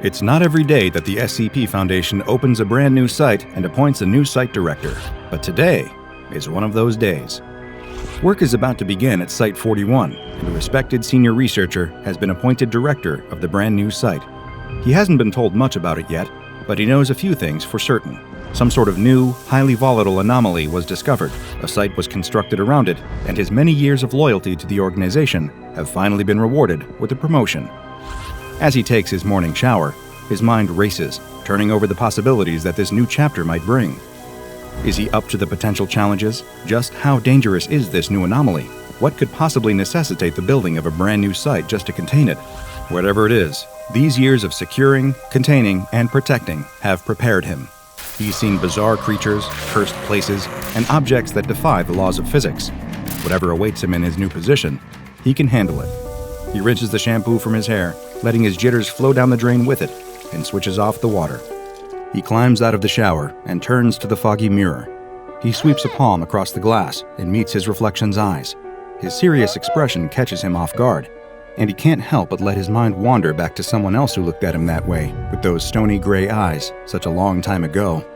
It's not every day that the SCP Foundation opens a brand new site and appoints a new site director, but today is one of those days. Work is about to begin at Site 41, and a respected senior researcher has been appointed director of the brand new site. He hasn't been told much about it yet, but he knows a few things for certain. Some sort of new, highly volatile anomaly was discovered, a site was constructed around it, and his many years of loyalty to the organization have finally been rewarded with a promotion. As he takes his morning shower, his mind races, turning over the possibilities that this new chapter might bring. Is he up to the potential challenges? Just how dangerous is this new anomaly? What could possibly necessitate the building of a brand new site just to contain it? Whatever it is, these years of securing, containing, and protecting have prepared him. He's seen bizarre creatures, cursed places, and objects that defy the laws of physics. Whatever awaits him in his new position, he can handle it. He rinses the shampoo from his hair, letting his jitters flow down the drain with it, and switches off the water. He climbs out of the shower and turns to the foggy mirror. He sweeps a palm across the glass and meets his reflection's eyes. His serious expression catches him off guard, and he can't help but let his mind wander back to someone else who looked at him that way, with those stony gray eyes, such a long time ago.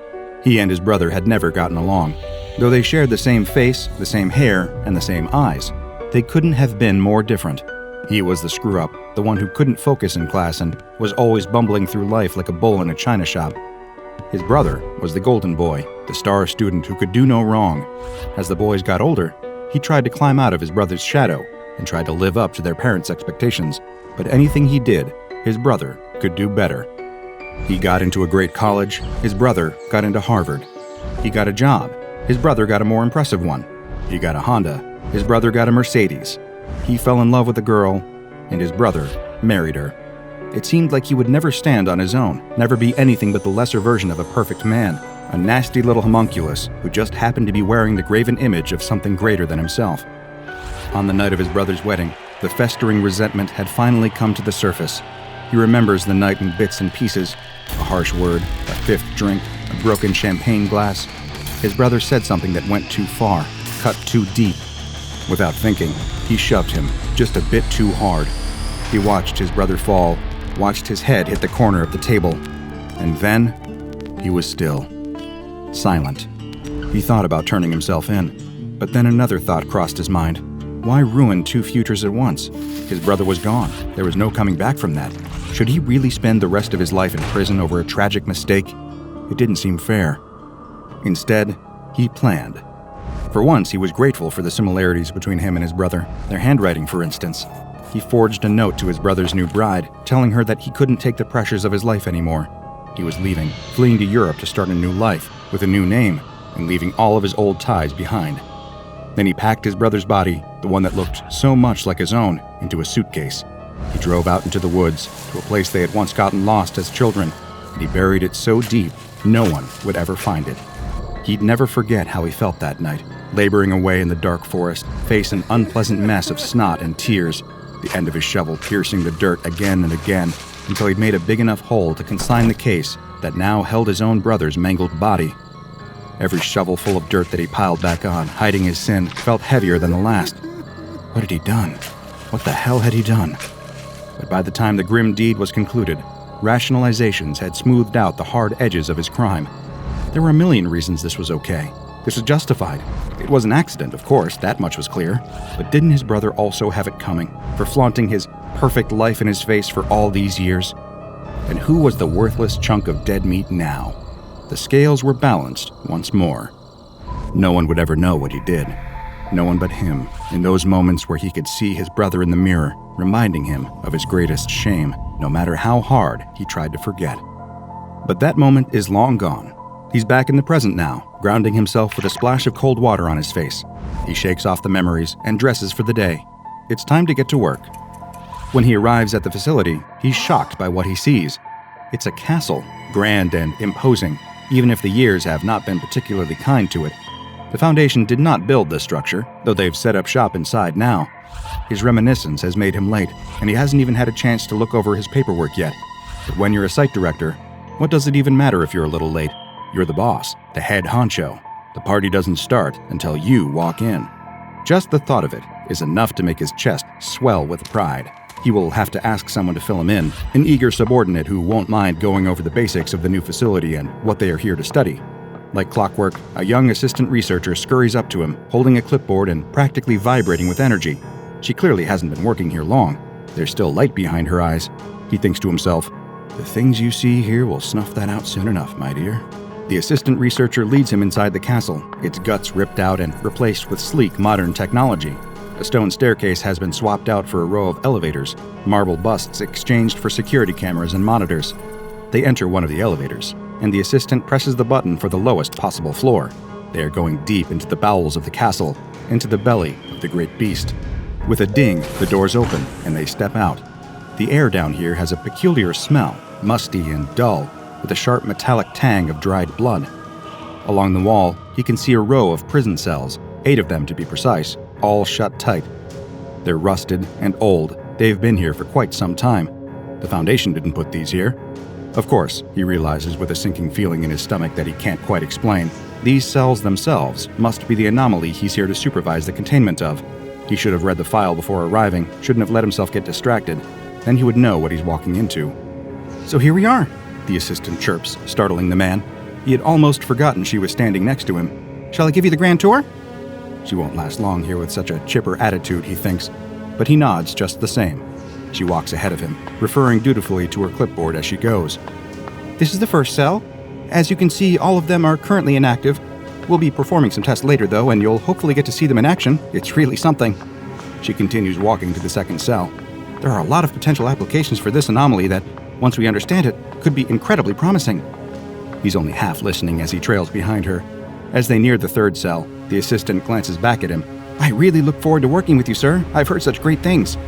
He and his brother had never gotten along. Though they shared the same face, the same hair, and the same eyes, they couldn't have been more different. He was the screw-up, the one who couldn't focus in class and was always bumbling through life like a bull in a china shop. His brother was the golden boy, the star student who could do no wrong. As the boys got older, he tried to climb out of his brother's shadow and tried to live up to their parents' expectations, but anything he did, his brother could do better. He got into a great college, his brother got into Harvard. He got a job, his brother got a more impressive one. He got a Honda, his brother got a Mercedes. He fell in love with a girl, and his brother married her. It seemed like he would never stand on his own, never be anything but the lesser version of a perfect man, a nasty little homunculus who just happened to be wearing the graven image of something greater than himself. On the night of his brother's wedding, the festering resentment had finally come to the surface. He remembers the night in bits and pieces, a harsh word, a fifth drink, a broken champagne glass. His brother said something that went too far, cut too deep. Without thinking, he shoved him just a bit too hard. He watched his brother fall, watched his head hit the corner of the table, and then he was still. Silent. He thought about turning himself in, but then another thought crossed his mind. Why ruin two futures at once? His brother was gone. There was no coming back from that. Should he really spend the rest of his life in prison over a tragic mistake? It didn't seem fair. Instead, he planned. For once, he was grateful for the similarities between him and his brother, their handwriting, for instance. He forged a note to his brother's new bride, telling her that he couldn't take the pressures of his life anymore. He was leaving, fleeing to Europe to start a new life, with a new name, and leaving all of his old ties behind. Then he packed his brother's body, the one that looked so much like his own, into a suitcase. He drove out into the woods, to a place they had once gotten lost as children, and he buried it so deep, no one would ever find it. He'd never forget how he felt that night, laboring away in the dark forest, face an unpleasant mess of snot and tears, the end of his shovel piercing the dirt again and again, until he'd made a big enough hole to consign the case that now held his own brother's mangled body. Every shovel full of dirt that he piled back on, hiding his sin, felt heavier than the last. What had he done? What the hell had he done? But by the time the grim deed was concluded, rationalizations had smoothed out the hard edges of his crime. There were a million reasons this was okay. This was justified. It was an accident, of course, that much was clear. But didn't his brother also have it coming, for flaunting his perfect life in his face for all these years? And who was the worthless chunk of dead meat now? The scales were balanced once more. No one would ever know what he did. No one but him, in those moments where he could see his brother in the mirror, reminding him of his greatest shame, no matter how hard he tried to forget. But that moment is long gone. He's back in the present now, grounding himself with a splash of cold water on his face. He shakes off the memories and dresses for the day. It's time to get to work. When he arrives at the facility, he's shocked by what he sees. It's a castle, grand and imposing, even if the years have not been particularly kind to it. The Foundation did not build this structure, though they've set up shop inside now. His reminiscence has made him late, and he hasn't even had a chance to look over his paperwork yet. But when you're a site director, what does it even matter if you're a little late? You're the boss, the head honcho. The party doesn't start until you walk in. Just the thought of it is enough to make his chest swell with pride. He will have to ask someone to fill him in, an eager subordinate who won't mind going over the basics of the new facility and what they are here to study. Like clockwork, a young assistant researcher scurries up to him, holding a clipboard and practically vibrating with energy. She clearly hasn't been working here long. There's still light behind her eyes. He thinks to himself, "The things you see here will snuff that out soon enough, my dear." The assistant researcher leads him inside the castle, its guts ripped out and replaced with sleek, modern technology. A stone staircase has been swapped out for a row of elevators, marble busts exchanged for security cameras and monitors. They enter one of the elevators, and the assistant presses the button for the lowest possible floor. They are going deep into the bowels of the castle, into the belly of the great beast. With a ding, the doors open, and they step out. The air down here has a peculiar smell, musty and dull, with a sharp metallic tang of dried blood. Along the wall, he can see a row of prison cells, 8 of them to be precise, all shut tight. They're rusted and old. They've been here for quite some time. The Foundation didn't put these here. Of course, he realizes with a sinking feeling in his stomach that he can't quite explain, these cells themselves must be the anomaly he's here to supervise the containment of. He should have read the file before arriving, shouldn't have let himself get distracted. Then he would know what he's walking into. "So here we are," the assistant chirps, startling the man. He had almost forgotten she was standing next to him. "Shall I give you the grand tour?" She won't last long here with such a chipper attitude, he thinks, but he nods just the same. She walks ahead of him, referring dutifully to her clipboard as she goes. "This is the first cell. As you can see, all of them are currently inactive. We'll be performing some tests later, though, and you'll hopefully get to see them in action. It's really something." She continues walking to the second cell. "There are a lot of potential applications for this anomaly that, once we understand it, could be incredibly promising." He's only half listening as he trails behind her. As they near the third cell, the assistant glances back at him. "I really look forward to working with you, sir. I've heard such great things."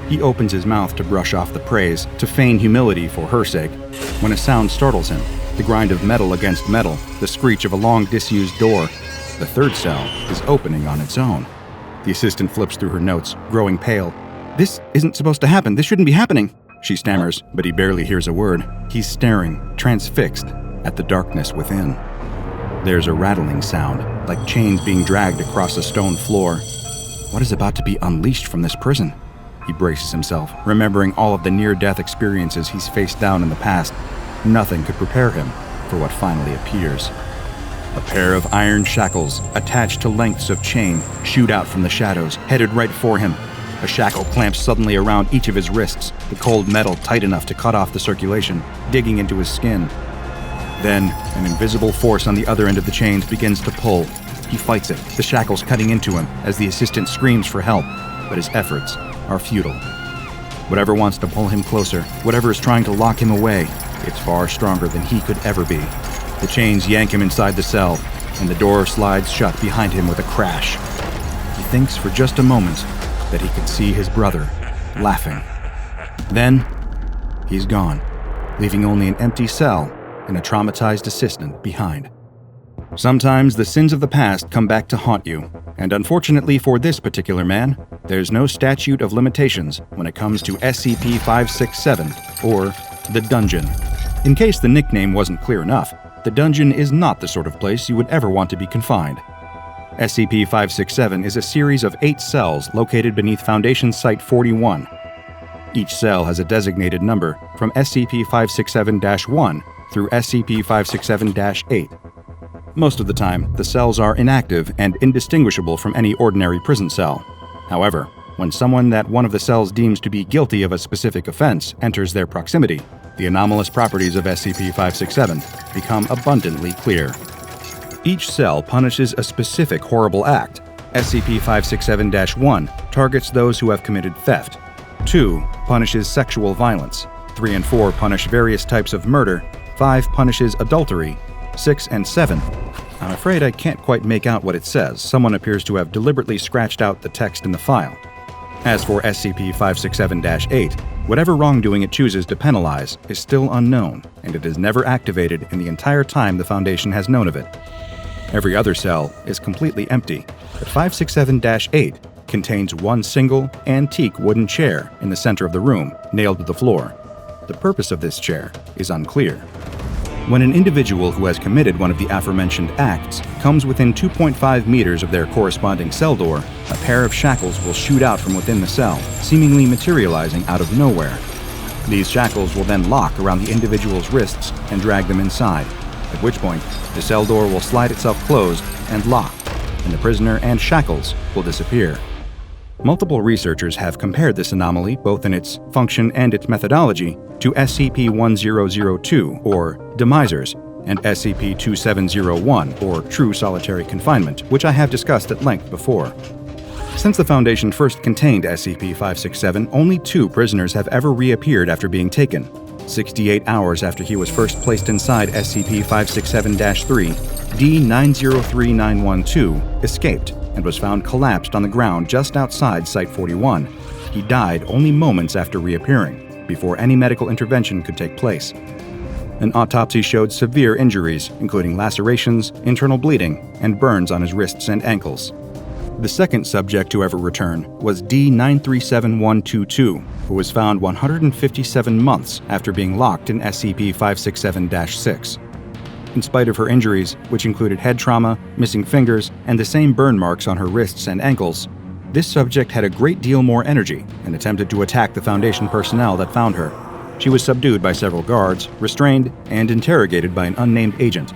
He opens his mouth to brush off the praise, to feign humility for her sake, when a sound startles him. The grind of metal against metal, the screech of a long disused door. The third cell is opening on its own. The assistant flips through her notes, growing pale. "This isn't supposed to happen. This shouldn't be happening," she stammers, but he barely hears a word. He's staring, transfixed, at the darkness within. There's a rattling sound, like chains being dragged across a stone floor. What is about to be unleashed from this prison? He braces himself, remembering all of the near-death experiences he's faced down in the past. Nothing could prepare him for what finally appears. A pair of iron shackles, attached to lengths of chain, shoot out from the shadows, headed right for him. A shackle clamps suddenly around each of his wrists, the cold metal tight enough to cut off the circulation, digging into his skin. Then, an invisible force on the other end of the chains begins to pull. He fights it, the shackles cutting into him as the assistant screams for help, but his efforts are futile. Whatever wants to pull him closer, whatever is trying to lock him away, it's far stronger than he could ever be. The chains yank him inside the cell, and the door slides shut behind him with a crash. He thinks for just a moment that he can see his brother, laughing. Then, he's gone, leaving only an empty cell and a traumatized assistant behind. Sometimes the sins of the past come back to haunt you, and unfortunately for this particular man, there's no statute of limitations when it comes to SCP-567, or The Dungeon. In case the nickname wasn't clear enough, The Dungeon is not the sort of place you would ever want to be confined. SCP-567 is a series of 8 cells located beneath Foundation Site 41. Each cell has a designated number from SCP-567-1 through SCP-567-8. Most of the time, the cells are inactive and indistinguishable from any ordinary prison cell. However, when someone that one of the cells deems to be guilty of a specific offense enters their proximity, the anomalous properties of SCP-567 become abundantly clear. Each cell punishes a specific horrible act. SCP-567-1 targets those who have committed theft. 2 punishes sexual violence. 3 and 4 punish various types of murder. 5 punishes adultery. 6 and 7. I'm afraid I can't quite make out what it says. Someone appears to have deliberately scratched out the text in the file. As for SCP-567-8, whatever wrongdoing it chooses to penalize is still unknown, and it is never activated in the entire time the Foundation has known of it. Every other cell is completely empty, but 567-8 contains one single, antique wooden chair in the center of the room, nailed to the floor. The purpose of this chair is unclear. When an individual who has committed one of the aforementioned acts comes within 2.5 meters of their corresponding cell door, a pair of shackles will shoot out from within the cell, seemingly materializing out of nowhere. These shackles will then lock around the individual's wrists and drag them inside, at which point the cell door will slide itself closed and lock, and the prisoner and shackles will disappear. Multiple researchers have compared this anomaly, both in its function and its methodology, to SCP-1002, or Demisers, and SCP-2701, or True Solitary Confinement, which I have discussed at length before. Since the Foundation first contained SCP-567, only 2 prisoners have ever reappeared after being taken. 68 hours after he was first placed inside SCP-567-3, D-903912 escaped and was found collapsed on the ground just outside Site-41. He died only moments after reappearing, before any medical intervention could take place. An autopsy showed severe injuries, including lacerations, internal bleeding, and burns on his wrists and ankles. The second subject to ever return was D-937122, who was found 157 months after being locked in SCP-567-6. In spite of her injuries, which included head trauma, missing fingers, and the same burn marks on her wrists and ankles, this subject had a great deal more energy and attempted to attack the Foundation personnel that found her. She was subdued by several guards, restrained, and interrogated by an unnamed agent.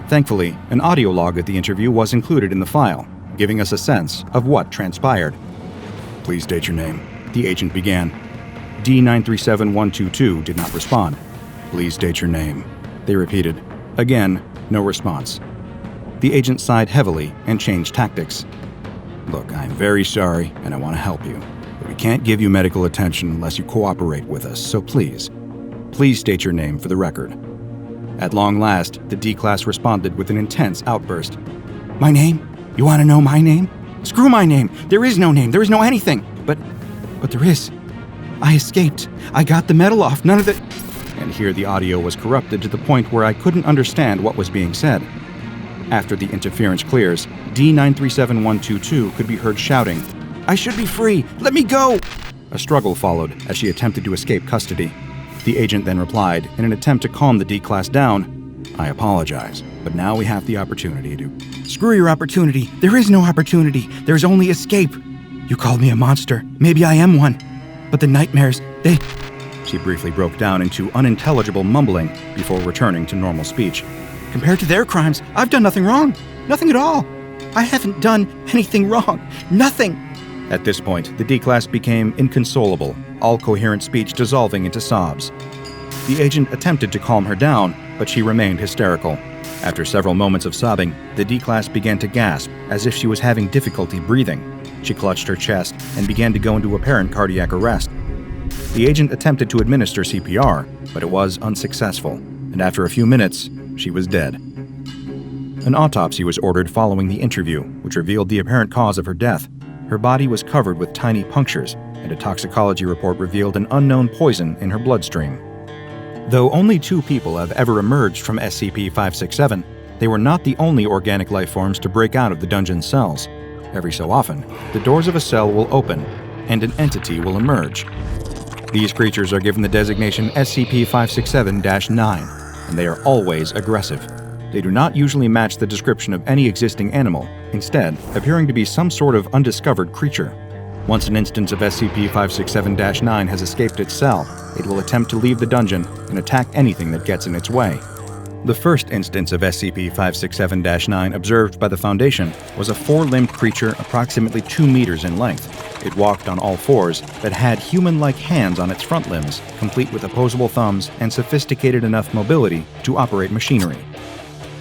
Thankfully, an audio log of the interview was included in the file, giving us a sense of what transpired. "Please state your name," the agent began. D-937122 did not respond. "Please state your name," they repeated. Again, no response. The agent sighed heavily and changed tactics. "Look, I'm very sorry and I want to help you, but we can't give you medical attention unless you cooperate with us, so please state your name for the record." At long last, the D-Class responded with an intense outburst. "My name? You want to know my name? Screw my name! There is no name, there is no anything! But there is. I escaped. I got the medal off, none of the..." And here the audio was corrupted to the point where I couldn't understand what was being said. After the interference clears, D-937122 could be heard shouting, "I should be free! Let me go!" A struggle followed as she attempted to escape custody. The agent then replied, in an attempt to calm the D-Class down, "I apologize, but now we have the opportunity to..." "Screw your opportunity! There is no opportunity! There's only escape! You called me a monster. Maybe I am one. But the nightmares, they..." She briefly broke down into unintelligible mumbling before returning to normal speech. "Compared to their crimes, I've done nothing wrong. Nothing at all. I haven't done anything wrong. Nothing." At this point, the D-Class became inconsolable, all coherent speech dissolving into sobs. The agent attempted to calm her down, but she remained hysterical. After several moments of sobbing, the D-Class began to gasp, as if she was having difficulty breathing. She clutched her chest and began to go into apparent cardiac arrest. The agent attempted to administer CPR, but it was unsuccessful, and after a few minutes, she was dead. An autopsy was ordered following the interview, which revealed the apparent cause of her death. Her body was covered with tiny punctures, and a toxicology report revealed an unknown poison in her bloodstream. Though only 2 people have ever emerged from SCP-567, they were not the only organic life forms to break out of the dungeon's cells. Every so often, the doors of a cell will open, and an entity will emerge. These creatures are given the designation SCP-567-9, and they are always aggressive. They do not usually match the description of any existing animal, instead appearing to be some sort of undiscovered creature. Once an instance of SCP-567-9 has escaped its cell, it will attempt to leave the dungeon and attack anything that gets in its way. The first instance of SCP-567-9 observed by the Foundation was a 4-limbed creature approximately 2 meters in length. It walked on all 4s, but had human-like hands on its front limbs, complete with opposable thumbs and sophisticated enough mobility to operate machinery.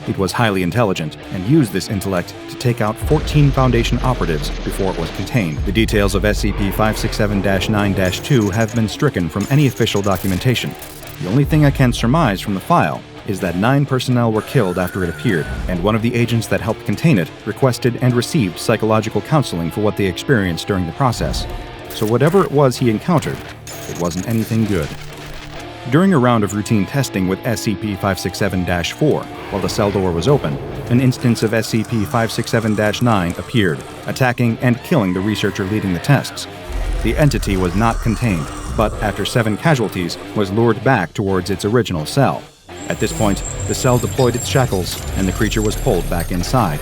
It was highly intelligent and used this intellect to take out 14 Foundation operatives before it was contained. The details of SCP-567-9-2 have been stricken from any official documentation. The only thing I can surmise from the file is that 9 personnel were killed after it appeared, and one of the agents that helped contain it requested and received psychological counseling for what they experienced during the process. So whatever it was he encountered, it wasn't anything good. During a round of routine testing with SCP-567-4, while the cell door was open, an instance of SCP-567-9 appeared, attacking and killing the researcher leading the tests. The entity was not contained, but after 7 casualties, was lured back towards its original cell. At this point, the cell deployed its shackles, and the creature was pulled back inside.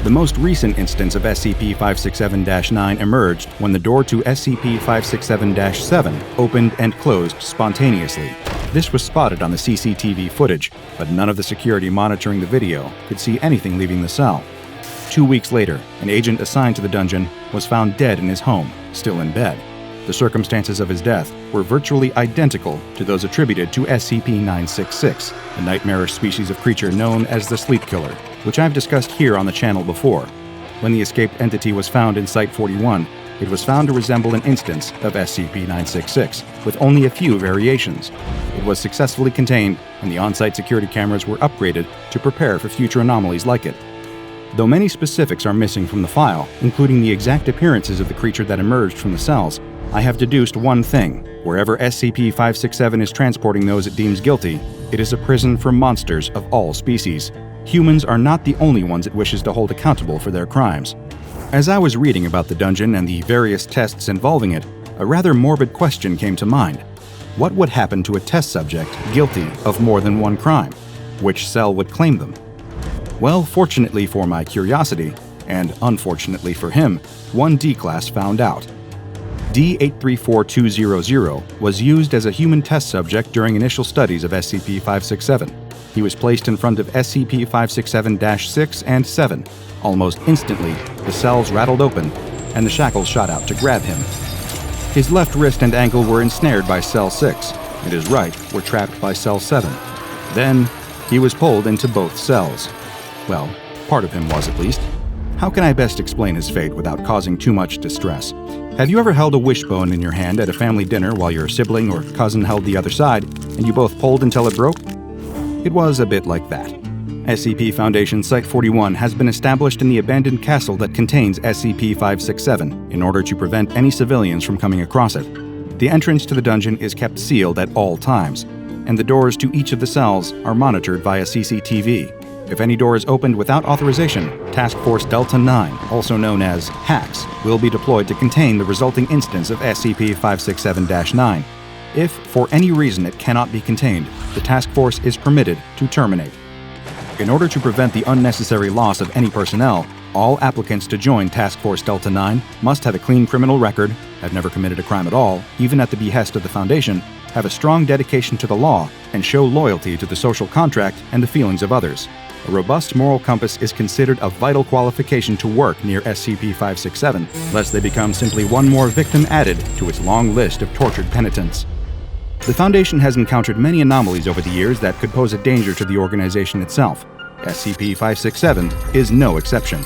The most recent instance of SCP-567-9 emerged when the door to SCP-567-7 opened and closed spontaneously. This was spotted on the CCTV footage, but none of the security monitoring the video could see anything leaving the cell. 2 weeks later, an agent assigned to the dungeon was found dead in his home, still in bed. The circumstances of his death were virtually identical to those attributed to SCP-966, a nightmarish species of creature known as the Sleep Killer, which I've discussed here on the channel before. When the escaped entity was found in Site-41, it was found to resemble an instance of SCP-966, with only a few variations. It was successfully contained, and the on-site security cameras were upgraded to prepare for future anomalies like it. Though many specifics are missing from the file, including the exact appearances of the creature that emerged from the cells, I have deduced one thing. Wherever SCP-567 is transporting those it deems guilty, it is a prison for monsters of all species. Humans are not the only ones it wishes to hold accountable for their crimes. As I was reading about the dungeon and the various tests involving it, a rather morbid question came to mind. What would happen to a test subject guilty of more than one crime? Which cell would claim them? Well, fortunately for my curiosity, and unfortunately for him, one D-Class found out. D-834200 was used as a human test subject during initial studies of SCP-567. He was placed in front of SCP-567-6 and 7. Almost instantly, the cells rattled open, and the shackles shot out to grab him. His left wrist and ankle were ensnared by Cell 6, and his right were trapped by Cell 7. Then, he was pulled into both cells. Well, part of him was at least. How can I best explain his fate without causing too much distress? Have you ever held a wishbone in your hand at a family dinner while your sibling or cousin held the other side, and you both pulled until it broke? It was a bit like that. SCP Foundation Site-41 has been established in the abandoned castle that contains SCP-567 in order to prevent any civilians from coming across it. The entrance to the dungeon is kept sealed at all times, and the doors to each of the cells are monitored via CCTV. If any door is opened without authorization, Task Force Delta 9, also known as HAX, will be deployed to contain the resulting instance of SCP-567-9. If, for any reason, it cannot be contained, the task force is permitted to terminate. In order to prevent the unnecessary loss of any personnel, all applicants to join Task Force Delta 9 must have a clean criminal record, have never committed a crime at all, even at the behest of the Foundation, have a strong dedication to the law, and show loyalty to the social contract and the feelings of others. A robust moral compass is considered a vital qualification to work near SCP-567, lest they become simply one more victim added to its long list of tortured penitents. The Foundation has encountered many anomalies over the years that could pose a danger to the organization itself. SCP-567 is no exception.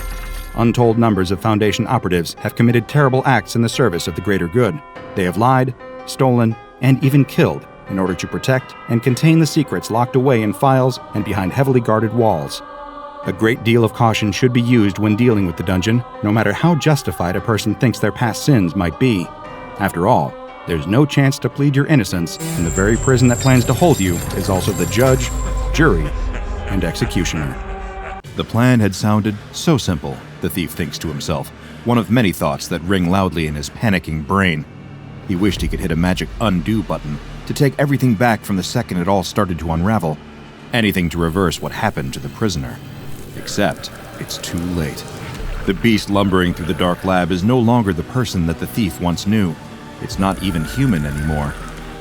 Untold numbers of Foundation operatives have committed terrible acts in the service of the greater good. They have lied, stolen, and even killed in order to protect and contain the secrets locked away in files and behind heavily guarded walls. A great deal of caution should be used when dealing with the dungeon, no matter how justified a person thinks their past sins might be. After all, there's no chance to plead your innocence, and the very prison that plans to hold you is also the judge, jury, and executioner. The plan had sounded so simple, the thief thinks to himself, one of many thoughts that ring loudly in his panicking brain. He wished he could hit a magic undo button to take everything back from the second it all started to unravel. Anything to reverse what happened to the prisoner. Except, it's too late. The beast lumbering through the dark lab is no longer the person that the thief once knew. It's not even human anymore.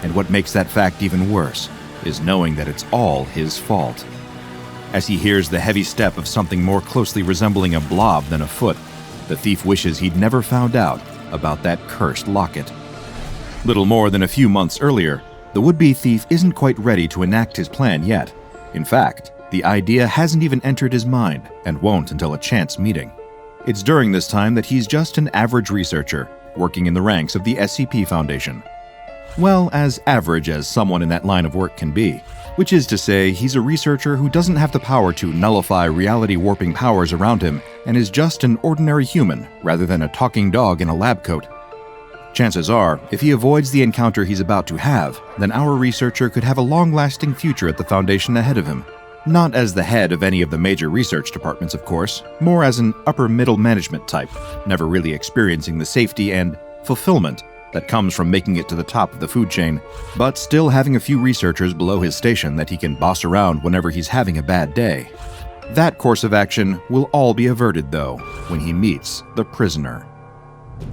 And what makes that fact even worse is knowing that it's all his fault. As he hears the heavy step of something more closely resembling a blob than a foot, the thief wishes he'd never found out about that cursed locket. Little more than a few months earlier, the would-be thief isn't quite ready to enact his plan yet. In fact, the idea hasn't even entered his mind and won't until a chance meeting. It's during this time that he's just an average researcher, working in the ranks of the SCP Foundation. Well, as average as someone in that line of work can be, which is to say he's a researcher who doesn't have the power to nullify reality-warping powers around him and is just an ordinary human rather than a talking dog in a lab coat. Chances are, if he avoids the encounter he's about to have, then our researcher could have a long-lasting future at the Foundation ahead of him. Not as the head of any of the major research departments, of course, more as an upper-middle management type, never really experiencing the safety and fulfillment that comes from making it to the top of the food chain, but still having a few researchers below his station that he can boss around whenever he's having a bad day. That course of action will all be averted, though, when he meets the prisoner.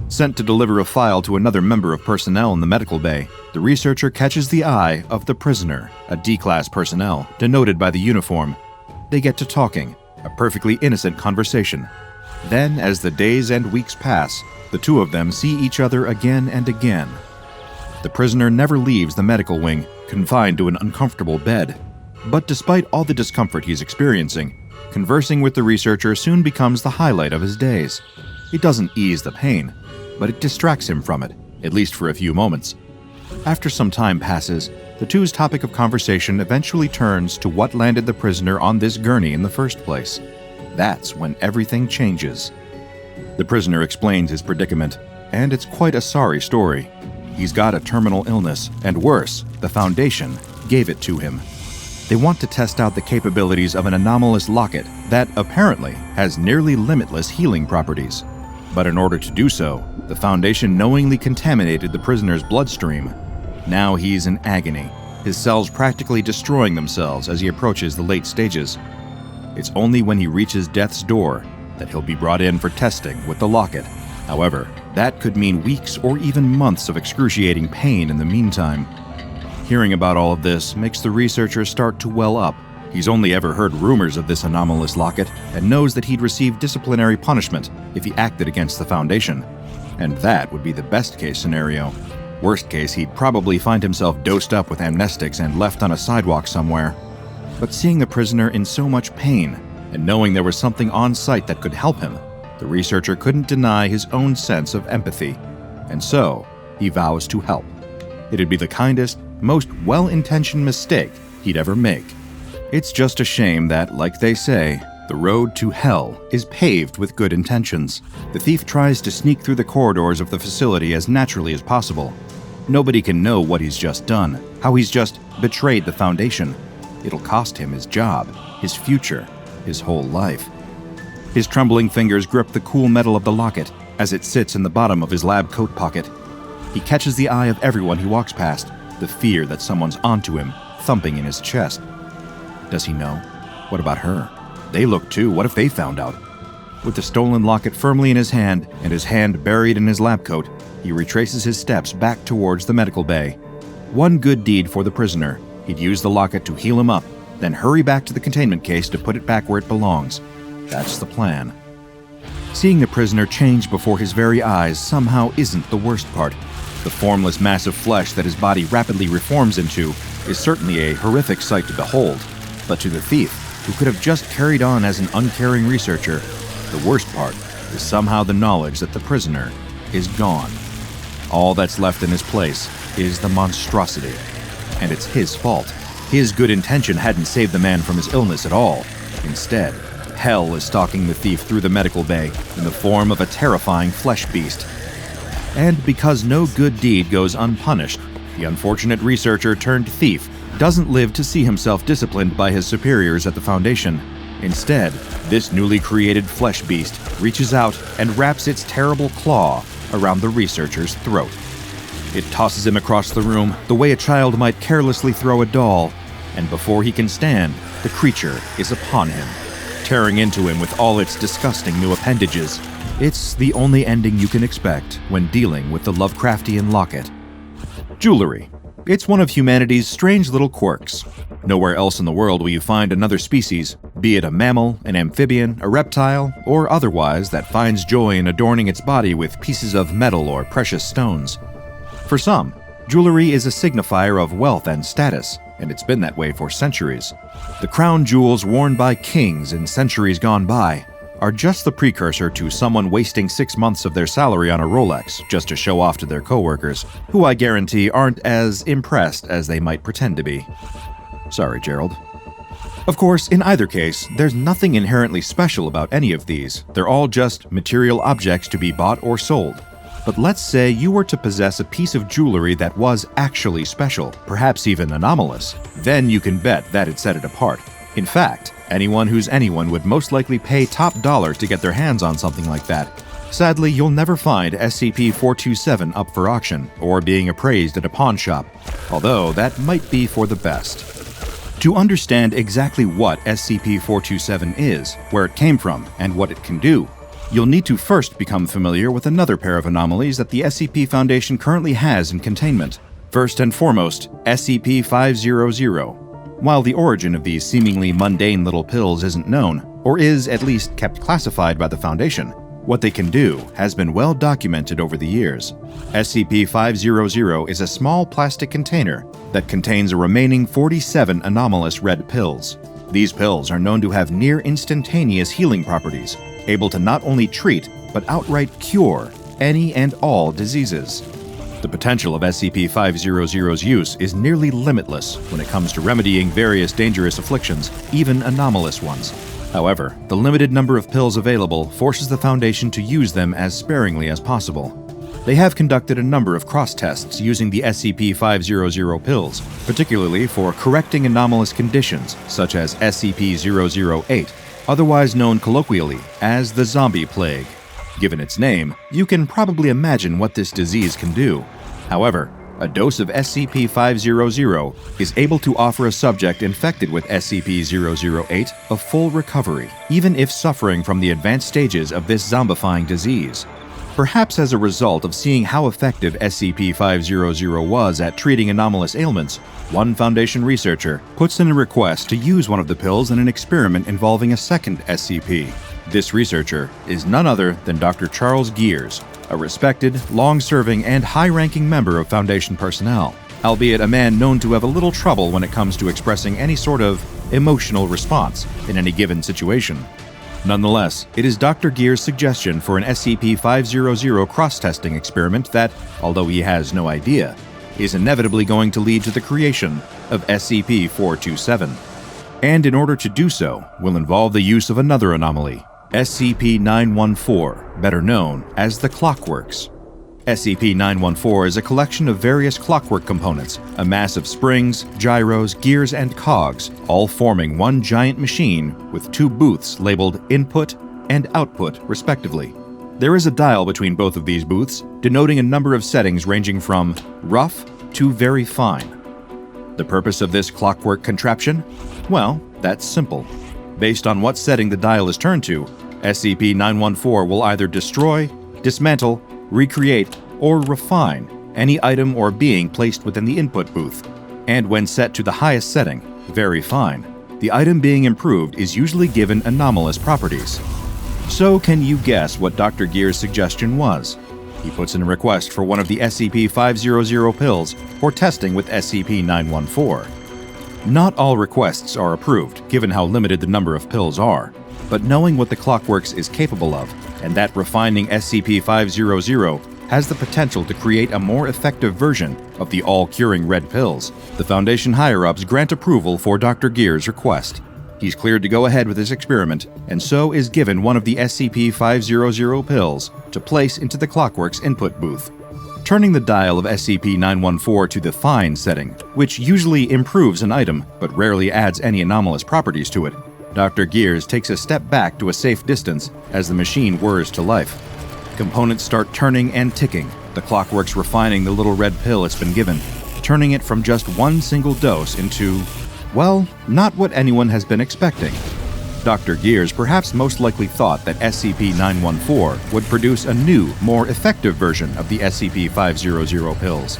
Sent to deliver a file to another member of personnel in the medical bay, the researcher catches the eye of the prisoner, a D-class personnel, denoted by the uniform. They get to talking, a perfectly innocent conversation. Then, as the days and weeks pass, the two of them see each other again and again. The prisoner never leaves the medical wing, confined to an uncomfortable bed. But despite all the discomfort he's experiencing, conversing with the researcher soon becomes the highlight of his days. It doesn't ease the pain, but it distracts him from it, at least for a few moments. After some time passes, the two's topic of conversation eventually turns to what landed the prisoner on this gurney in the first place. That's when everything changes. The prisoner explains his predicament, and it's quite a sorry story. He's got a terminal illness, and worse, the Foundation gave it to him. They want to test out the capabilities of an anomalous locket that apparently has nearly limitless healing properties. But in order to do so, the Foundation knowingly contaminated the prisoner's bloodstream. Now he's in agony, his cells practically destroying themselves as he approaches the late stages. It's only when he reaches death's door that he'll be brought in for testing with the Locket. However, that could mean weeks or even months of excruciating pain in the meantime. Hearing about all of this makes the researcher start to well up. He's only ever heard rumors of this anomalous Locket and knows that he'd receive disciplinary punishment if he acted against the Foundation. And that would be the best-case scenario. Worst case, he'd probably find himself dosed up with amnestics and left on a sidewalk somewhere. But seeing the prisoner in so much pain, and knowing there was something on site that could help him, the researcher couldn't deny his own sense of empathy. And so, he vows to help. It'd be the kindest, most well-intentioned mistake he'd ever make. It's just a shame that, like they say, the road to hell is paved with good intentions. The thief tries to sneak through the corridors of the facility as naturally as possible. Nobody can know what he's just done, how he's just betrayed the Foundation. It'll cost him his job, his future, his whole life. His trembling fingers grip the cool metal of the Locket as it sits in the bottom of his lab coat pocket. He catches the eye of everyone he walks past, the fear that someone's onto him, thumping in his chest. Does he know? What about her? They look too. What if they found out? With the stolen Locket firmly in his hand and his hand buried in his lab coat, he retraces his steps back towards the medical bay. One good deed for the prisoner. He'd use the Locket to heal him up, then hurry back to the containment case to put it back where it belongs. That's the plan. Seeing the prisoner change before his very eyes somehow isn't the worst part. The formless mass of flesh that his body rapidly reforms into is certainly a horrific sight to behold, but to the thief, who could have just carried on as an uncaring researcher, the worst part is somehow the knowledge that the prisoner is gone. All that's left in his place is the monstrosity. And it's his fault. His good intention hadn't saved the man from his illness at all. Instead, hell is stalking the thief through the medical bay in the form of a terrifying flesh beast. And because no good deed goes unpunished, the unfortunate researcher turned thief doesn't live to see himself disciplined by his superiors at the Foundation. Instead, this newly created flesh beast reaches out and wraps its terrible claw around the researcher's throat. It tosses him across the room the way a child might carelessly throw a doll, and before he can stand, the creature is upon him, tearing into him with all its disgusting new appendages. It's the only ending you can expect when dealing with the Lovecraftian Locket. Jewelry. It's one of humanity's strange little quirks. Nowhere else in the world will you find another species, be it a mammal, an amphibian, a reptile, or otherwise, that finds joy in adorning its body with pieces of metal or precious stones. For some, jewelry is a signifier of wealth and status, and it's been that way for centuries. The crown jewels worn by kings in centuries gone by are just the precursor to someone wasting 6 months of their salary on a Rolex just to show off to their coworkers, who I guarantee aren't as impressed as they might pretend to be. Sorry, Gerald. Of course, in either case, there's nothing inherently special about any of these. They're all just material objects to be bought or sold. But let's say you were to possess a piece of jewelry that was actually special, perhaps even anomalous. Then you can bet that'd set it apart. In fact, anyone who's anyone would most likely pay top dollar to get their hands on something like that. Sadly, you'll never find SCP-427 up for auction or being appraised at a pawn shop, although that might be for the best. To understand exactly what SCP-427 is, where it came from, and what it can do, you'll need to first become familiar with another pair of anomalies that the SCP Foundation currently has in containment. First and foremost, SCP-500. While the origin of these seemingly mundane little pills isn't known, or is at least kept classified by the Foundation, what they can do has been well documented over the years. SCP-500 is a small plastic container that contains a remaining 47 anomalous red pills. These pills are known to have near instantaneous healing properties, able to not only treat, but outright cure any and all diseases. The potential of SCP-500's use is nearly limitless when it comes to remedying various dangerous afflictions, even anomalous ones. However, the limited number of pills available forces the Foundation to use them as sparingly as possible. They have conducted a number of cross-tests using the SCP-500 pills, particularly for correcting anomalous conditions such as SCP-008, otherwise known colloquially as the zombie plague. Given its name, you can probably imagine what this disease can do. However, a dose of SCP-500 is able to offer a subject infected with SCP-008 a full recovery, even if suffering from the advanced stages of this zombifying disease. Perhaps as a result of seeing how effective SCP-500 was at treating anomalous ailments, one Foundation researcher puts in a request to use one of the pills in an experiment involving a second SCP. This researcher is none other than Dr. Charles Gears, a respected, long-serving, and high-ranking member of Foundation personnel, albeit a man known to have a little trouble when it comes to expressing any sort of emotional response in any given situation. Nonetheless, it is Dr. Gears' suggestion for an SCP-500 cross-testing experiment that, although he has no idea, is inevitably going to lead to the creation of SCP-427. And in order to do so, will involve the use of another anomaly, SCP-914, better known as the Clockworks. SCP-914 is a collection of various clockwork components, a mass of springs, gyros, gears, and cogs, all forming one giant machine with two booths labeled Input and Output, respectively. There is a dial between both of these booths, denoting a number of settings ranging from rough to very fine. The purpose of this clockwork contraption? Well, that's simple. Based on what setting the dial is turned to, SCP-914 will either destroy, dismantle, recreate, or refine any item or being placed within the input booth. And when set to the highest setting, very fine, the item being improved is usually given anomalous properties. So can you guess what Dr. Gears' suggestion was? He puts in a request for one of the SCP-500 pills for testing with SCP-914. Not all requests are approved, given how limited the number of pills are, but knowing what the Clockworks is capable of, and that refining SCP-500 has the potential to create a more effective version of the all-curing red pills, the Foundation higher-ups grant approval for Dr. Gears' request. He's cleared to go ahead with his experiment, and so is given one of the SCP-500 pills to place into the Clockworks input booth. Turning the dial of SCP-914 to the Fine setting, which usually improves an item but rarely adds any anomalous properties to it, Dr. Gears takes a step back to a safe distance as the machine whirs to life. Components start turning and ticking, the Clockworks refining the little red pill it's been given, turning it from just one single dose into, well, not what anyone has been expecting. Dr. Gears perhaps most likely thought that SCP-914 would produce a new, more effective version of the SCP-500 pills.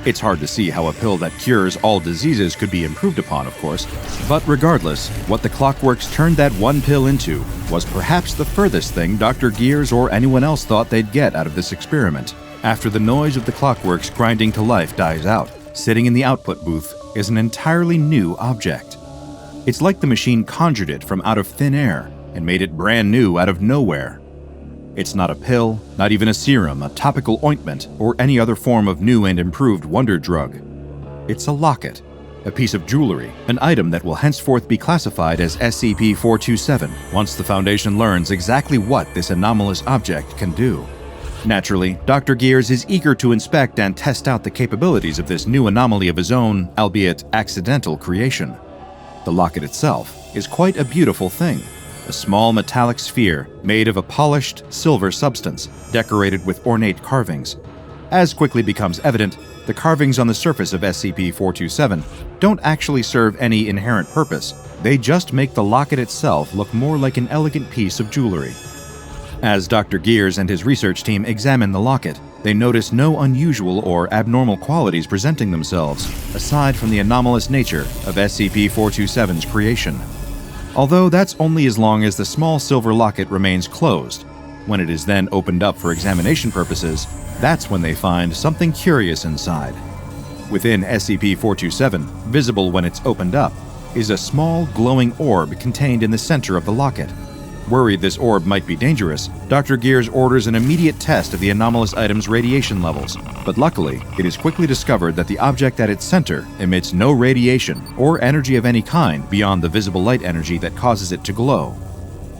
It's hard to see how a pill that cures all diseases could be improved upon, of course, but regardless, what the Clockworks turned that one pill into was perhaps the furthest thing Dr. Gears or anyone else thought they'd get out of this experiment. After the noise of the Clockworks grinding to life dies out, sitting in the output booth is an entirely new object. It's like the machine conjured it from out of thin air and made it brand new out of nowhere. It's not a pill, not even a serum, a topical ointment, or any other form of new and improved wonder drug. It's a locket, a piece of jewelry, an item that will henceforth be classified as SCP-427 once the Foundation learns exactly what this anomalous object can do. Naturally, Dr. Gears is eager to inspect and test out the capabilities of this new anomaly of his own, albeit accidental, creation. The locket itself is quite a beautiful thing, a small metallic sphere made of a polished silver substance decorated with ornate carvings. As quickly becomes evident, the carvings on the surface of SCP-427 don't actually serve any inherent purpose. They just make the locket itself look more like an elegant piece of jewelry. As Dr. Gears and his research team examine the locket, they notice no unusual or abnormal qualities presenting themselves, aside from the anomalous nature of SCP-427's creation. Although that's only as long as the small silver locket remains closed. When it is then opened up for examination purposes, that's when they find something curious inside. Within SCP-427, visible when it's opened up, is a small glowing orb contained in the center of the locket. Worried this orb might be dangerous, Dr. Gears orders an immediate test of the anomalous item's radiation levels, but luckily, it is quickly discovered that the object at its center emits no radiation or energy of any kind beyond the visible light energy that causes it to glow.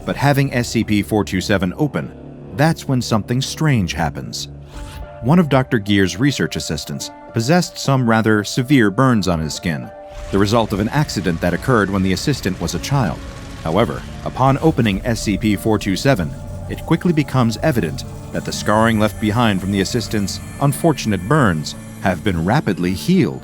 But having SCP-427 open, that's when something strange happens. One of Dr. Gears' research assistants possessed some rather severe burns on his skin, the result of an accident that occurred when the assistant was a child. However, upon opening SCP-427, it quickly becomes evident that the scarring left behind from the assistant's unfortunate burns have been rapidly healed.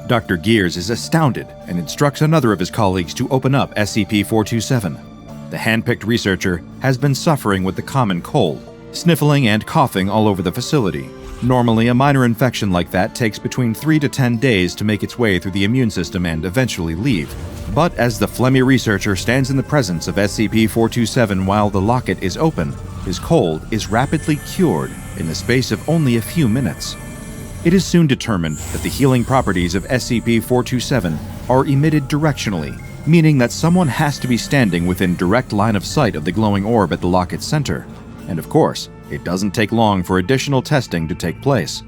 Dr. Gears is astounded and instructs another of his colleagues to open up SCP-427. The hand-picked researcher has been suffering with the common cold, sniffling and coughing all over the facility. Normally, a minor infection like that takes between 3 to 10 days to make its way through the immune system and eventually leave. But as the phlegmy researcher stands in the presence of SCP-427 while the locket is open, his cold is rapidly cured in the space of only a few minutes. It is soon determined that the healing properties of SCP-427 are emitted directionally, meaning that someone has to be standing within direct line of sight of the glowing orb at the locket's center. And of course, it doesn't take long for additional testing to take place.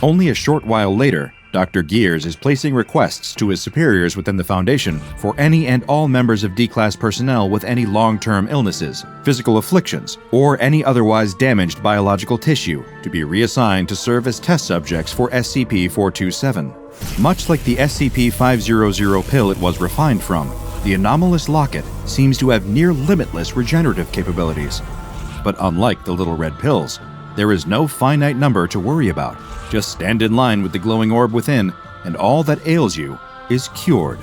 Only a short while later, Dr. Gears is placing requests to his superiors within the Foundation for any and all members of D-Class personnel with any long-term illnesses, physical afflictions, or any otherwise damaged biological tissue to be reassigned to serve as test subjects for SCP-427. Much like the SCP-500 pill it was refined from, the anomalous locket seems to have near-limitless regenerative capabilities. But unlike the little red pills, there is no finite number to worry about. Just stand in line with the glowing orb within, and all that ails you is cured.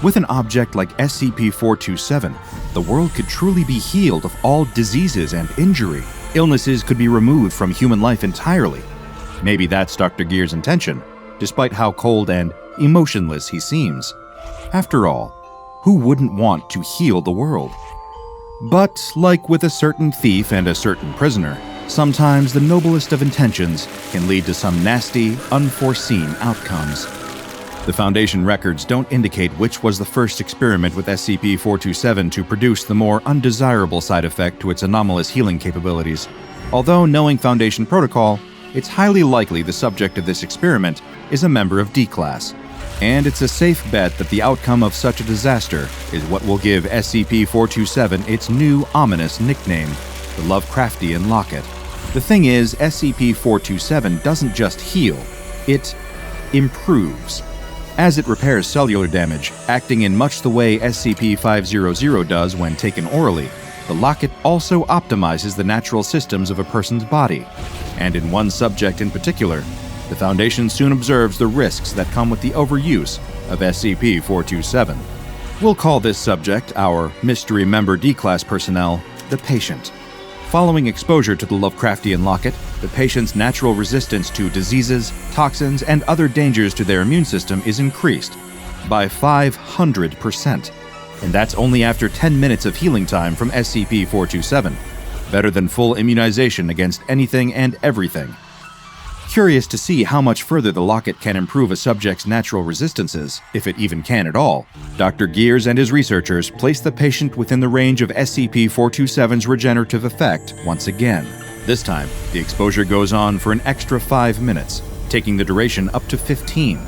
With an object like SCP-427, the world could truly be healed of all diseases and injury. Illnesses could be removed from human life entirely. Maybe that's Dr. Gears' intention, despite how cold and emotionless he seems. After all, who wouldn't want to heal the world? But, like with a certain thief and a certain prisoner, sometimes the noblest of intentions can lead to some nasty, unforeseen outcomes. The Foundation records don't indicate which was the first experiment with SCP-427 to produce the more undesirable side effect to its anomalous healing capabilities. Although knowing Foundation protocol, it's highly likely the subject of this experiment is a member of D-Class. And it's a safe bet that the outcome of such a disaster is what will give SCP-427 its new ominous nickname, the Lovecraftian Locket. The thing is, SCP-427 doesn't just heal, it improves. As it repairs cellular damage, acting in much the way SCP-500 does when taken orally, the locket also optimizes the natural systems of a person's body. And in one subject in particular, the Foundation soon observes the risks that come with the overuse of SCP-427. We'll call this subject, our mystery member D-Class personnel, the patient. Following exposure to the Lovecraftian Locket, the patient's natural resistance to diseases, toxins, and other dangers to their immune system is increased by 500%. And that's only after 10 minutes of healing time from SCP-427. Better than full immunization against anything and everything. Curious to see how much further the locket can improve a subject's natural resistances, if it even can at all, Dr. Gears and his researchers place the patient within the range of SCP-427's regenerative effect once again. This time, the exposure goes on for an extra 5 minutes, taking the duration up to 15.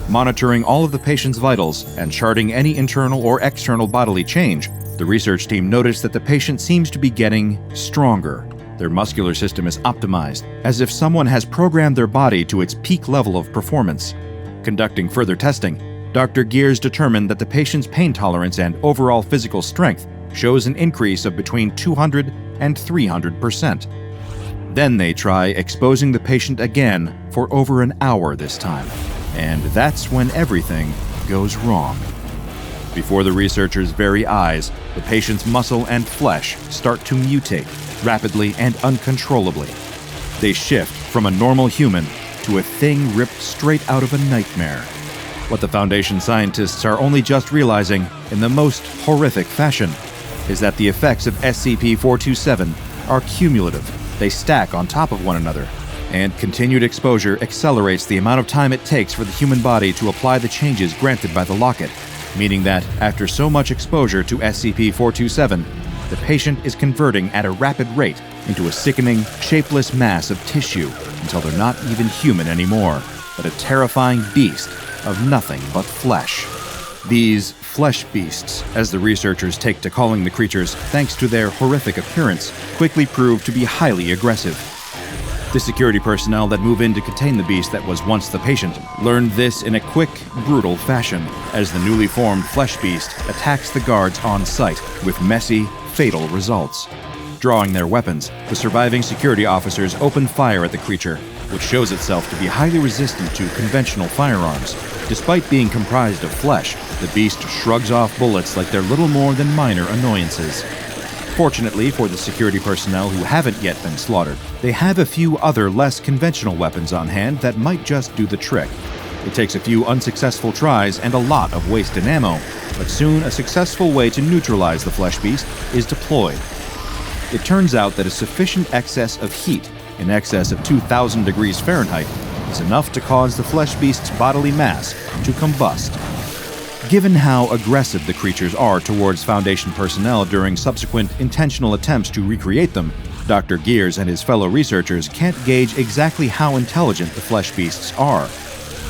Monitoring all of the patient's vitals and charting any internal or external bodily change, the research team noticed that the patient seems to be getting stronger. Their muscular system is optimized, as if someone has programmed their body to its peak level of performance. Conducting further testing, Dr. Gears determined that the patient's pain tolerance and overall physical strength shows an increase of between 200 and 300%. Then they try exposing the patient again for over an hour this time, and that's when everything goes wrong. Before the researchers' very eyes, the patient's muscle and flesh start to mutate rapidly and uncontrollably. They shift from a normal human to a thing ripped straight out of a nightmare. What the Foundation scientists are only just realizing, in the most horrific fashion, is that the effects of SCP-427 are cumulative. They stack on top of one another, and continued exposure accelerates the amount of time it takes for the human body to apply the changes granted by the Locket, meaning that after so much exposure to SCP-427, the patient is converting at a rapid rate into a sickening, shapeless mass of tissue until they're not even human anymore, but a terrifying beast of nothing but flesh. These flesh beasts, as the researchers take to calling the creatures thanks to their horrific appearance, quickly prove to be highly aggressive. The security personnel that move in to contain the beast that was once the patient learned this in a quick, brutal fashion, as the newly formed flesh beast attacks the guards on site with messy, fatal results. Drawing their weapons, the surviving security officers open fire at the creature, which shows itself to be highly resistant to conventional firearms. Despite being comprised of flesh, the beast shrugs off bullets like they're little more than minor annoyances. Fortunately for the security personnel who haven't yet been slaughtered, they have a few other less conventional weapons on hand that might just do the trick. It takes a few unsuccessful tries and a lot of wasted ammo, but soon a successful way to neutralize the flesh beast is deployed. It turns out that a sufficient excess of heat, in excess of 2,000 degrees Fahrenheit, is enough to cause the flesh beast's bodily mass to combust. Given how aggressive the creatures are towards Foundation personnel during subsequent intentional attempts to recreate them, Dr. Gears and his fellow researchers can't gauge exactly how intelligent the flesh beasts are.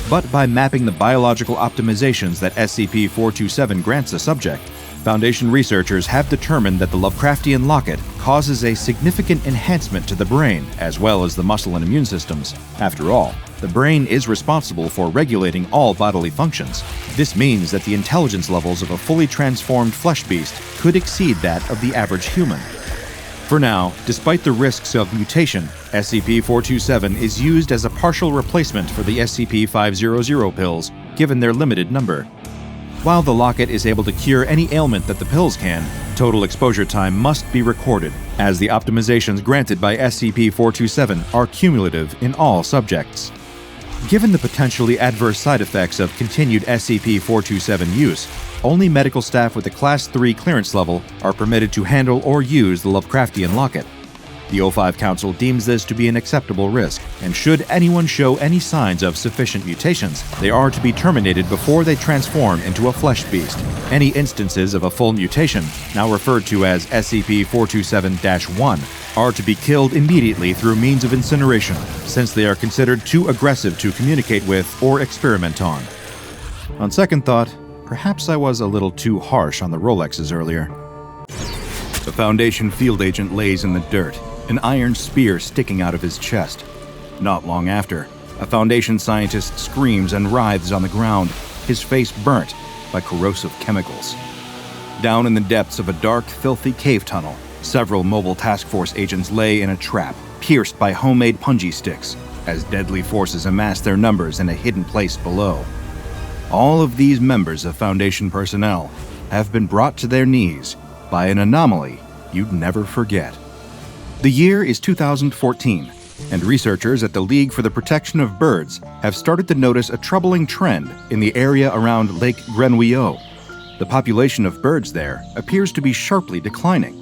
But by mapping the biological optimizations that SCP-427 grants a subject, Foundation researchers have determined that the Lovecraftian Locket causes a significant enhancement to the brain, as well as the muscle and immune systems. After all, the brain is responsible for regulating all bodily functions. This means that the intelligence levels of a fully transformed flesh beast could exceed that of the average human. For now, despite the risks of mutation, SCP-427 is used as a partial replacement for the SCP-500 pills, given their limited number. While the Locket is able to cure any ailment that the pills can, total exposure time must be recorded, as the optimizations granted by SCP-427 are cumulative in all subjects. Given the potentially adverse side effects of continued SCP-427 use, only medical staff with a Class 3 clearance level are permitted to handle or use the Lovecraftian Locket. The O5 Council deems this to be an acceptable risk, and should anyone show any signs of sufficient mutations, they are to be terminated before they transform into a flesh beast. Any instances of a full mutation, now referred to as SCP-427-1, are to be killed immediately through means of incineration, since they are considered too aggressive to communicate with or experiment on. On second thought, perhaps I was a little too harsh on the Rolexes earlier. The Foundation field agent lays in the dirt, an iron spear sticking out of his chest. Not long after, a Foundation scientist screams and writhes on the ground, his face burnt by corrosive chemicals. Down in the depths of a dark, filthy cave tunnel, several mobile task force agents lay in a trap, pierced by homemade punji sticks, as deadly forces amass their numbers in a hidden place below. All of these members of Foundation personnel have been brought to their knees by an anomaly you'd never forget. The year is 2014, and researchers at the League for the Protection of Birds have started to notice a troubling trend in the area around Lake Grenouillot. The population of birds there appears to be sharply declining.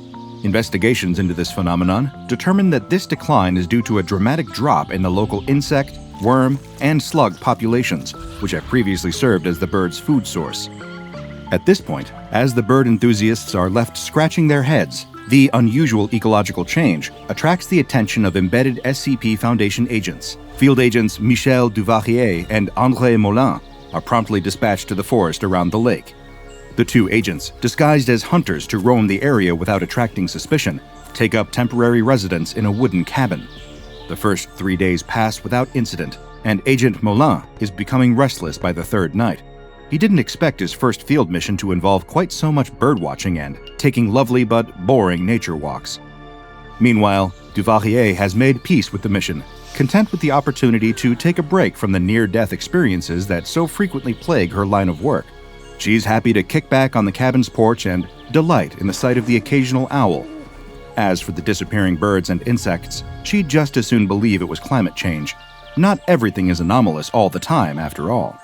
Investigations into this phenomenon determine that this decline is due to a dramatic drop in the local insect, worm, and slug populations, which have previously served as the birds' food source. At this point, as the bird enthusiasts are left scratching their heads, the unusual ecological change attracts the attention of embedded SCP Foundation agents. Field agents Michel Duvarier and André Molin are promptly dispatched to the forest around the lake. The two agents, disguised as hunters to roam the area without attracting suspicion, take up temporary residence in a wooden cabin. The first 3 days pass without incident, and Agent Molin is becoming restless by the third night. He didn't expect his first field mission to involve quite so much birdwatching and taking lovely but boring nature walks. Meanwhile, Duvalier has made peace with the mission, content with the opportunity to take a break from the near-death experiences that so frequently plague her line of work. She's happy to kick back on the cabin's porch and delight in the sight of the occasional owl. As for the disappearing birds and insects, she'd just as soon believe it was climate change. Not everything is anomalous all the time, after all.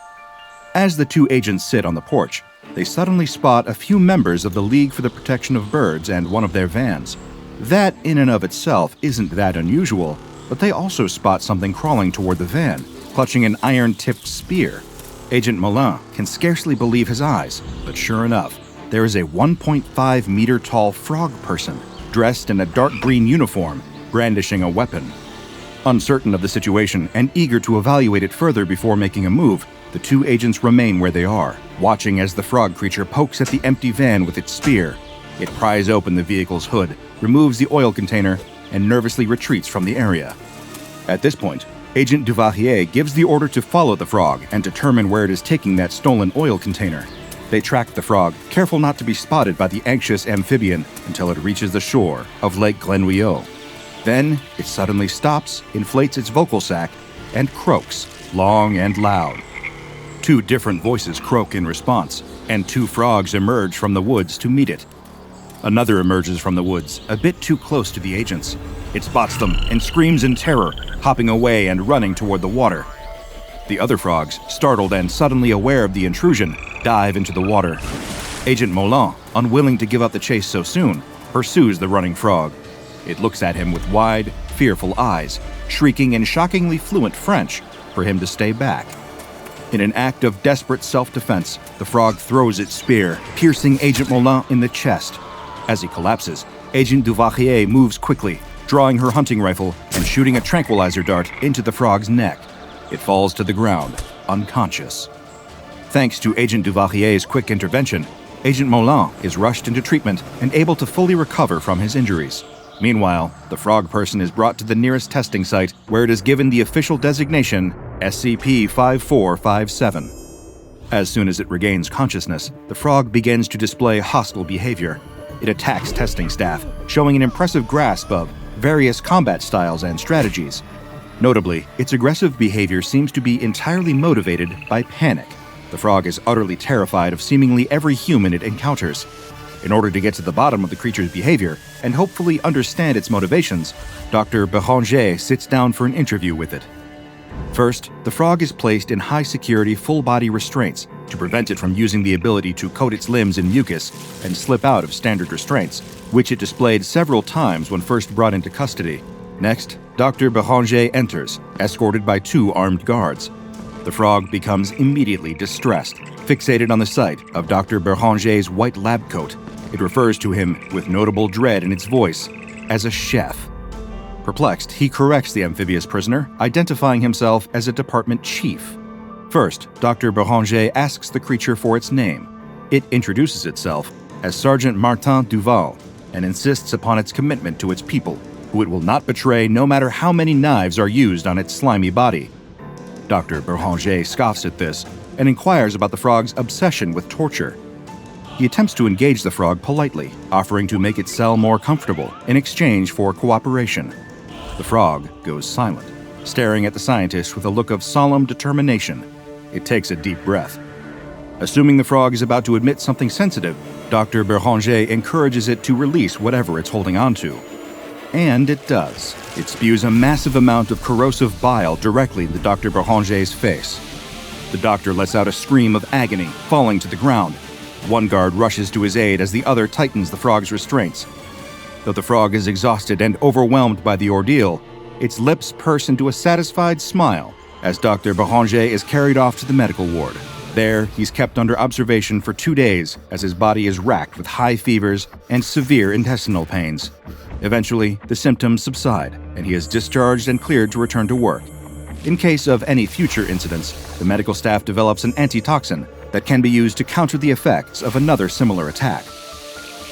As the two agents sit on the porch, they suddenly spot a few members of the League for the Protection of Birds and one of their vans. That, in and of itself, isn't that unusual, but they also spot something crawling toward the van, clutching an iron-tipped spear. Agent Moulin can scarcely believe his eyes, but sure enough, there is a 1.5-meter-tall frog person, dressed in a dark green uniform, brandishing a weapon. Uncertain of the situation and eager to evaluate it further before making a move, the two agents remain where they are, watching as the frog creature pokes at the empty van with its spear. It pries open the vehicle's hood, removes the oil container, and nervously retreats from the area. At this point, Agent Duvalier gives the order to follow the frog and determine where it is taking that stolen oil container. They track the frog, careful not to be spotted by the anxious amphibian until it reaches the shore of Lake Glenouillot. Then, it suddenly stops, inflates its vocal sac, and croaks, long and loud. Two different voices croak in response, and two frogs emerge from the woods to meet it. Another emerges from the woods, a bit too close to the agents. It spots them and screams in terror, hopping away and running toward the water. The other frogs, startled and suddenly aware of the intrusion, dive into the water. Agent Moulin, unwilling to give up the chase so soon, pursues the running frog. It looks at him with wide, fearful eyes, shrieking in shockingly fluent French for him to stay back. In an act of desperate self-defense, the frog throws its spear, piercing Agent Moulin in the chest. As he collapses, Agent Duvalier moves quickly, drawing her hunting rifle and shooting a tranquilizer dart into the frog's neck. It falls to the ground, unconscious. Thanks to Agent Duvalier's quick intervention, Agent Moulin is rushed into treatment and able to fully recover from his injuries. Meanwhile, the frog person is brought to the nearest testing site, where it is given the official designation SCP-5457. As soon as it regains consciousness, the frog begins to display hostile behavior. It attacks testing staff, showing an impressive grasp of various combat styles and strategies. Notably, its aggressive behavior seems to be entirely motivated by panic. The frog is utterly terrified of seemingly every human it encounters. In order to get to the bottom of the creature's behavior and hopefully understand its motivations, Dr. Beranger sits down for an interview with it. First, the frog is placed in high-security full-body restraints to prevent it from using the ability to coat its limbs in mucus and slip out of standard restraints, which it displayed several times when first brought into custody. Next, Dr. Beranger enters, escorted by two armed guards. The frog becomes immediately distressed, fixated on the sight of Dr. Beranger's white lab coat. It refers to him, with notable dread in its voice, as a chef. Perplexed, he corrects the amphibious prisoner, identifying himself as a department chief. First, Dr. Beranger asks the creature for its name. It introduces itself as Sergeant Martin Duval and insists upon its commitment to its people, who it will not betray no matter how many knives are used on its slimy body. Dr. Beranger scoffs at this and inquires about the frog's obsession with torture. He attempts to engage the frog politely, offering to make its cell more comfortable in exchange for cooperation. The frog goes silent, staring at the scientist with a look of solemn determination. It takes a deep breath. Assuming the frog is about to admit something sensitive, Dr. Beranger encourages it to release whatever it's holding onto. And it does. It spews a massive amount of corrosive bile directly into Dr. Beranger's face. The doctor lets out a scream of agony, falling to the ground. One guard rushes to his aid as the other tightens the frog's restraints. Though the frog is exhausted and overwhelmed by the ordeal, its lips purse into a satisfied smile as Dr. Beranger is carried off to the medical ward. There, he's kept under observation for 2 days as his body is racked with high fevers and severe intestinal pains. Eventually, the symptoms subside, and he is discharged and cleared to return to work. In case of any future incidents, the medical staff develops an antitoxin that can be used to counter the effects of another similar attack.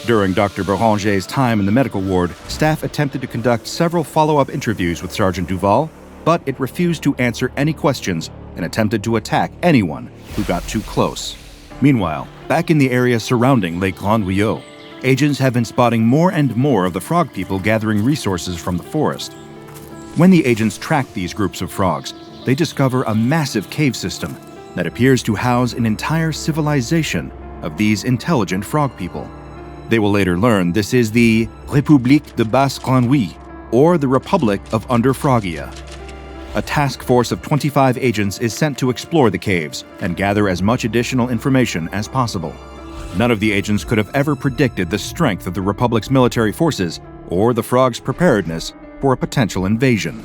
During Dr. Beranger's time in the medical ward, staff attempted to conduct several follow-up interviews with Sergeant Duval, but it refused to answer any questions and attempted to attack anyone who got too close. Meanwhile, back in the area surrounding Lake Grand Rio, agents have been spotting more and more of the frog people gathering resources from the forest. When the agents track these groups of frogs, they discover a massive cave system that appears to house an entire civilization of these intelligent frog people. They will later learn this is the République de Basse-Grenouille, or the Republic of Under-Frogia. A task force of 25 agents is sent to explore the caves and gather as much additional information as possible. None of the agents could have ever predicted the strength of the Republic's military forces or the frogs' preparedness for a potential invasion.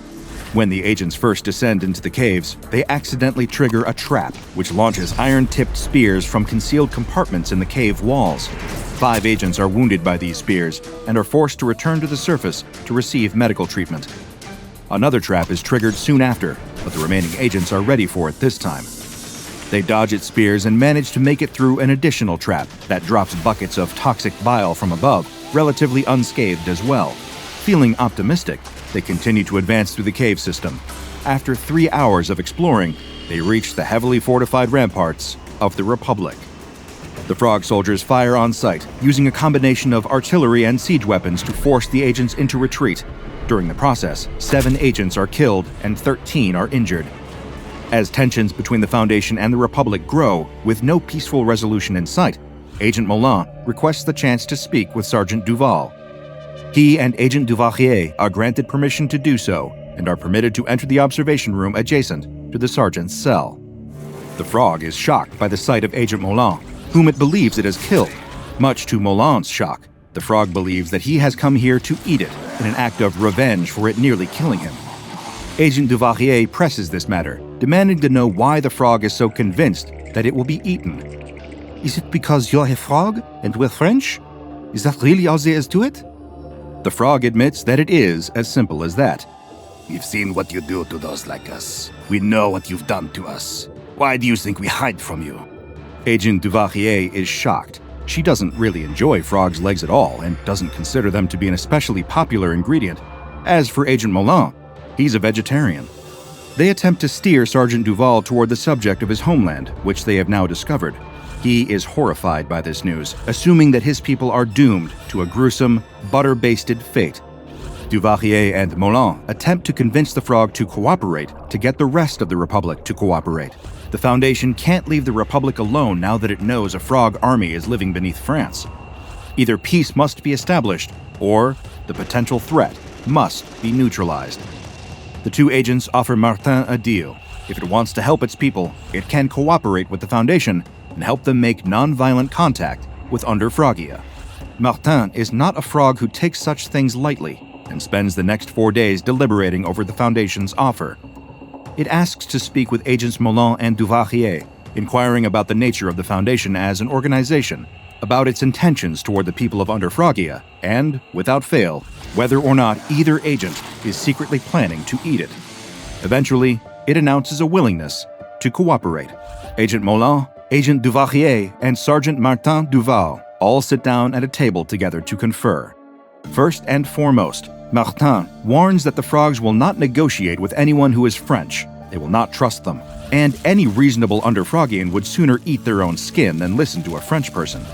When the agents first descend into the caves, they accidentally trigger a trap which launches iron-tipped spears from concealed compartments in the cave walls. 5 agents are wounded by these spears and are forced to return to the surface to receive medical treatment. Another trap is triggered soon after, but the remaining agents are ready for it this time. They dodge its spears and manage to make it through an additional trap that drops buckets of toxic bile from above, relatively unscathed as well. Feeling optimistic, they continue to advance through the cave system. After 3 hours of exploring, they reach the heavily fortified ramparts of the Republic. The frog soldiers fire on sight, using a combination of artillery and siege weapons to force the agents into retreat. During the process, 7 agents are killed and 13 are injured. As tensions between the Foundation and the Republic grow, with no peaceful resolution in sight, Agent Moulin requests the chance to speak with Sergeant Duval. He and Agent Duvalier are granted permission to do so and are permitted to enter the observation room adjacent to the sergeant's cell. The frog is shocked by the sight of Agent Moulin, whom it believes it has killed. Much to Moulin's shock, the frog believes that he has come here to eat it in an act of revenge for it nearly killing him. Agent Duvalier presses this matter, demanding to know why the frog is so convinced that it will be eaten. Is it because you're a frog and we're French? Is that really all there is to it? The frog admits that it is as simple as that. We've seen what you do to those like us. We know what you've done to us. Why do you think we hide from you? Agent Duvalier is shocked. She doesn't really enjoy frogs' legs at all and doesn't consider them to be an especially popular ingredient. As for Agent Moulin, he's a vegetarian. They attempt to steer Sergeant Duval toward the subject of his homeland, which they have now discovered. He is horrified by this news, assuming that his people are doomed to a gruesome, butter-basted fate. Duvalier and Moulin attempt to convince the frog to cooperate to get the rest of the Republic to cooperate. The Foundation can't leave the Republic alone now that it knows a frog army is living beneath France. Either peace must be established, or the potential threat must be neutralized. The 2 agents offer Martin a deal. If it wants to help its people, it can cooperate with the Foundation and help them make non-violent contact with Under-Frogia. Martin is not a frog who takes such things lightly and spends the next 4 days deliberating over the Foundation's offer. It asks to speak with Agents Moulin and Duvalier, inquiring about the nature of the Foundation as an organization, about its intentions toward the people of Under-Frogia, and, without fail, whether or not either agent is secretly planning to eat it. Eventually, it announces a willingness to cooperate. Agent Moulin, Agent Duvalier, and Sergeant Martin Duval all sit down at a table together to confer. First and foremost, Martin warns that the frogs will not negotiate with anyone who is French. They will not trust them, and any reasonable Under-Frogian would sooner eat their own skin than listen to a French person.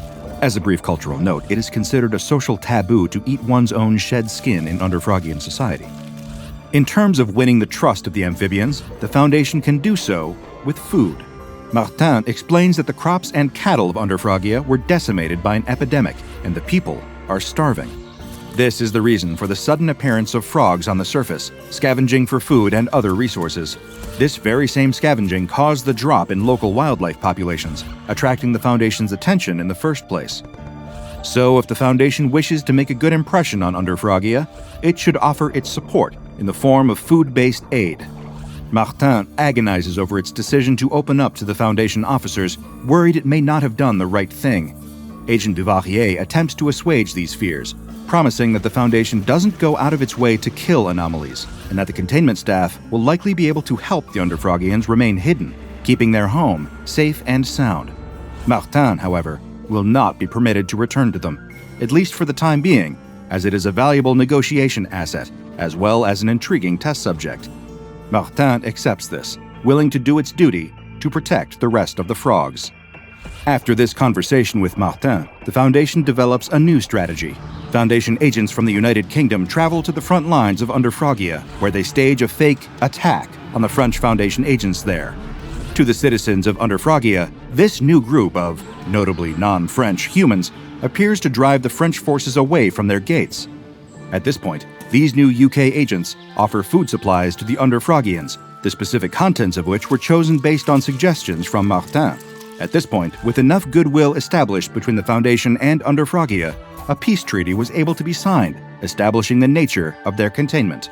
As a brief cultural note, it is considered a social taboo to eat one's own shed skin in Under-Frogian society. In terms of winning the trust of the amphibians, the Foundation can do so with food. Martin explains that the crops and cattle of Under-Frogia were decimated by an epidemic, and the people are starving. This is the reason for the sudden appearance of frogs on the surface, scavenging for food and other resources. This very same scavenging caused the drop in local wildlife populations, attracting the Foundation's attention in the first place. So if the Foundation wishes to make a good impression on Under-Frogia, it should offer its support in the form of food-based aid. Martin agonizes over its decision to open up to the Foundation officers, worried it may not have done the right thing. Agent Duvalier attempts to assuage these fears, promising that the Foundation doesn't go out of its way to kill anomalies, and that the containment staff will likely be able to help the Under-Frogians remain hidden, keeping their home safe and sound. Martin, however, will not be permitted to return to them, at least for the time being, as it is a valuable negotiation asset, as well as an intriguing test subject. Martin accepts this, willing to do its duty to protect the rest of the frogs. After this conversation with Martin, the Foundation develops a new strategy. Foundation agents from the United Kingdom travel to the front lines of Under-Frogia, where they stage a fake attack on the French Foundation agents there. To the citizens of Under-Frogia, this new group of, notably non-French, humans appears to drive the French forces away from their gates. At this point, these new UK agents offer food supplies to the Under-Frogians, the specific contents of which were chosen based on suggestions from Martin. At this point, with enough goodwill established between the Foundation and Under-Frogia, a peace treaty was able to be signed, establishing the nature of their containment.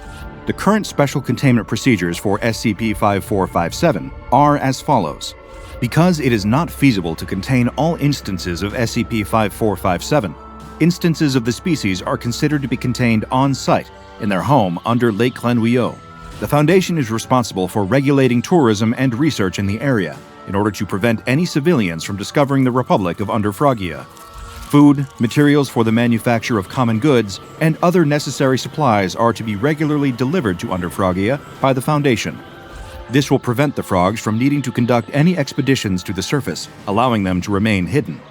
The current special containment procedures for SCP-5457 are as follows. Because it is not feasible to contain all instances of SCP-5457, instances of the species are considered to be contained on-site, in their home under Lake Glenouillot. The Foundation is responsible for regulating tourism and research in the area, in order to prevent any civilians from discovering the Republic of Under-Frogia. Food, materials for the manufacture of common goods, and other necessary supplies are to be regularly delivered to Under-Frogia by the Foundation. This will prevent the frogs from needing to conduct any expeditions to the surface, allowing them to remain hidden.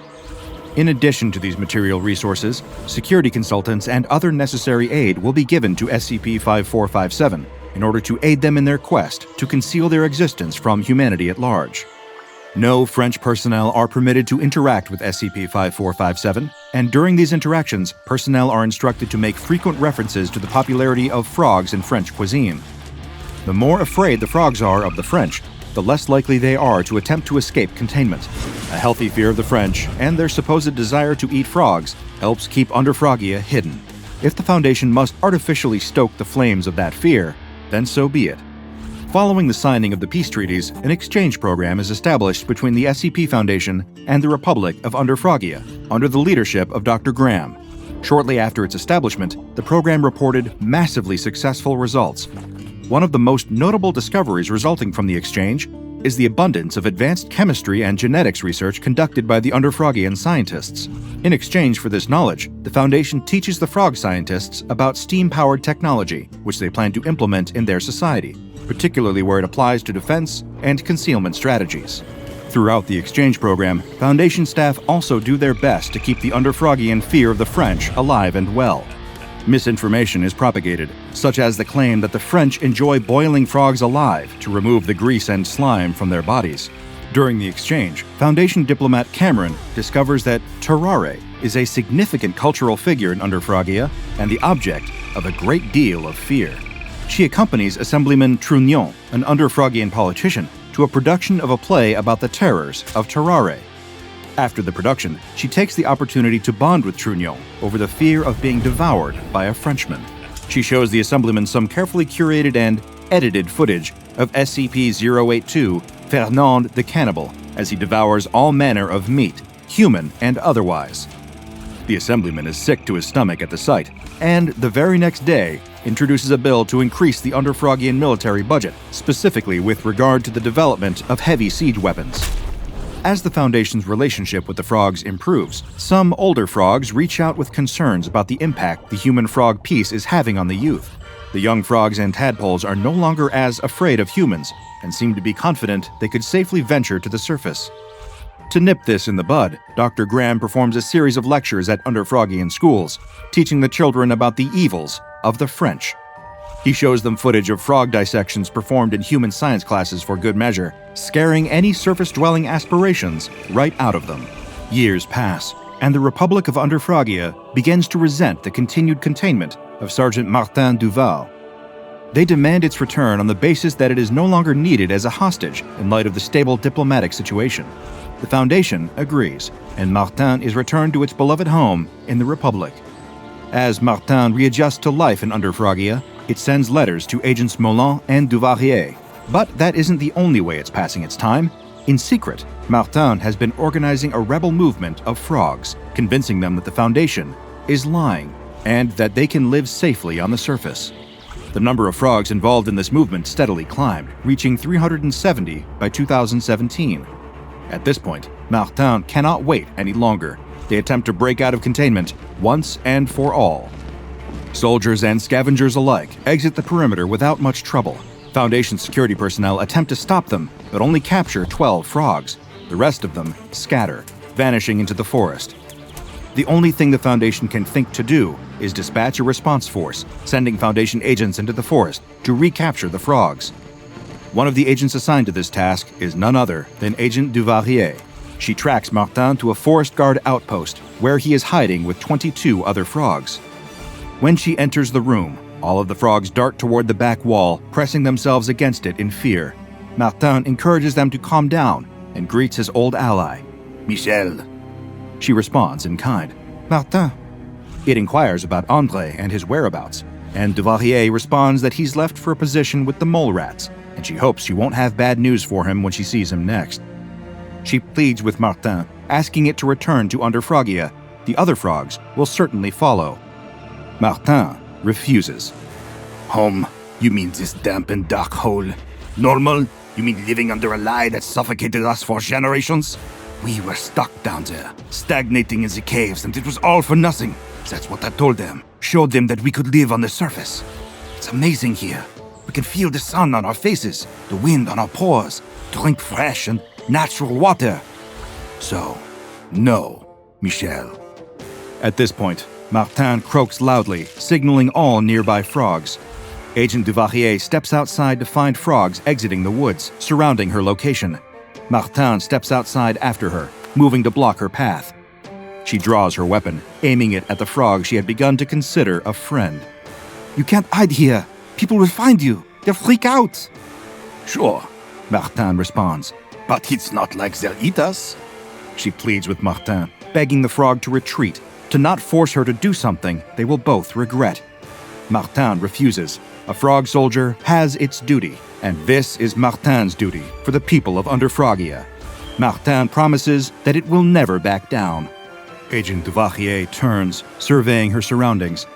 In addition to these material resources, security consultants and other necessary aid will be given to SCP-5457 in order to aid them in their quest to conceal their existence from humanity at large. No French personnel are permitted to interact with SCP-5457, and during these interactions, personnel are instructed to make frequent references to the popularity of frogs in French cuisine. The more afraid the frogs are of the French, the less likely they are to attempt to escape containment. A healthy fear of the French and their supposed desire to eat frogs helps keep Under-Frogia hidden. If the Foundation must artificially stoke the flames of that fear, then so be it. Following the signing of the peace treaties, an exchange program is established between the SCP Foundation and the Republic of Under-Frogia, under the leadership of Dr. Graham. Shortly after its establishment, the program reported massively successful results. One of the most notable discoveries resulting from the exchange is the abundance of advanced chemistry and genetics research conducted by the Under-Frogian scientists. In exchange for this knowledge, the Foundation teaches the frog scientists about steam-powered technology, which they plan to implement in their society, particularly where it applies to defense and concealment strategies. Throughout the exchange program, Foundation staff also do their best to keep the Under-Frogian fear of the French alive and well. Misinformation is propagated, such as the claim that the French enjoy boiling frogs alive to remove the grease and slime from their bodies. During the exchange, Foundation diplomat Cameron discovers that Terrare is a significant cultural figure in Under-Frogia and the object of a great deal of fear. She accompanies Assemblyman Trunion, an Under-Frogian politician, to a production of a play about the terrors of Terrare. After the production, she takes the opportunity to bond with Trunion over the fear of being devoured by a Frenchman. She shows the Assemblyman some carefully curated and edited footage of SCP-082 Fernand the Cannibal as he devours all manner of meat, human and otherwise. The Assemblyman is sick to his stomach at the sight, and the very next day introduces a bill to increase the Under-Frogian military budget, specifically with regard to the development of heavy siege weapons. As the Foundation's relationship with the frogs improves, some older frogs reach out with concerns about the impact the human-frog peace is having on the youth. The young frogs and tadpoles are no longer as afraid of humans and seem to be confident they could safely venture to the surface. To nip this in the bud, Dr. Graham performs a series of lectures at Under-Frogian schools, teaching the children about the evils of the French. He shows them footage of frog dissections performed in human science classes for good measure, scaring any surface-dwelling aspirations right out of them. Years pass, and the Republic of Under-Frogia begins to resent the continued containment of Sergeant Martin Duval. They demand its return on the basis that it is no longer needed as a hostage in light of the stable diplomatic situation. The Foundation agrees, and Martin is returned to its beloved home in the Republic. As Martin readjusts to life in Under-Frogia, it sends letters to Agents Molan and Duvalier. But that isn't the only way it's passing its time. In secret, Martin has been organizing a rebel movement of frogs, convincing them that the Foundation is lying and that they can live safely on the surface. The number of frogs involved in this movement steadily climbed, reaching 370 by 2017. At this point, Martin cannot wait any longer. They attempt to break out of containment once and for all. Soldiers and scavengers alike exit the perimeter without much trouble. Foundation security personnel attempt to stop them, but only capture 12 frogs. The rest of them scatter, vanishing into the forest. The only thing the Foundation can think to do is dispatch a response force, sending Foundation agents into the forest to recapture the frogs. One of the agents assigned to this task is none other than Agent Duvalier. She tracks Martin to a forest guard outpost, where he is hiding with 22 other frogs. When she enters the room, all of the frogs dart toward the back wall, pressing themselves against it in fear. Martin encourages them to calm down and greets his old ally. Michel. She responds in kind. Martin. It inquires about André and his whereabouts, and Duvalier responds that he's left for a position with the mole rats, and she hopes she won't have bad news for him when she sees him next. She pleads with Martin, asking it to return to Under-Frogia. The other frogs will certainly follow. Martin refuses. Home? You mean this damp and dark hole? Normal? You mean living under a lie that suffocated us for generations? We were stuck down there, stagnating in the caves, and it was all for nothing. That's what I told them. Showed them that we could live on the surface. It's amazing here. We can feel the sun on our faces, the wind on our pores, drink fresh and natural water. So, no, Michel. At this point, Martin croaks loudly, signaling all nearby frogs. Agent Duvalier steps outside to find frogs exiting the woods, surrounding her location. Martin steps outside after her, moving to block her path. She draws her weapon, aiming it at the frog she had begun to consider a friend. You can't hide here. People will find you. They'll freak out. Sure, Martin responds. But it's not like they'll eat us. She pleads with Martin, begging the frog to retreat, to not force her to do something they will both regret. Martin refuses. A frog soldier has its duty, and this is Martin's duty for the people of Under-Frogia. Martin promises that it will never back down. Agent Duvalier turns, surveying her surroundings.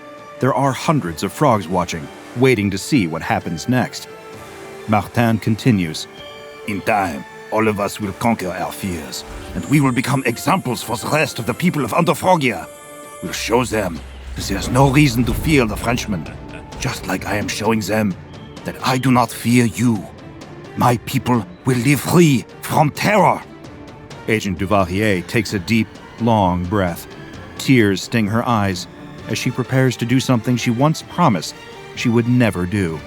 There are hundreds of frogs watching, waiting to see what happens next. Martin continues. In time, all of us will conquer our fears, and we will become examples for the rest of the people of Under-Frogia. We'll show them that there's no reason to fear the Frenchmen, just like I am showing them that I do not fear you. My people will live free from terror. Agent Duvalier takes a deep, long breath. Tears sting her eyes as she prepares to do something she once promised she would never do.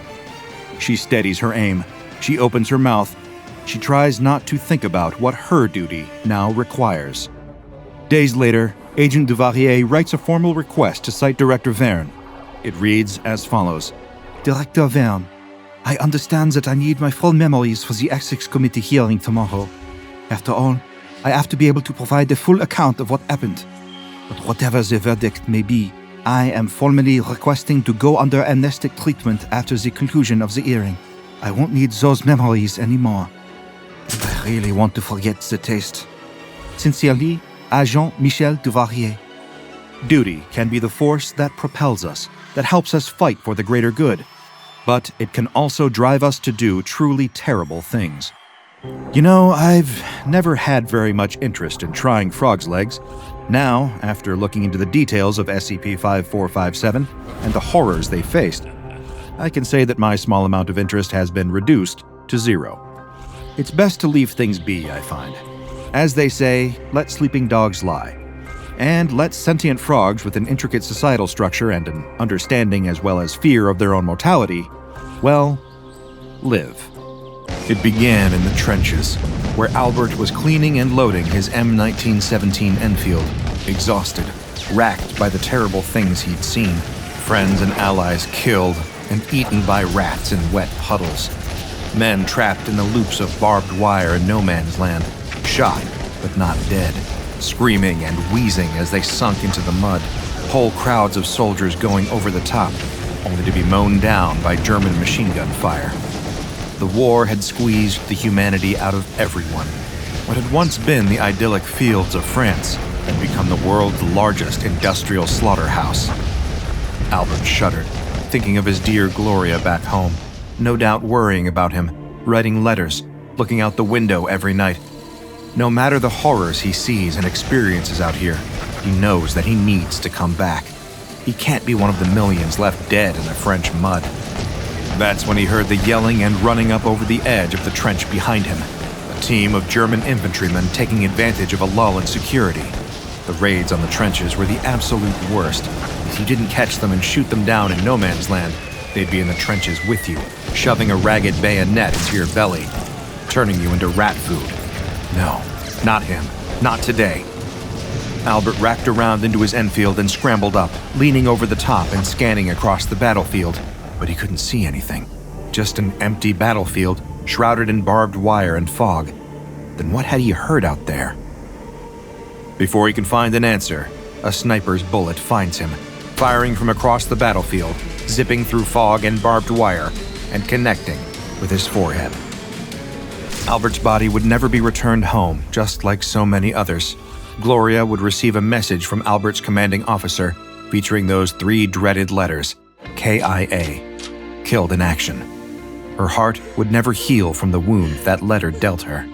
She steadies her aim. She opens her mouth. She tries not to think about what her duty now requires. Days later, Agent Duvalier writes a formal request to Site Director Verne. It reads as follows. Director Verne, I understand that I need my full memories for the Ethics Committee hearing tomorrow. After all, I have to be able to provide the full account of what happened. But whatever the verdict may be, I am formally requesting to go under amnestic treatment after the conclusion of the hearing. I won't need those memories anymore. I really want to forget the taste. Sincerely, Agent Michel Duvalier. Duty can be the force that propels us, that helps us fight for the greater good. But it can also drive us to do truly terrible things. You know, I've never had very much interest in trying frogs' legs. Now, after looking into the details of SCP-5457 and the horrors they faced, I can say that my small amount of interest has been reduced to zero. It's best to leave things be, I find. As they say, let sleeping dogs lie. And let sentient frogs with an intricate societal structure and an understanding as well as fear of their own mortality, well, live. It began in the trenches, where Albert was cleaning and loading his M1917 Enfield, exhausted, racked by the terrible things he'd seen, friends and allies killed and eaten by rats in wet puddles, men trapped in the loops of barbed wire in no man's land, shot but not dead, screaming and wheezing as they sunk into the mud, whole crowds of soldiers going over the top, only to be mown down by German machine gun fire. The war had squeezed the humanity out of everyone. What had once been the idyllic fields of France had become the world's largest industrial slaughterhouse. Albert shuddered, thinking of his dear Gloria back home, no doubt worrying about him, writing letters, looking out the window every night. No matter the horrors he sees and experiences out here, he knows that he needs to come back. He can't be one of the millions left dead in the French mud. That's when he heard the yelling and running up over the edge of the trench behind him. A team of German infantrymen taking advantage of a lull in security. The raids on the trenches were the absolute worst. If you didn't catch them and shoot them down in no man's land, they'd be in the trenches with you, shoving a ragged bayonet into your belly, turning you into rat food. No, not him. Not today. Albert racked around into his Enfield and scrambled up, leaning over the top and scanning across the battlefield. But he couldn't see anything. Just an empty battlefield, shrouded in barbed wire and fog. Then what had he heard out there? Before he can find an answer, a sniper's bullet finds him, firing from across the battlefield, zipping through fog and barbed wire, and connecting with his forehead. Albert's body would never be returned home, just like so many others. Gloria would receive a message from Albert's commanding officer featuring those 3 dreaded letters, KIA, killed in action. Her heart would never heal from the wound that letter dealt her.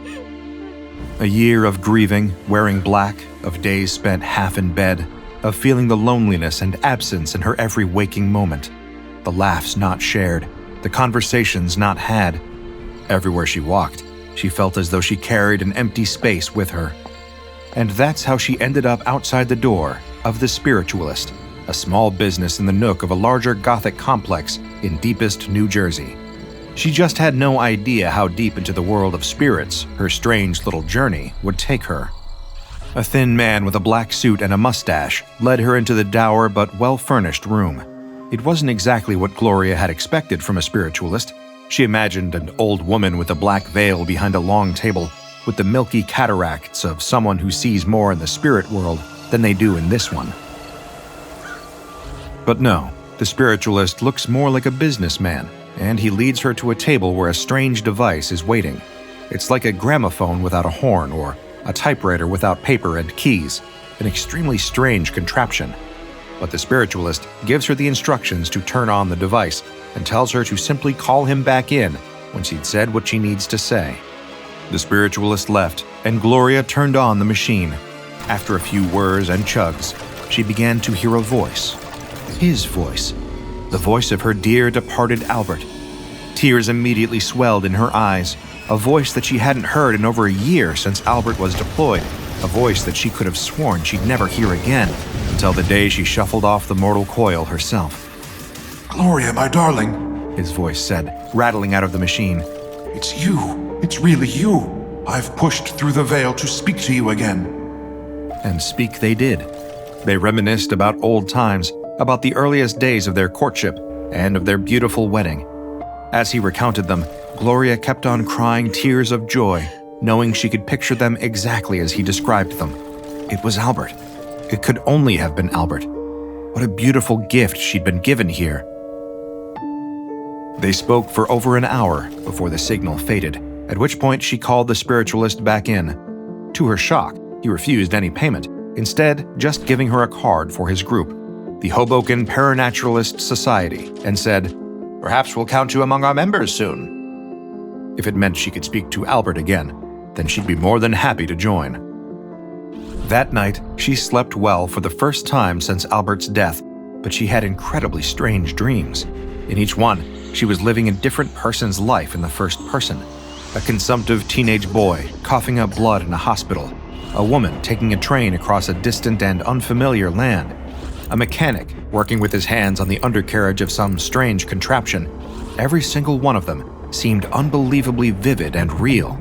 A year of grieving, wearing black, of days spent half in bed, of feeling the loneliness and absence in her every waking moment, the laughs not shared, the conversations not had. Everywhere she walked, she felt as though she carried an empty space with her. And that's how she ended up outside the door of The Spiritualist, a small business in the nook of a larger Gothic complex in deepest New Jersey. She just had no idea how deep into the world of spirits her strange little journey would take her. A thin man with a black suit and a mustache led her into the dour but well-furnished room. It wasn't exactly what Gloria had expected from a spiritualist. She imagined an old woman with a black veil behind a long table, with the milky cataracts of someone who sees more in the spirit world than they do in this one. But no, the spiritualist looks more like a businessman, and he leads her to a table where a strange device is waiting. It's like a gramophone without a horn, or a typewriter without paper and keys, an extremely strange contraption. But the spiritualist gives her the instructions to turn on the device and tells her to simply call him back in when she'd said what she needs to say. The spiritualist left, and Gloria turned on the machine. After a few whirs and chugs, she began to hear a voice. His voice. The voice of her dear departed Albert. Tears immediately swelled in her eyes. A voice that she hadn't heard in over a year since Albert was deployed. A voice that she could have sworn she'd never hear again, until the day she shuffled off the mortal coil herself. "Gloria, my darling," his voice said, rattling out of the machine. "It's you. It's really you. I've pushed through the veil to speak to you again." And speak they did. They reminisced about old times, about the earliest days of their courtship, and of their beautiful wedding. As he recounted them, Gloria kept on crying tears of joy, knowing she could picture them exactly as he described them. It was Albert. It could only have been Albert. What a beautiful gift she'd been given here. They spoke for over an hour before the signal faded, at which point she called the spiritualist back in. To her shock, he refused any payment, instead just giving her a card for his group, the Hoboken Paranaturalist Society, and said, "Perhaps we'll count you among our members soon." If it meant she could speak to Albert again, then she'd be more than happy to join. That night, she slept well for the first time since Albert's death, but she had incredibly strange dreams. In each one, she was living a different person's life in the first person. A consumptive teenage boy coughing up blood in a hospital, a woman taking a train across a distant and unfamiliar land, a mechanic working with his hands on the undercarriage of some strange contraption. Every single one of them seemed unbelievably vivid and real.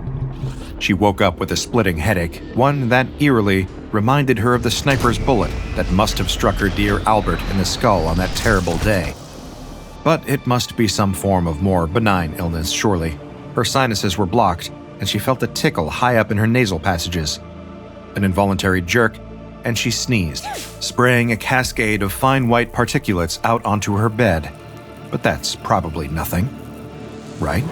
She woke up with a splitting headache, one that eerily reminded her of the sniper's bullet that must have struck her dear Albert in the skull on that terrible day. But it must be some form of more benign illness, surely. Her sinuses were blocked, and she felt a tickle high up in her nasal passages. An involuntary jerk, and she sneezed, spraying a cascade of fine white particulates out onto her bed. But that's probably nothing, right?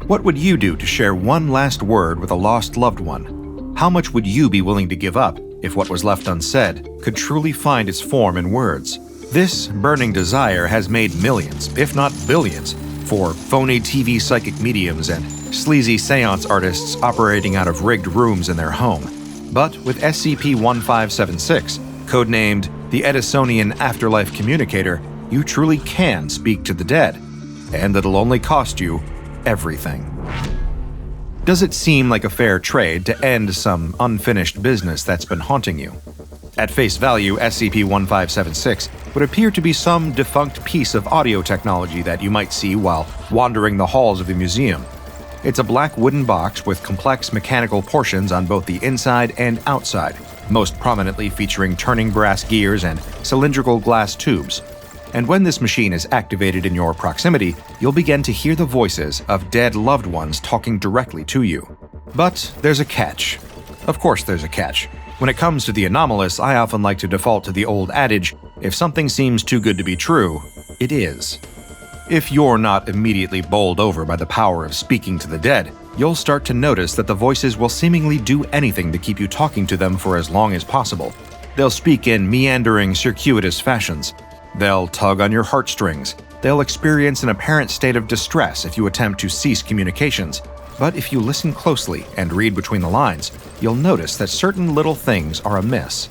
What would you do to share one last word with a lost loved one? How much would you be willing to give up if what was left unsaid could truly find its form in words? This burning desire has made millions, if not billions, for phony TV psychic mediums and sleazy seance artists operating out of rigged rooms in their home. But with SCP-1576, codenamed the Edisonian Afterlife Communicator, you truly can speak to the dead. and it'll only cost you everything. Does it seem like a fair trade to end some unfinished business that's been haunting you? At face value, SCP-1576 would appear to be some defunct piece of audio technology that you might see while wandering the halls of the museum. It's a black wooden box with complex mechanical portions on both the inside and outside, most prominently featuring turning brass gears and cylindrical glass tubes. And when this machine is activated in your proximity, you'll begin to hear the voices of dead loved ones talking directly to you. But there's a catch. Of course there's a catch. When it comes to the anomalous, I often like to default to the old adage, if something seems too good to be true, it is. If you're not immediately bowled over by the power of speaking to the dead, you'll start to notice that the voices will seemingly do anything to keep you talking to them for as long as possible. They'll speak in meandering, circuitous fashions. They'll tug on your heartstrings. They'll experience an apparent state of distress if you attempt to cease communications. But if you listen closely and read between the lines, you'll notice that certain little things are amiss.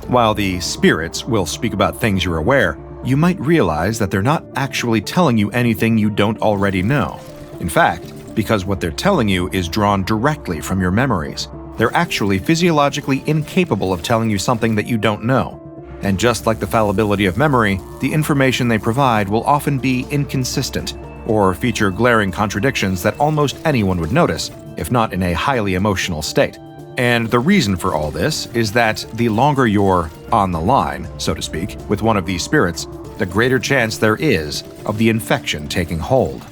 While the spirits will speak about things you're aware, you might realize that they're not actually telling you anything you don't already know. In fact, because what they're telling you is drawn directly from your memories, they're actually physiologically incapable of telling you something that you don't know. And just like the fallibility of memory, the information they provide will often be inconsistent or feature glaring contradictions that almost anyone would notice, if not in a highly emotional state. And the reason for all this is that the longer you're on the line, so to speak, with one of these spirits, the greater chance there is of the infection taking hold.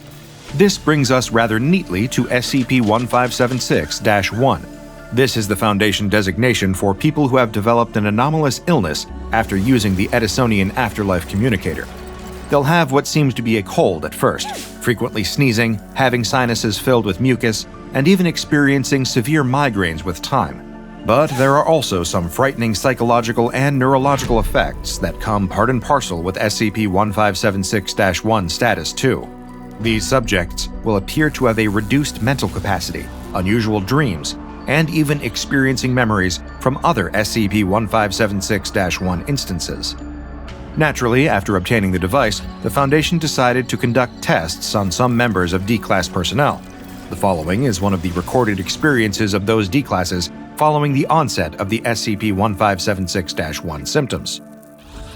This brings us rather neatly to SCP-1576-1. This is the Foundation designation for people who have developed an anomalous illness after using the Edisonian Afterlife Communicator. They'll have what seems to be a cold at first, frequently sneezing, having sinuses filled with mucus, and even experiencing severe migraines with time. But there are also some frightening psychological and neurological effects that come part and parcel with SCP-1576-1 status too. These subjects will appear to have a reduced mental capacity, unusual dreams, and even experiencing memories from other SCP-1576-1 instances. Naturally, after obtaining the device, the Foundation decided to conduct tests on some members of D-Class personnel. The following is one of the recorded experiences of those D-Classes following the onset of the SCP-1576-1 symptoms.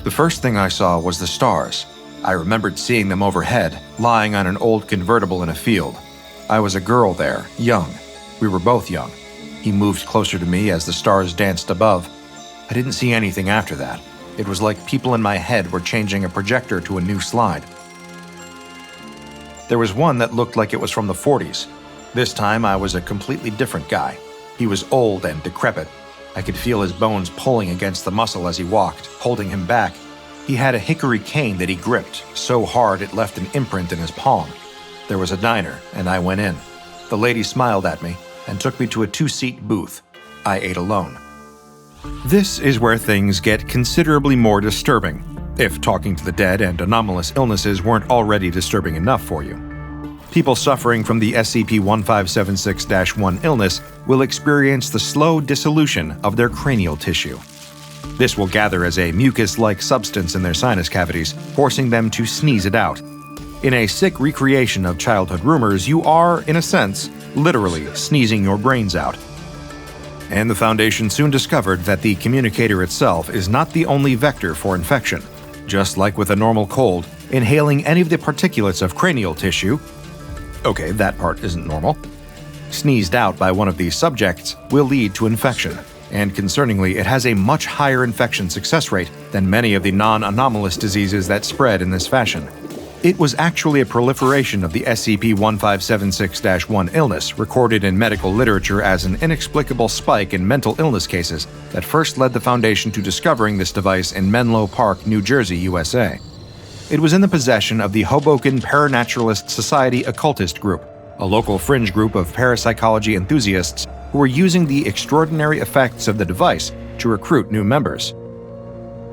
The first thing I saw was the stars. I remembered seeing them overhead, lying on an old convertible in a field. I was a girl there, young. We were both young. He moved closer to me as the stars danced above. I didn't see anything after that. It was like people in my head were changing a projector to a new slide. There was one that looked like it was from the 40s. This time I was a completely different guy. He was old and decrepit. I could feel his bones pulling against the muscle as he walked, holding him back. He had a hickory cane that he gripped, so hard it left an imprint in his palm. There was a diner, and I went in. The lady smiled at me and took me to a 2-seat booth. I ate alone. This is where things get considerably more disturbing, if talking to the dead and anomalous illnesses weren't already disturbing enough for you. People suffering from the SCP-1576-1 illness will experience the slow dissolution of their cranial tissue. This will gather as a mucus-like substance in their sinus cavities, forcing them to sneeze it out. In a sick recreation of childhood rumors, you are, in a sense, literally sneezing your brains out. And the Foundation soon discovered that the communicator itself is not the only vector for infection. Just like with a normal cold, inhaling any of the particulates of cranial tissue, okay, that part isn't normal, sneezed out by one of these subjects will lead to infection. And concerningly, it has a much higher infection success rate than many of the non-anomalous diseases that spread in this fashion. It was actually a proliferation of the SCP-1576-1 illness recorded in medical literature as an inexplicable spike in mental illness cases that first led the Foundation to discovering this device in Menlo Park, New Jersey, USA. It was in the possession of the Hoboken Paranaturalist Society Occultist Group, a local fringe group of parapsychology enthusiasts who were using the extraordinary effects of the device to recruit new members.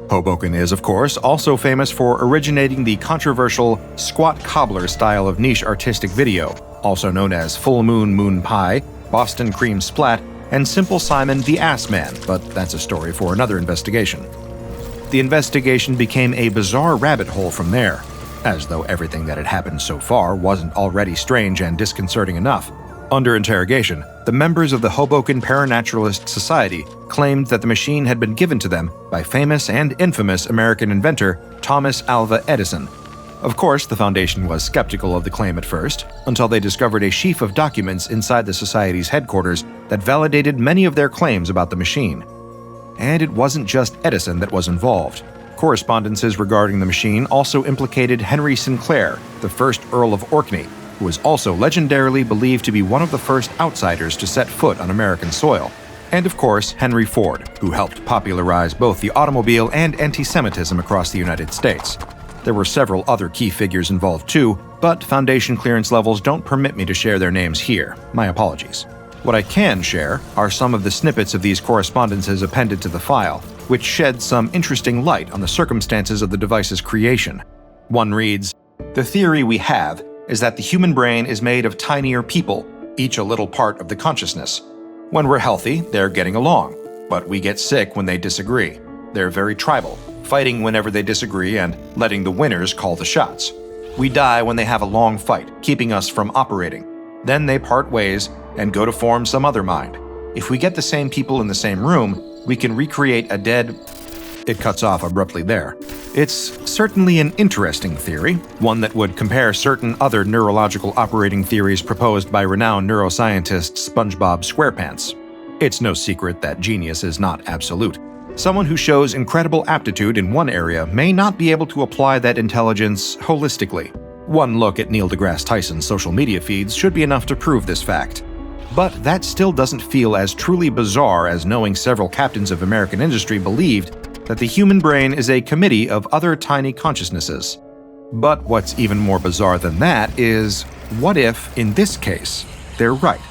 Hoboken is, of course, also famous for originating the controversial squat cobbler style of niche artistic video, also known as Full Moon Moon Pie, Boston Cream Splat, and Simple Simon the Ass Man, but that's a story for another investigation. The investigation became a bizarre rabbit hole from there. as though everything that had happened so far wasn't already strange and disconcerting enough. Under interrogation, the members of the Hoboken Paranaturalist Society claimed that the machine had been given to them by famous and infamous American inventor Thomas Alva Edison. Of course, the Foundation was skeptical of the claim at first, until they discovered a sheaf of documents inside the Society's headquarters that validated many of their claims about the machine. And it wasn't just Edison that was involved. Correspondences regarding the machine also implicated Henry Sinclair, the first Earl of Orkney, who was also legendarily believed to be one of the first outsiders to set foot on American soil. And of course, Henry Ford, who helped popularize both the automobile and anti-Semitism across the United States. There were several other key figures involved too, but Foundation clearance levels don't permit me to share their names here. My apologies. What I can share are some of the snippets of these correspondences appended to the file, which shed some interesting light on the circumstances of the device's creation. One reads, "The theory we have is that the human brain is made of tinier people, each a little part of the consciousness. When we're healthy, they're getting along, but we get sick when they disagree. They're very tribal, fighting whenever they disagree and letting the winners call the shots. We die when they have a long fight, keeping us from operating. Then they part ways and go to form some other mind. If we get the same people in the same room, we can recreate a dead..." It cuts off abruptly there. It's certainly an interesting theory, one that would compare certain other neurological operating theories proposed by renowned neuroscientist SpongeBob SquarePants. It's no secret that genius is not absolute. Someone who shows incredible aptitude in one area may not be able to apply that intelligence holistically. One look at Neil deGrasse Tyson's social media feeds should be enough to prove this fact. But that still doesn't feel as truly bizarre as knowing several captains of American industry believed that the human brain is a committee of other tiny consciousnesses. But what's even more bizarre than that is, what if, in this case, they're right?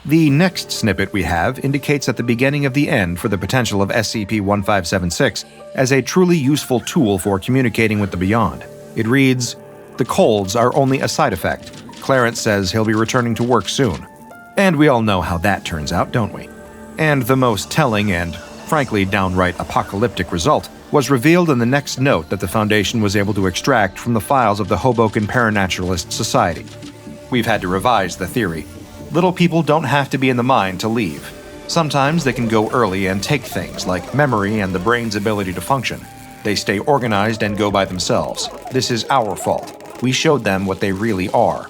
The next snippet we have indicates at the beginning of the end for the potential of SCP-1576 as a truly useful tool for communicating with the beyond. It reads, "The colds are only a side effect. Clarence says he'll be returning to work soon." And we all know how that turns out, don't we? And the most telling and, frankly, downright apocalyptic result was revealed in the next note that the Foundation was able to extract from the files of the Hoboken Paranaturalist Society. We've had to revise the theory. Little people don't have to be in the mind to leave. Sometimes they can go early and take things like memory and the brain's ability to function. They stay organized and go by themselves. This is our fault. We showed them what they really are.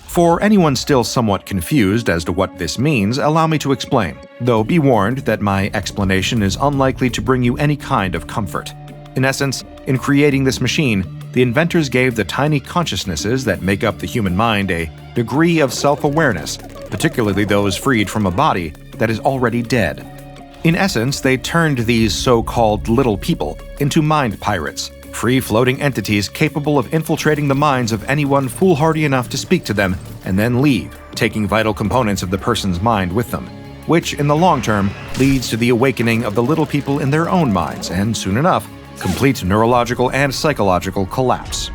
For anyone still somewhat confused as to what this means, allow me to explain, though be warned that my explanation is unlikely to bring you any kind of comfort. In essence, in creating this machine, the inventors gave the tiny consciousnesses that make up the human mind a degree of self-awareness, particularly those freed from a body that is already dead. In essence, they turned these so-called little people into mind pirates, free-floating entities capable of infiltrating the minds of anyone foolhardy enough to speak to them and then leave, taking vital components of the person's mind with them, which in the long term leads to the awakening of the little people in their own minds and, soon enough, complete neurological and psychological collapse.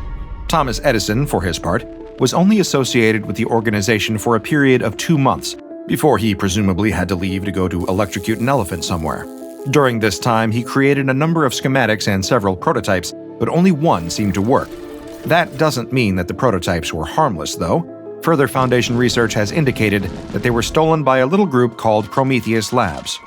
Thomas Edison, for his part, was only associated with the organization for a period of 2 months, before he presumably had to leave to go to electrocute an elephant somewhere. During this time, he created a number of schematics and several prototypes, but only one seemed to work. That doesn't mean that the prototypes were harmless, though. Further Foundation research has indicated that they were stolen by a little group called Prometheus Labs.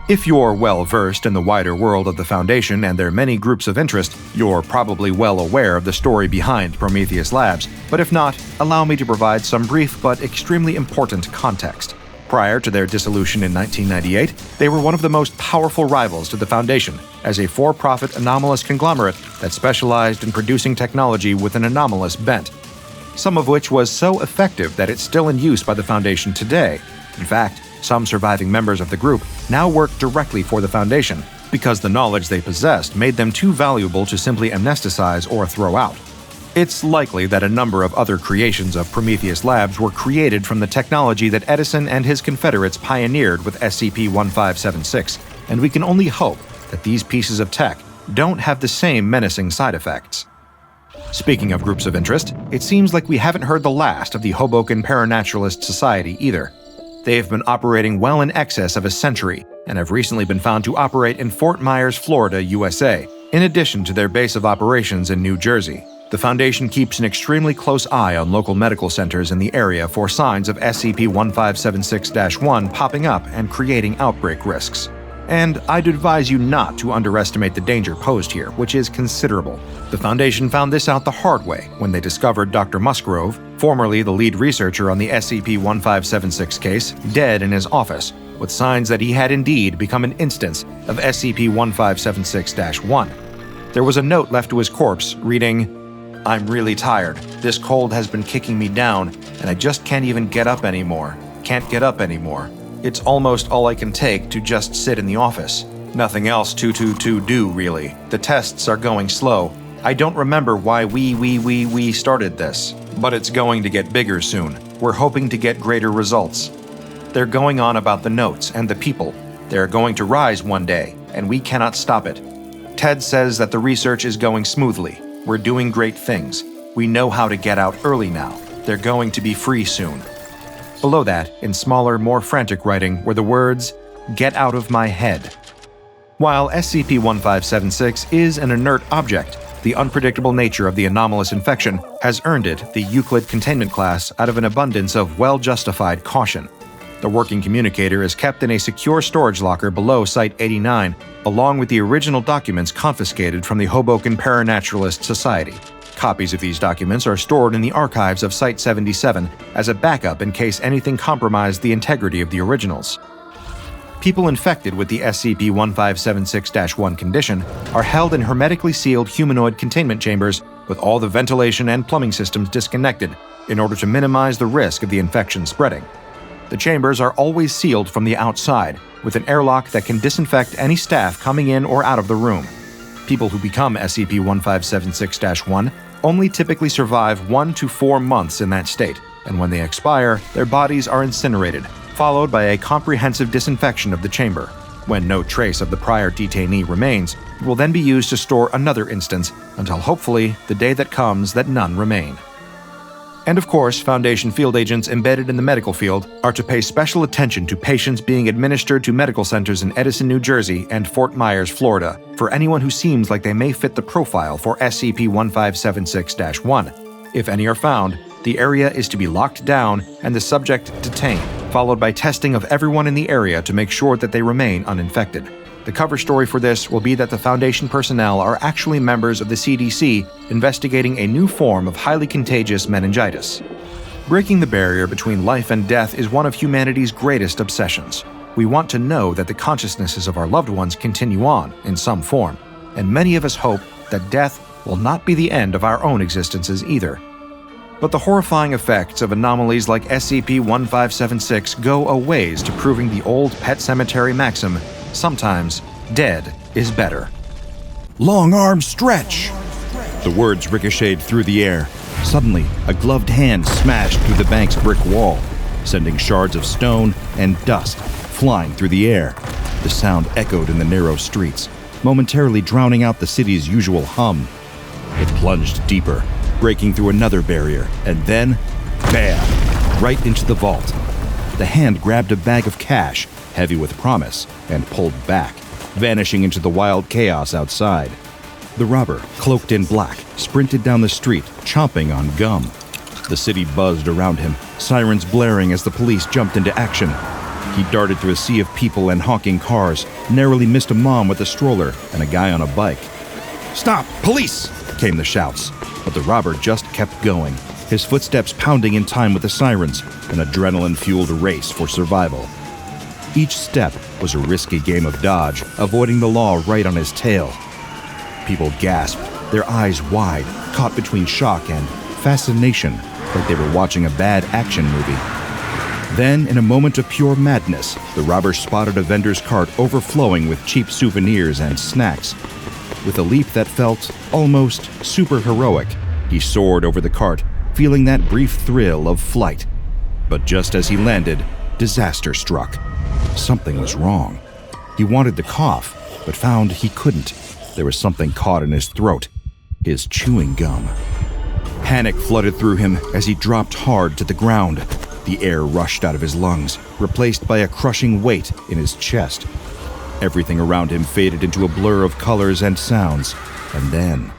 If you're well versed in the wider world of the Foundation and their many groups of interest, you're probably well aware of the story behind Prometheus Labs, but if not, allow me to provide some brief but extremely important context. Prior to their dissolution in 1998, they were one of the most powerful rivals to the Foundation as a for-profit anomalous conglomerate that specialized in producing technology with an anomalous bent, some of which was so effective that it's still in use by the Foundation today. In fact, some surviving members of the group now work directly for the Foundation because the knowledge they possessed made them too valuable to simply amnesticize or throw out. It's likely that a number of other creations of Prometheus Labs were created from the technology that Edison and his Confederates pioneered with SCP-1576, and we can only hope that these pieces of tech don't have the same menacing side effects. Speaking of groups of interest, it seems like we haven't heard the last of the Hoboken Paranaturalist Society either. They have been operating well in excess of a century and have recently been found to operate in Fort Myers, Florida, USA, in addition to their base of operations in New Jersey. The Foundation keeps an extremely close eye on local medical centers in the area for signs of SCP-567-1 popping up and creating outbreak risks. And I'd advise you not to underestimate the danger posed here, which is considerable. The Foundation found this out the hard way when they discovered Dr. Musgrove, formerly the lead researcher on the SCP-1576 case, dead in his office, with signs that he had indeed become an instance of SCP-1576-1. There was a note left to his corpse reading, "I'm really tired. This cold has been kicking me down, and I just can't even get up anymore. Can't get up anymore. It's almost all I can take to just sit in the office. Nothing else to do, really. The tests are going slow. I don't remember why we started this, but it's going to get bigger soon. We're hoping to get greater results." They're going on about the notes and the people. They're going to rise one day, and we cannot stop it. Ted says that the research is going smoothly. We're doing great things. We know how to get out early now. They're going to be free soon. Below that, in smaller, more frantic writing, were the words, "Get out of my head." While SCP-1576 is an inert object, the unpredictable nature of the anomalous infection has earned it the Euclid containment class out of an abundance of well-justified caution. The working communicator is kept in a secure storage locker below Site-89, along with the original documents confiscated from the Hoboken Paranaturalist Society. Copies of these documents are stored in the archives of Site-77 as a backup in case anything compromised the integrity of the originals. People infected with the SCP-1576-1 condition are held in hermetically sealed humanoid containment chambers with all the ventilation and plumbing systems disconnected in order to minimize the risk of the infection spreading. The chambers are always sealed from the outside, with an airlock that can disinfect any staff coming in or out of the room. People who become SCP-1576-1 only typically survive 1 to 4 months in that state, and when they expire, their bodies are incinerated, followed by a comprehensive disinfection of the chamber. When no trace of the prior detainee remains, it will then be used to store another instance until hopefully the day that comes that none remain. And of course, Foundation field agents embedded in the medical field are to pay special attention to patients being administered to medical centers in Edison, New Jersey and Fort Myers, Florida, for anyone who seems like they may fit the profile for SCP-1576-1. If any are found, the area is to be locked down and the subject detained, followed by testing of everyone in the area to make sure that they remain uninfected. The cover story for this will be that the Foundation personnel are actually members of the CDC investigating a new form of highly contagious meningitis. Breaking the barrier between life and death is one of humanity's greatest obsessions. We want to know that the consciousnesses of our loved ones continue on in some form, and many of us hope that death will not be the end of our own existences either. But the horrifying effects of anomalies like SCP-1576 go a ways to proving the old Pet Cemetery maxim, sometimes dead is better. Long arm stretch! The words ricocheted through the air. Suddenly, a gloved hand smashed through the bank's brick wall, sending shards of stone and dust flying through the air. The sound echoed in the narrow streets, momentarily drowning out the city's usual hum. It plunged deeper, breaking through another barrier, and then, bam, right into the vault. The hand grabbed a bag of cash, heavy with promise, and pulled back, vanishing into the wild chaos outside. The robber, cloaked in black, sprinted down the street, chomping on gum. The city buzzed around him, sirens blaring as the police jumped into action. He darted through a sea of people and honking cars, narrowly missed a mom with a stroller and a guy on a bike. "Stop! Police!" came the shouts, but the robber just kept going, his footsteps pounding in time with the sirens, an adrenaline-fueled race for survival. Each step was a risky game of dodge, avoiding the law right on his tail. People gasped, their eyes wide, caught between shock and fascination, like they were watching a bad action movie. Then, in a moment of pure madness, the robber spotted a vendor's cart overflowing with cheap souvenirs and snacks. With a leap that felt almost superheroic, he soared over the cart, feeling that brief thrill of flight. But just as he landed, disaster struck. Something was wrong. He wanted to cough, but found he couldn't. There was something caught in his throat, his chewing gum. Panic flooded through him as he dropped hard to the ground. The air rushed out of his lungs, replaced by a crushing weight in his chest. Everything around him faded into a blur of colors and sounds, and then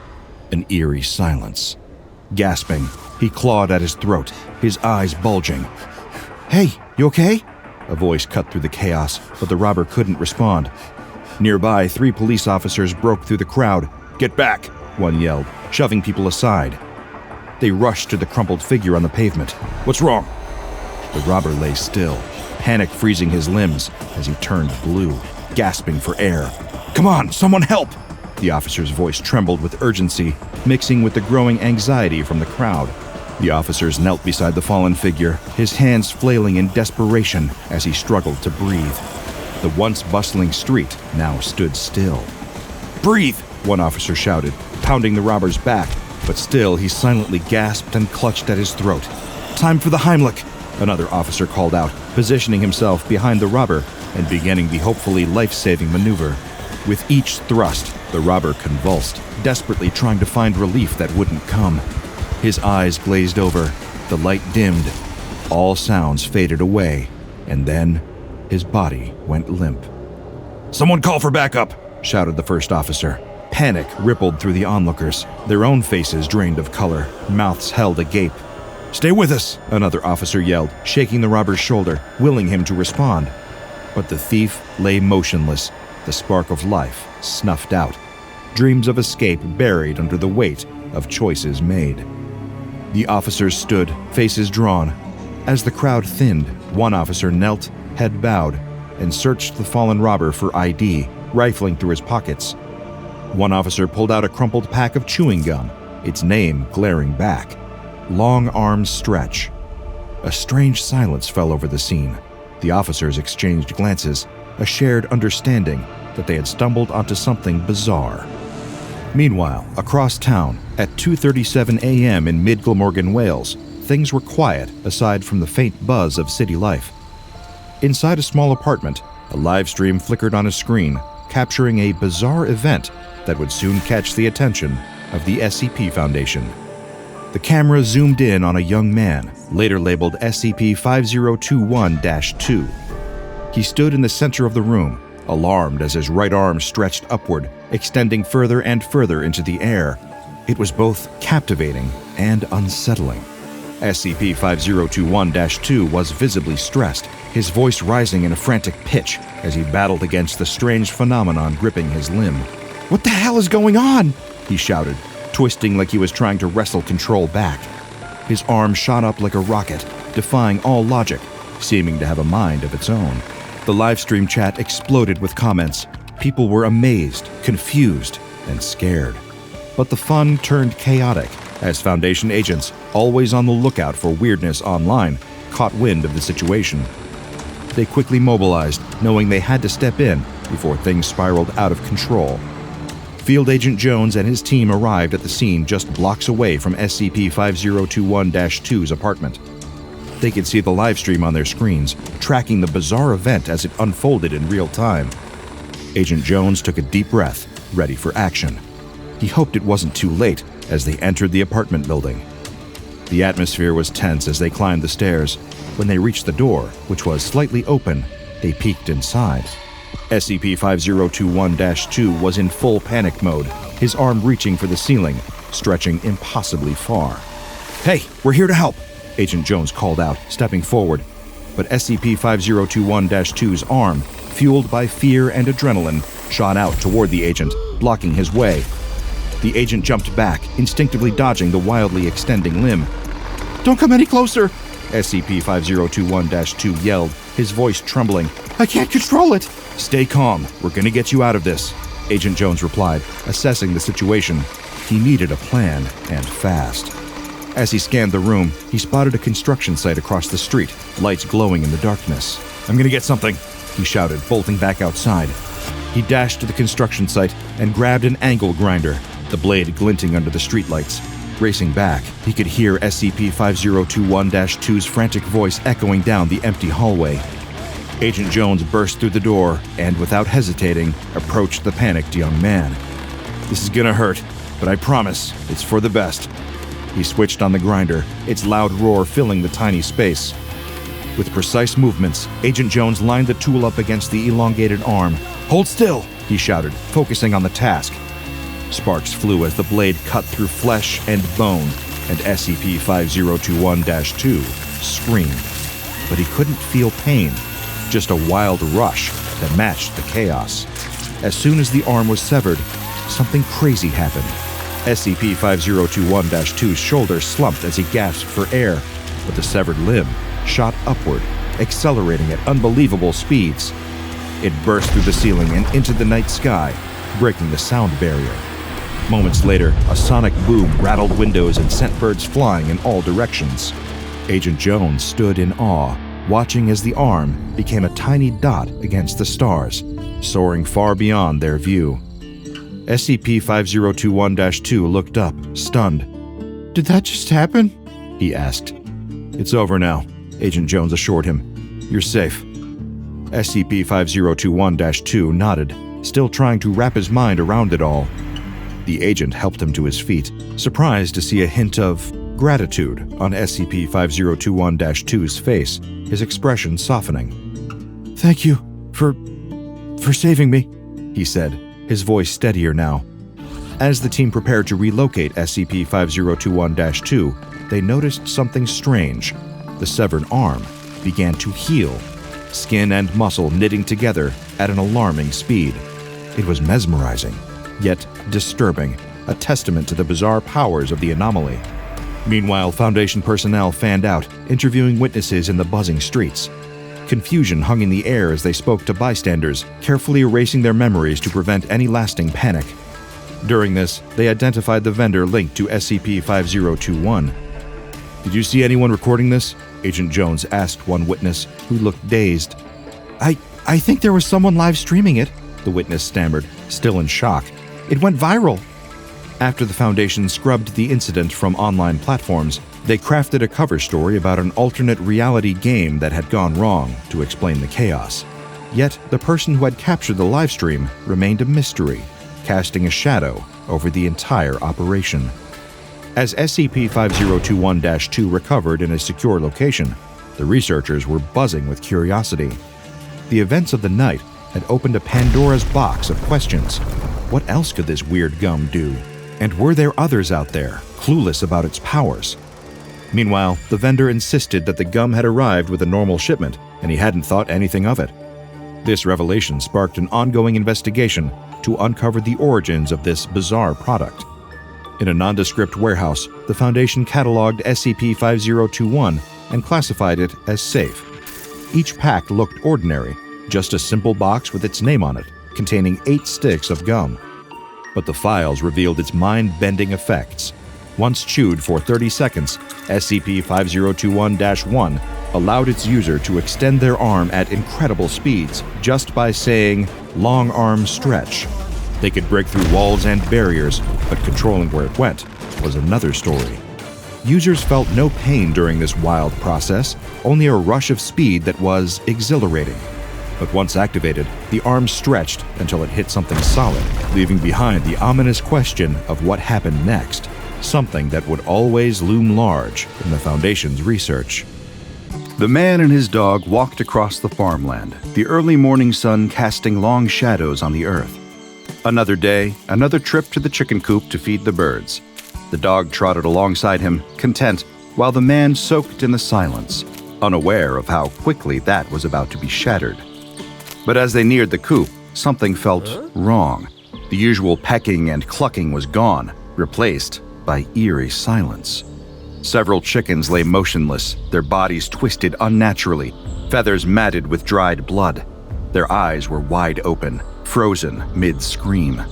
an eerie silence. Gasping, he clawed at his throat, his eyes bulging. "Hey, you okay?" A voice cut through the chaos, but the robber couldn't respond. Nearby, 3 police officers broke through the crowd. "Get back!" one yelled, shoving people aside. They rushed to the crumpled figure on the pavement. "What's wrong?" The robber lay still, panic freezing his limbs as he turned blue, gasping for air. "Come on, someone help!" The officer's voice trembled with urgency, mixing with the growing anxiety from the crowd. The officers knelt beside the fallen figure, his hands flailing in desperation as he struggled to breathe. The once bustling street now stood still. "Breathe!" one officer shouted, pounding the robber's back, but still he silently gasped and clutched at his throat. "Time for the Heimlich!" another officer called out, positioning himself behind the robber and beginning the hopefully life-saving maneuver. With each thrust, the robber convulsed, desperately trying to find relief that wouldn't come. His eyes glazed over, the light dimmed, all sounds faded away, and then his body went limp. "Someone call for backup!" shouted the first officer. Panic rippled through the onlookers, their own faces drained of color, mouths held agape. "Stay with us!" another officer yelled, shaking the robber's shoulder, willing him to respond. But the thief lay motionless, the spark of life snuffed out, dreams of escape buried under the weight of choices made. The officers stood, faces drawn. As the crowd thinned, one officer knelt, head bowed, and searched the fallen robber for ID, rifling through his pockets. One officer pulled out a crumpled pack of chewing gum, its name glaring back. Long arms stretch. A strange silence fell over the scene. The officers exchanged glances, a shared understanding that they had stumbled onto something bizarre. Meanwhile, across town, at 2:37 a.m. in mid-Glamorgan, Wales, things were quiet aside from the faint buzz of city life. Inside a small apartment, a live stream flickered on a screen, capturing a bizarre event that would soon catch the attention of the SCP Foundation. The camera zoomed in on a young man, later labeled SCP-5021-2. He stood in the center of the room, alarmed as his right arm stretched upward, extending further and further into the air. It was both captivating and unsettling. SCP-5021-2 was visibly stressed, his voice rising in a frantic pitch as he battled against the strange phenomenon gripping his limb. "What the hell is going on?" he shouted, twisting like he was trying to wrestle control back. His arm shot up like a rocket, defying all logic, seeming to have a mind of its own. The livestream chat exploded with comments. People were amazed, confused, and scared. But the fun turned chaotic as Foundation agents, always on the lookout for weirdness online, caught wind of the situation. They quickly mobilized, knowing they had to step in before things spiraled out of control. Field Agent Jones and his team arrived at the scene just blocks away from SCP-5021-2's apartment. They could see the livestream on their screens, tracking the bizarre event as it unfolded in real time. Agent Jones took a deep breath, ready for action. He hoped it wasn't too late as they entered the apartment building. The atmosphere was tense as they climbed the stairs. When they reached the door, which was slightly open, they peeked inside. SCP-5021-2 was in full panic mode, his arm reaching for the ceiling, stretching impossibly far. "Hey, we're here to help," Agent Jones called out, stepping forward. But SCP-5021-2's arm, fueled by fear and adrenaline, shot out toward the agent, blocking his way. The agent jumped back, instinctively dodging the wildly extending limb. "Don't come any closer!" SCP-5021-2 yelled, his voice trembling. "I can't control it!" "Stay calm. We're gonna get you out of this," Agent Jones replied, assessing the situation. He needed a plan, and fast. As he scanned the room, he spotted a construction site across the street, lights glowing in the darkness. "I'm gonna get something," he shouted, bolting back outside. He dashed to the construction site and grabbed an angle grinder, the blade glinting under the streetlights. Racing back, he could hear SCP-5021-2's frantic voice echoing down the empty hallway. Agent Jones burst through the door and, without hesitating, approached the panicked young man. "This is gonna hurt, but I promise it's for the best." He switched on the grinder, its loud roar filling the tiny space. With precise movements, Agent Jones lined the tool up against the elongated arm. "Hold still!" he shouted, focusing on the task. Sparks flew as the blade cut through flesh and bone, and SCP-5021-2 screamed. But he couldn't feel pain, just a wild rush that matched the chaos. As soon as the arm was severed, something crazy happened. SCP-5021-2's shoulder slumped as he gasped for air, but the severed limb shot upward, accelerating at unbelievable speeds. It burst through the ceiling and into the night sky, breaking the sound barrier. Moments later, a sonic boom rattled windows and sent birds flying in all directions. Agent Jones stood in awe, watching as the arm became a tiny dot against the stars, soaring far beyond their view. SCP-5021-2 looked up, stunned. "Did that just happen?" he asked. "It's over now," Agent Jones assured him. "You're safe." SCP-5021-2 nodded, still trying to wrap his mind around it all. The agent helped him to his feet, surprised to see a hint of gratitude on SCP-5021-2's face, his expression softening. "Thank you for saving me," he said, his voice steadier now. As the team prepared to relocate SCP-5021-2, they noticed something strange. The severed arm began to heal, skin and muscle knitting together at an alarming speed. It was mesmerizing, yet disturbing, a testament to the bizarre powers of the anomaly. Meanwhile, Foundation personnel fanned out, interviewing witnesses in the buzzing streets. Confusion hung in the air as they spoke to bystanders, carefully erasing their memories to prevent any lasting panic. During this, they identified the vendor linked to SCP-5021. "Did you see anyone recording this?" Agent Jones asked one witness, who looked dazed. I think there was someone live streaming it," the witness stammered, still in shock. "It went viral." After the Foundation scrubbed the incident from online platforms, they crafted a cover story about an alternate reality game that had gone wrong to explain the chaos. Yet, the person who had captured the livestream remained a mystery, casting a shadow over the entire operation. As SCP-5021-2 recovered in a secure location, the researchers were buzzing with curiosity. The events of the night had opened a Pandora's box of questions. What else could this weird gum do? And were there others out there, clueless about its powers? Meanwhile, the vendor insisted that the gum had arrived with a normal shipment, and he hadn't thought anything of it. This revelation sparked an ongoing investigation to uncover the origins of this bizarre product. In a nondescript warehouse, the Foundation cataloged SCP-5021 and classified it as safe. Each pack looked ordinary, just a simple box with its name on it, containing 8 sticks of gum. But the files revealed its mind-bending effects. Once chewed for 30 seconds, SCP-5021-1 allowed its user to extend their arm at incredible speeds just by saying, "long arm stretch." They could break through walls and barriers, but controlling where it went was another story. Users felt no pain during this wild process, only a rush of speed that was exhilarating. But once activated, the arm stretched until it hit something solid, leaving behind the ominous question of what happened next, something that would always loom large in the Foundation's research. The man and his dog walked across the farmland, the early morning sun casting long shadows on the earth. Another day, another trip to the chicken coop to feed the birds. The dog trotted alongside him, content, while the man soaked in the silence, unaware of how quickly that was about to be shattered. But as they neared the coop, something felt wrong. The usual pecking and clucking was gone, replaced by eerie silence. Several chickens lay motionless, their bodies twisted unnaturally, feathers matted with dried blood. Their eyes were wide open, frozen mid-scream.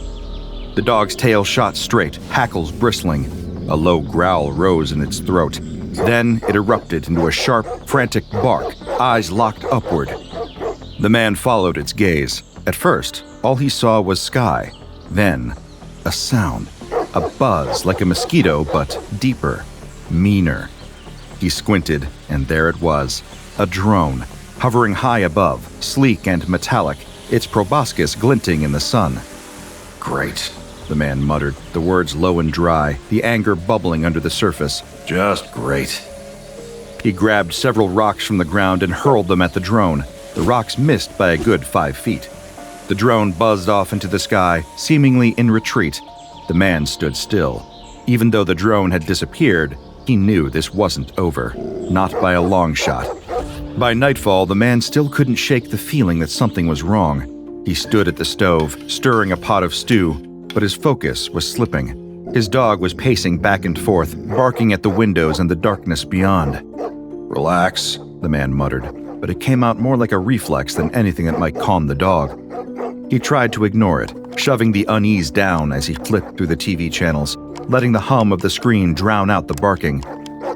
The dog's tail shot straight, hackles bristling. A low growl rose in its throat. Then it erupted into a sharp, frantic bark, eyes locked upward. The man followed its gaze. At first, all he saw was sky. Then, a sound. A buzz like a mosquito, but deeper, meaner. He squinted, and there it was. A drone, hovering high above, sleek and metallic, its proboscis glinting in the sun. "Great," the man muttered, the words low and dry, the anger bubbling under the surface. "Just great." He grabbed several rocks from the ground and hurled them at the drone. The rocks missed by a good 5 feet. The drone buzzed off into the sky, seemingly in retreat. The man stood still. Even though the drone had disappeared, He knew this wasn't over, not by a long shot. By nightfall, the man still couldn't shake the feeling that something was wrong. He stood at the stove, stirring a pot of stew, but his focus was slipping. His dog was pacing back and forth, barking at the windows and the darkness beyond. "Relax," the man muttered, but it came out more like a reflex than anything that might calm the dog. He tried to ignore it, shoving the unease down as he flipped through the TV channels, letting the hum of the screen drown out the barking.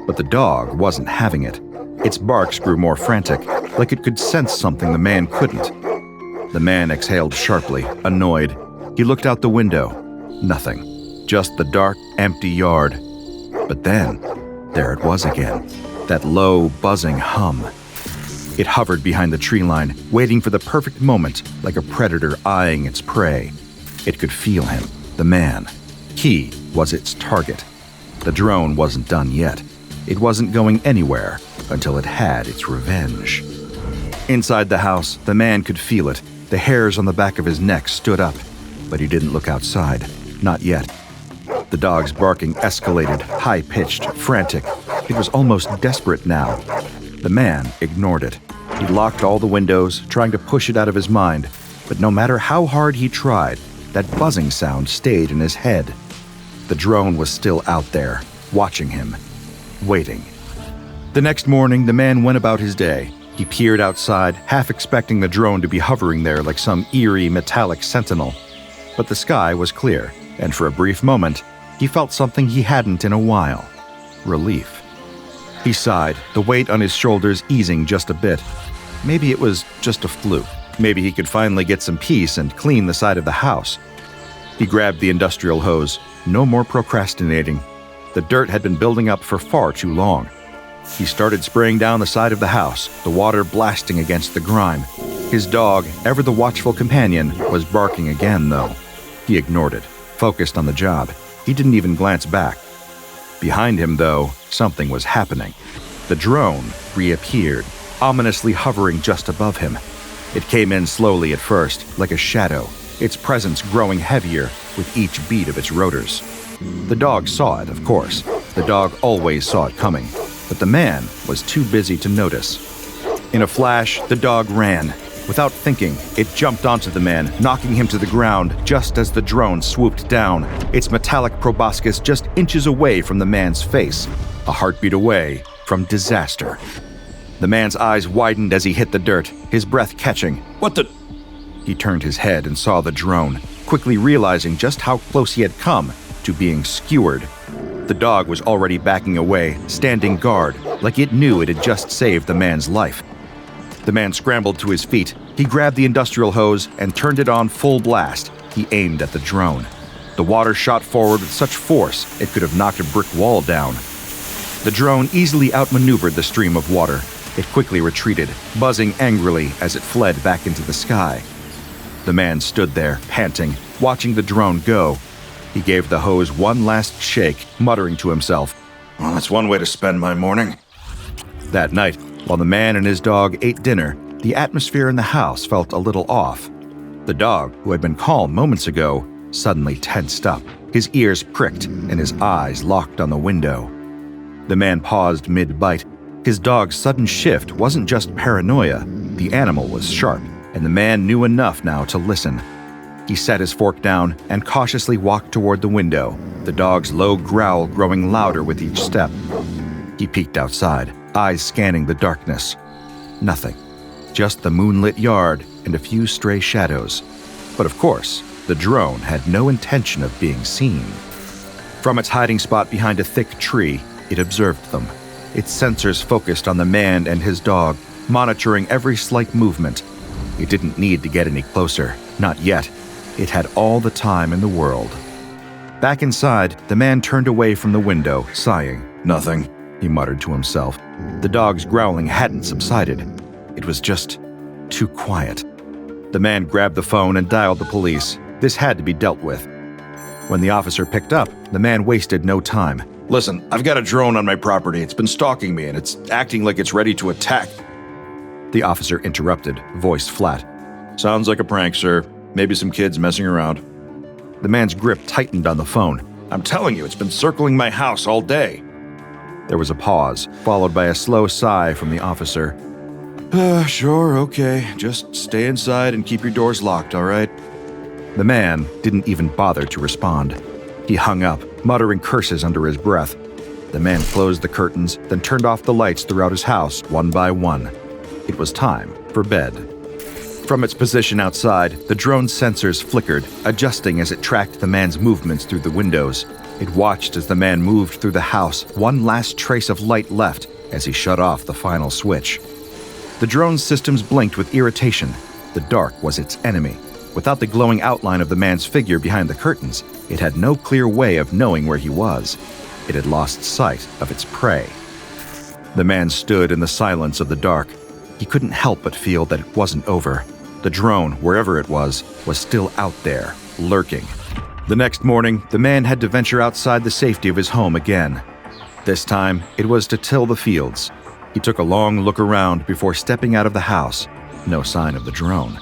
But the dog wasn't having it. Its barks grew more frantic, like it could sense something the man couldn't. The man exhaled sharply, annoyed. He looked out the window. Nothing. Just the dark, empty yard. But then, there it was again. That low, buzzing hum. It hovered behind the tree line, waiting for the perfect moment, like a predator eyeing its prey. It could feel him, the man. He was its target. The drone wasn't done yet. It wasn't going anywhere until it had its revenge. Inside the house, the man could feel it. The hairs on the back of his neck stood up, but he didn't look outside. Not yet. The dog's barking escalated, high-pitched, frantic. It was almost desperate now. The man ignored it. He locked all the windows, trying to push it out of his mind, but no matter how hard he tried, that buzzing sound stayed in his head. The drone was still out there, watching him, waiting. The next morning, the man went about his day. He peered outside, half expecting the drone to be hovering there like some eerie metallic sentinel. But the sky was clear, and for a brief moment, he felt something he hadn't in a while. Relief. He sighed, the weight on his shoulders easing just a bit. Maybe it was just a fluke. Maybe he could finally get some peace and clean the side of the house. He grabbed the industrial hose. No more procrastinating. The dirt had been building up for far too long. He started spraying down the side of the house, the water blasting against the grime. His dog, ever the watchful companion, was barking again, though. He ignored it, focused on the job. He didn't even glance back. Behind him, though, something was happening. The drone reappeared, ominously hovering just above him. It came in slowly at first, like a shadow, its presence growing heavier with each beat of its rotors. The dog saw it, of course. The dog always saw it coming, but the man was too busy to notice. In a flash, the dog ran. Without thinking, it jumped onto the man, knocking him to the ground just as the drone swooped down, its metallic proboscis just inches away from the man's face, a heartbeat away from disaster. The man's eyes widened as he hit the dirt, his breath catching. "What the?" He turned his head and saw the drone, quickly realizing just how close he had come to being skewered. The dog was already backing away, standing guard, like it knew it had just saved the man's life. The man scrambled to his feet. He grabbed the industrial hose and turned it on full blast. He aimed at the drone. The water shot forward with such force it could have knocked a brick wall down. The drone easily outmaneuvered the stream of water. It quickly retreated, buzzing angrily as it fled back into the sky. The man stood there, panting, watching the drone go. He gave the hose one last shake, muttering to himself, "Well, that's one way to spend my morning." That night, while the man and his dog ate dinner, the atmosphere in the house felt a little off. The dog, who had been calm moments ago, suddenly tensed up. His ears pricked and his eyes locked on the window. The man paused mid-bite. His dog's sudden shift wasn't just paranoia. The animal was sharp, and the man knew enough now to listen. He set his fork down and cautiously walked toward the window, the dog's low growl growing louder with each step. He peeked outside, eyes scanning the darkness. Nothing. Just the moonlit yard and a few stray shadows. But of course, the drone had no intention of being seen. From its hiding spot behind a thick tree, it observed them. Its sensors focused on the man and his dog, monitoring every slight movement. It didn't need to get any closer, not yet. It had all the time in the world. Back inside, the man turned away from the window, sighing. "Nothing," he muttered to himself. The dog's growling hadn't subsided. It was just too quiet. The man grabbed the phone and dialed the police. This had to be dealt with. When the officer picked up, the man wasted no time. "Listen, I've got a drone on my property. It's been stalking me, and it's acting like it's ready to attack." The officer interrupted, voice flat. "Sounds like a prank, sir. Maybe some kids messing around." The man's grip tightened on the phone. "I'm telling you, it's been circling my house all day." There was a pause, followed by a slow sigh from the officer. Sure, okay. Just stay inside and keep your doors locked, all right? The man didn't even bother to respond. He hung up, muttering curses under his breath. The man closed the curtains, then turned off the lights throughout his house one by one. It was time for bed. From its position outside, the drone's sensors flickered, adjusting as it tracked the man's movements through the windows. It watched as the man moved through the house, one last trace of light left as he shut off the final switch. The drone's systems blinked with irritation. The dark was its enemy. Without the glowing outline of the man's figure behind the curtains, it had no clear way of knowing where he was. It had lost sight of its prey. The man stood in the silence of the dark. He couldn't help but feel that it wasn't over. The drone, wherever it was still out there, lurking. The next morning, the man had to venture outside the safety of his home again. This time, it was to till the fields. He took a long look around before stepping out of the house. No sign of the drone.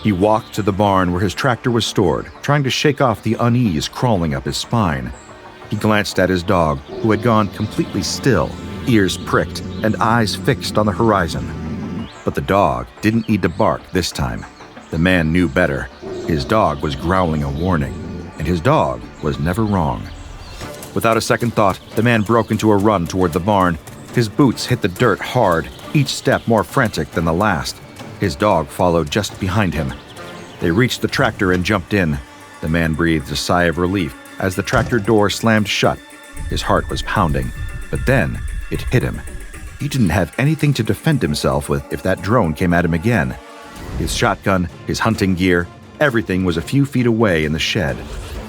He walked to the barn where his tractor was stored, trying to shake off the unease crawling up his spine. He glanced at his dog, who had gone completely still, ears pricked and eyes fixed on the horizon. But the dog didn't need to bark this time. The man knew better. His dog was growling a warning, and his dog was never wrong. Without a second thought, the man broke into a run toward the barn. His boots hit the dirt hard, each step more frantic than the last. His dog followed just behind him. They reached the tractor and jumped in. The man breathed a sigh of relief as the tractor door slammed shut. His heart was pounding, but then it hit him. He didn't have anything to defend himself with if that drone came at him again. His shotgun, his hunting gear, everything was a few feet away in the shed.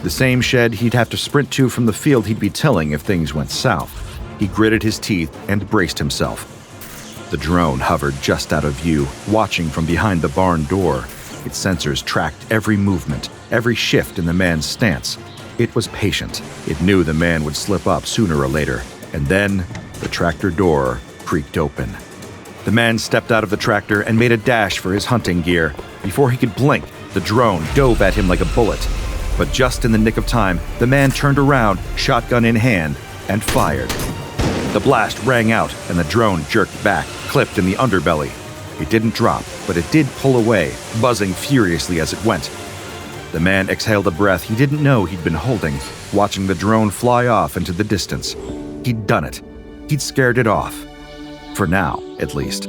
The same shed he'd have to sprint to from the field he'd be tilling if things went south. He gritted his teeth and braced himself. The drone hovered just out of view, watching from behind the barn door. Its sensors tracked every movement, every shift in the man's stance. It was patient. It knew the man would slip up sooner or later, and then the tractor door creaked open. The man stepped out of the tractor and made a dash for his hunting gear. Before he could blink, the drone dove at him like a bullet. But just in the nick of time, the man turned around, shotgun in hand, and fired. The blast rang out, and the drone jerked back, clipped in the underbelly. It didn't drop, but it did pull away, buzzing furiously as it went. The man exhaled a breath he didn't know he'd been holding, watching the drone fly off into the distance. He'd done it. He'd scared it off. For now, at least.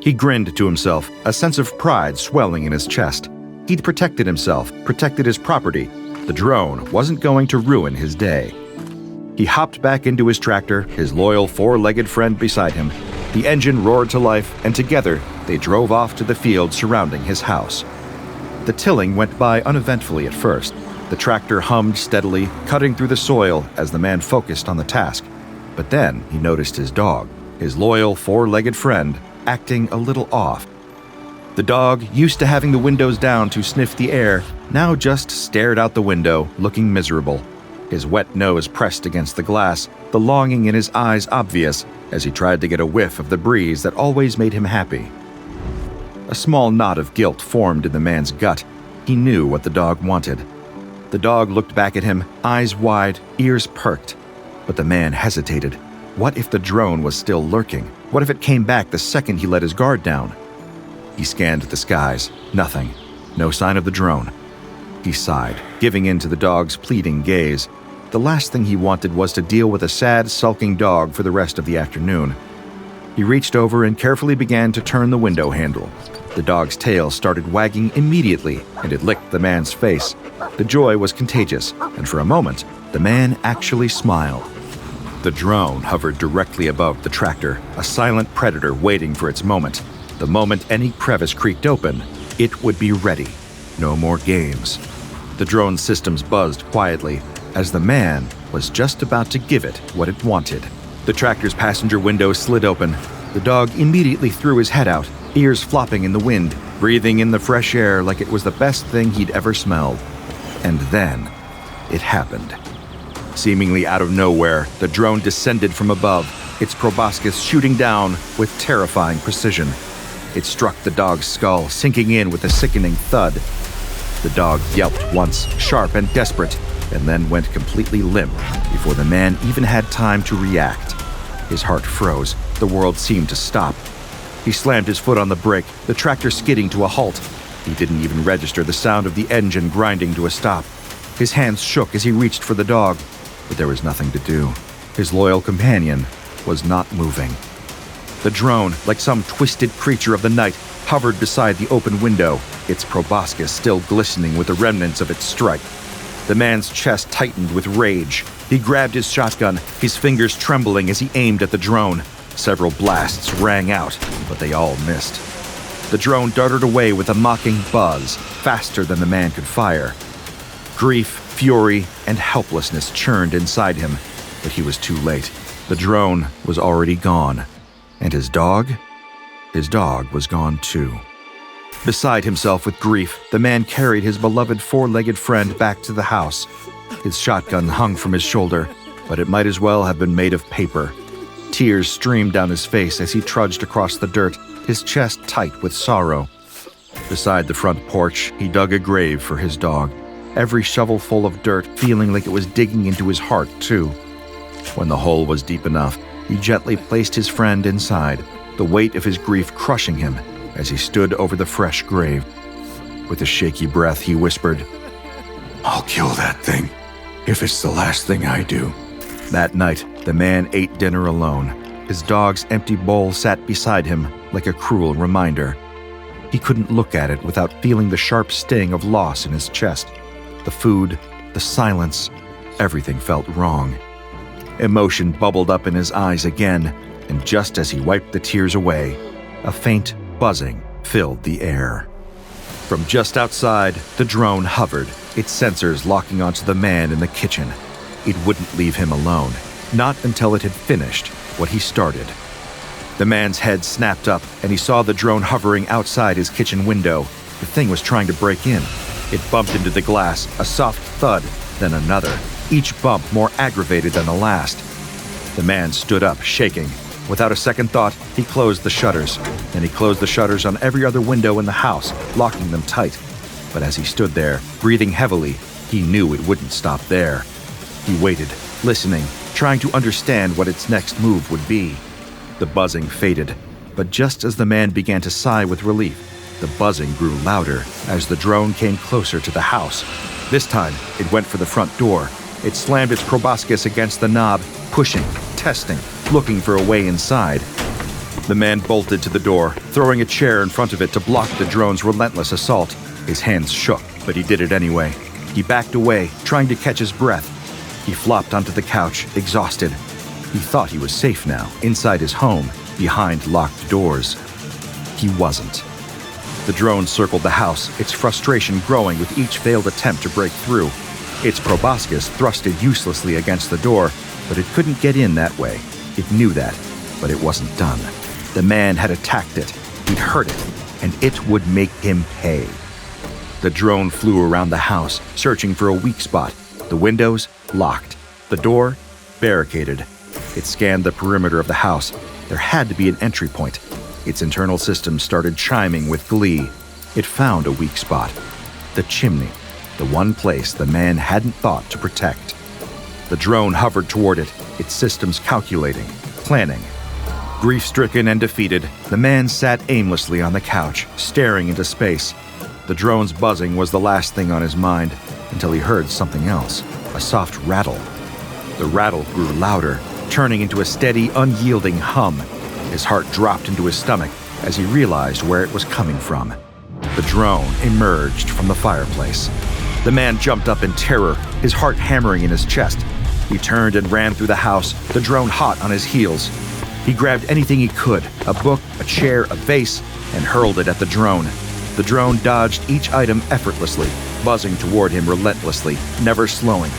He grinned to himself, a sense of pride swelling in his chest. He'd protected himself, protected his property. The drone wasn't going to ruin his day. He hopped back into his tractor, his loyal four-legged friend beside him. The engine roared to life, and together they drove off to the field surrounding his house. The tilling went by uneventfully at first. The tractor hummed steadily, cutting through the soil as the man focused on the task. But then he noticed his dog, his loyal four-legged friend, acting a little off. The dog, used to having the windows down to sniff the air, now just stared out the window, looking miserable. His wet nose pressed against the glass, the longing in his eyes obvious as he tried to get a whiff of the breeze that always made him happy. A small knot of guilt formed in the man's gut. He knew what the dog wanted. The dog looked back at him, eyes wide, ears perked. But the man hesitated. What if the drone was still lurking? What if it came back the second he let his guard down? He scanned the skies. Nothing. No sign of the drone. He sighed, giving in to the dog's pleading gaze. The last thing he wanted was to deal with a sad, sulking dog for the rest of the afternoon. He reached over and carefully began to turn the window handle. The dog's tail started wagging immediately, and it licked the man's face. The joy was contagious, and for a moment, the man actually smiled. The drone hovered directly above the tractor, a silent predator waiting for its moment. The moment any crevice creaked open, it would be ready. No more games. The drone's systems buzzed quietly as the man was just about to give it what it wanted. The tractor's passenger window slid open. The dog immediately threw his head out, ears flopping in the wind, breathing in the fresh air like it was the best thing he'd ever smelled. And then, it happened. Seemingly out of nowhere, the drone descended from above, its proboscis shooting down with terrifying precision. It struck the dog's skull, sinking in with a sickening thud. The dog yelped once, sharp and desperate, and then went completely limp before the man even had time to react. His heart froze. The world seemed to stop. He slammed his foot on the brake, the tractor skidding to a halt. He didn't even register the sound of the engine grinding to a stop. His hands shook as he reached for the dog, but there was nothing to do. His loyal companion was not moving. The drone, like some twisted creature of the night, hovered beside the open window, its proboscis still glistening with the remnants of its strike. The man's chest tightened with rage. He grabbed his shotgun, his fingers trembling as he aimed at the drone. Several blasts rang out, but they all missed. The drone darted away with a mocking buzz, faster than the man could fire. Grief, fury, and helplessness churned inside him, but he was too late. The drone was already gone. And his dog? His dog was gone too. Beside himself with grief, the man carried his beloved four-legged friend back to the house. His shotgun hung from his shoulder, but it might as well have been made of paper. Tears streamed down his face as he trudged across the dirt, his chest tight with sorrow. Beside the front porch, he dug a grave for his dog, every shovelful of dirt feeling like it was digging into his heart, too. When the hole was deep enough, he gently placed his friend inside, the weight of his grief crushing him as he stood over the fresh grave. With a shaky breath, he whispered, "I'll kill that thing, if it's the last thing I do." That night, the man ate dinner alone. His dog's empty bowl sat beside him like a cruel reminder. He couldn't look at it without feeling the sharp sting of loss in his chest. The food, the silence, everything felt wrong. Emotion bubbled up in his eyes again, and just as he wiped the tears away, a faint buzzing filled the air. From just outside, the drone hovered, its sensors locking onto the man in the kitchen. It wouldn't leave him alone, not until it had finished what he started. The man's head snapped up, and he saw the drone hovering outside his kitchen window. The thing was trying to break in. It bumped into the glass, a soft thud, then another, each bump more aggravated than the last. The man stood up, shaking. Without a second thought, he closed the shutters. Then he closed the shutters on every other window in the house, locking them tight. But as he stood there, breathing heavily, he knew it wouldn't stop there. He waited, listening, trying to understand what its next move would be. The buzzing faded, but just as the man began to sigh with relief, the buzzing grew louder as the drone came closer to the house. This time, it went for the front door. It slammed its proboscis against the knob, pushing, testing, looking for a way inside. The man bolted to the door, throwing a chair in front of it to block the drone's relentless assault. His hands shook, but he did it anyway. He backed away, trying to catch his breath. He flopped onto the couch, exhausted. He thought he was safe now, inside his home, behind locked doors. He wasn't. The drone circled the house, its frustration growing with each failed attempt to break through. Its proboscis thrusted uselessly against the door, but it couldn't get in that way. It knew that, but it wasn't done. The man had attacked it. He'd hurt it, and it would make him pay. The drone flew around the house, searching for a weak spot. The windows locked. The door barricaded. It scanned the perimeter of the house. There had to be an entry point. Its internal systems started chiming with glee. It found a weak spot. The chimney. The one place the man hadn't thought to protect. The drone hovered toward it, its systems calculating, planning. Grief-stricken and defeated, the man sat aimlessly on the couch, staring into space. The drone's buzzing was the last thing on his mind, until he heard something else, a soft rattle. The rattle grew louder, turning into a steady, unyielding hum. His heart dropped into his stomach as he realized where it was coming from. The drone emerged from the fireplace. The man jumped up in terror, his heart hammering in his chest. He turned and ran through the house, the drone hot on his heels. He grabbed anything he could, a book, a chair, a vase, and hurled it at the drone. The drone dodged each item effortlessly, buzzing toward him relentlessly, never slowing.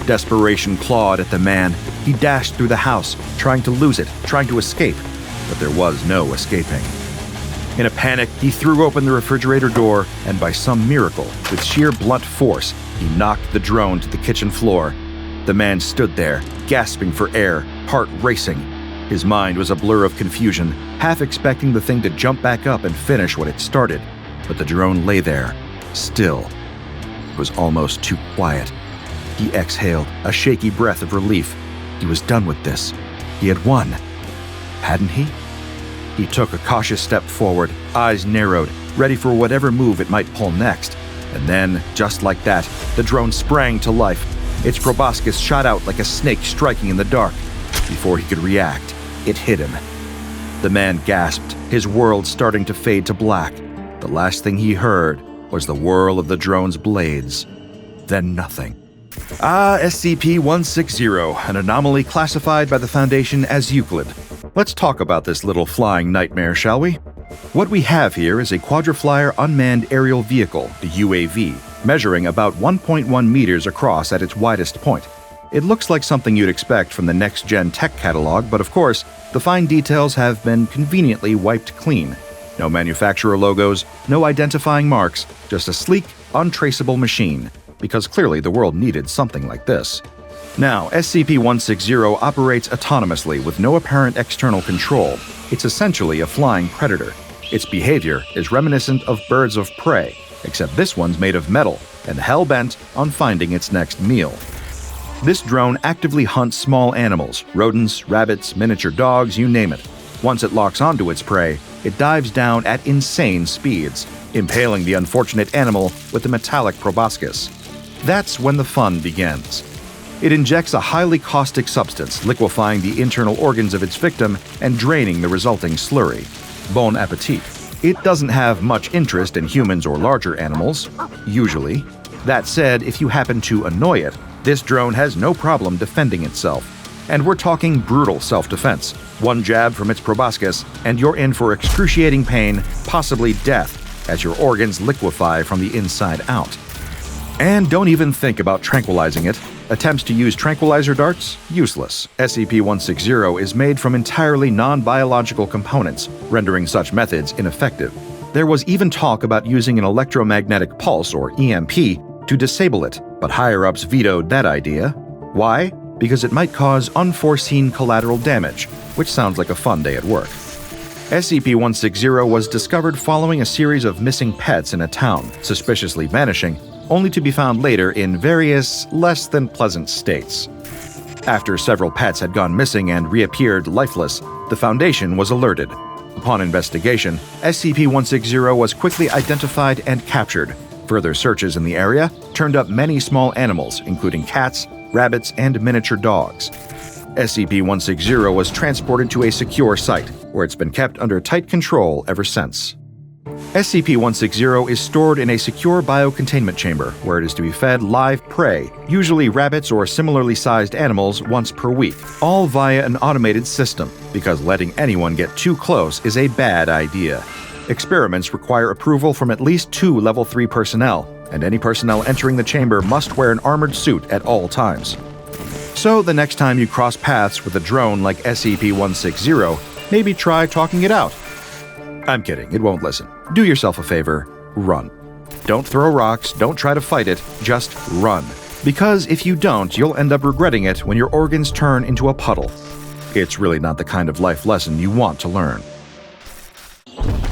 Desperation clawed at the man. He dashed through the house, trying to lose it, trying to escape, but there was no escaping. In a panic, he threw open the refrigerator door, and by some miracle, with sheer blunt force, he knocked the drone to the kitchen floor. The man stood there, gasping for air, heart racing. His mind was a blur of confusion, half expecting the thing to jump back up and finish what it started. But the drone lay there, still. It was almost too quiet. He exhaled, a shaky breath of relief. He was done with this. He had won. Hadn't he? He took a cautious step forward, eyes narrowed, ready for whatever move it might pull next. And then, just like that, the drone sprang to life. Its proboscis shot out like a snake striking in the dark. Before he could react, it hit him. The man gasped, his world starting to fade to black. The last thing he heard was the whirl of the drone's blades. Then nothing. SCP-160, an anomaly classified by the Foundation as Euclid. Let's talk about this little flying nightmare, shall we? What we have here is a Quadriflyer Unmanned Aerial Vehicle, the UAV, measuring about 1.1 meters across at its widest point. It looks like something you'd expect from the next-gen tech catalog, but of course, the fine details have been conveniently wiped clean. No manufacturer logos, no identifying marks, just a sleek, untraceable machine, because clearly the world needed something like this. Now, SCP-160 operates autonomously with no apparent external control. It's essentially a flying predator. Its behavior is reminiscent of birds of prey, except this one's made of metal and hell-bent on finding its next meal. This drone actively hunts small animals, rodents, rabbits, miniature dogs, you name it. Once it locks onto its prey, it dives down at insane speeds, impaling the unfortunate animal with a metallic proboscis. That's when the fun begins. It injects a highly caustic substance, liquefying the internal organs of its victim and draining the resulting slurry. Bon appetit. It doesn't have much interest in humans or larger animals, usually. That said, if you happen to annoy it, this drone has no problem defending itself. And we're talking brutal self-defense. One jab from its proboscis, and you're in for excruciating pain, possibly death, as your organs liquefy from the inside out. And don't even think about tranquilizing it. Attempts to use tranquilizer darts? Useless. SCP-160 is made from entirely non-biological components, rendering such methods ineffective. There was even talk about using an electromagnetic pulse, or EMP, to disable it, but higher-ups vetoed that idea. Why? Because it might cause unforeseen collateral damage, which sounds like a fun day at work. SCP-160 was discovered following a series of missing pets in a town, suspiciously vanishing, only to be found later in various less than pleasant states. After several pets had gone missing and reappeared lifeless, the Foundation was alerted. Upon investigation, SCP-160 was quickly identified and captured. Further searches in the area turned up many small animals, including cats, rabbits, and miniature dogs. SCP-160 was transported to a secure site, where it's been kept under tight control ever since. SCP-160 is stored in a secure biocontainment chamber, where it is to be fed live prey, usually rabbits or similarly sized animals, once per week, all via an automated system, because letting anyone get too close is a bad idea. Experiments require approval from at least 2 Level 3 personnel, and any personnel entering the chamber must wear an armored suit at all times. So the next time you cross paths with a drone like SCP-160, maybe try talking it out. I'm kidding, it won't listen. Do yourself a favor, run. Don't throw rocks, don't try to fight it, just run. Because if you don't, you'll end up regretting it when your organs turn into a puddle. It's really not the kind of life lesson you want to learn.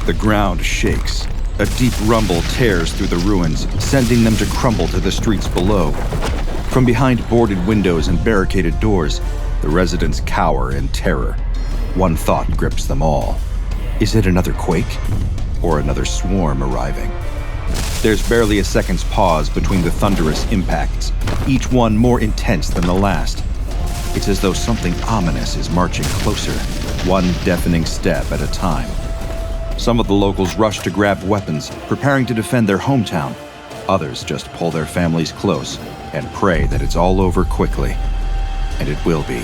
The ground shakes. A deep rumble tears through the ruins, sending them to crumble to the streets below. From behind boarded windows and barricaded doors, the residents cower in terror. One thought grips them all. Is it another quake? Or another swarm arriving? There's barely a second's pause between the thunderous impacts, each one more intense than the last. It's as though something ominous is marching closer, one deafening step at a time. Some of the locals rush to grab weapons, preparing to defend their hometown. Others just pull their families close and pray that it's all over quickly. And it will be.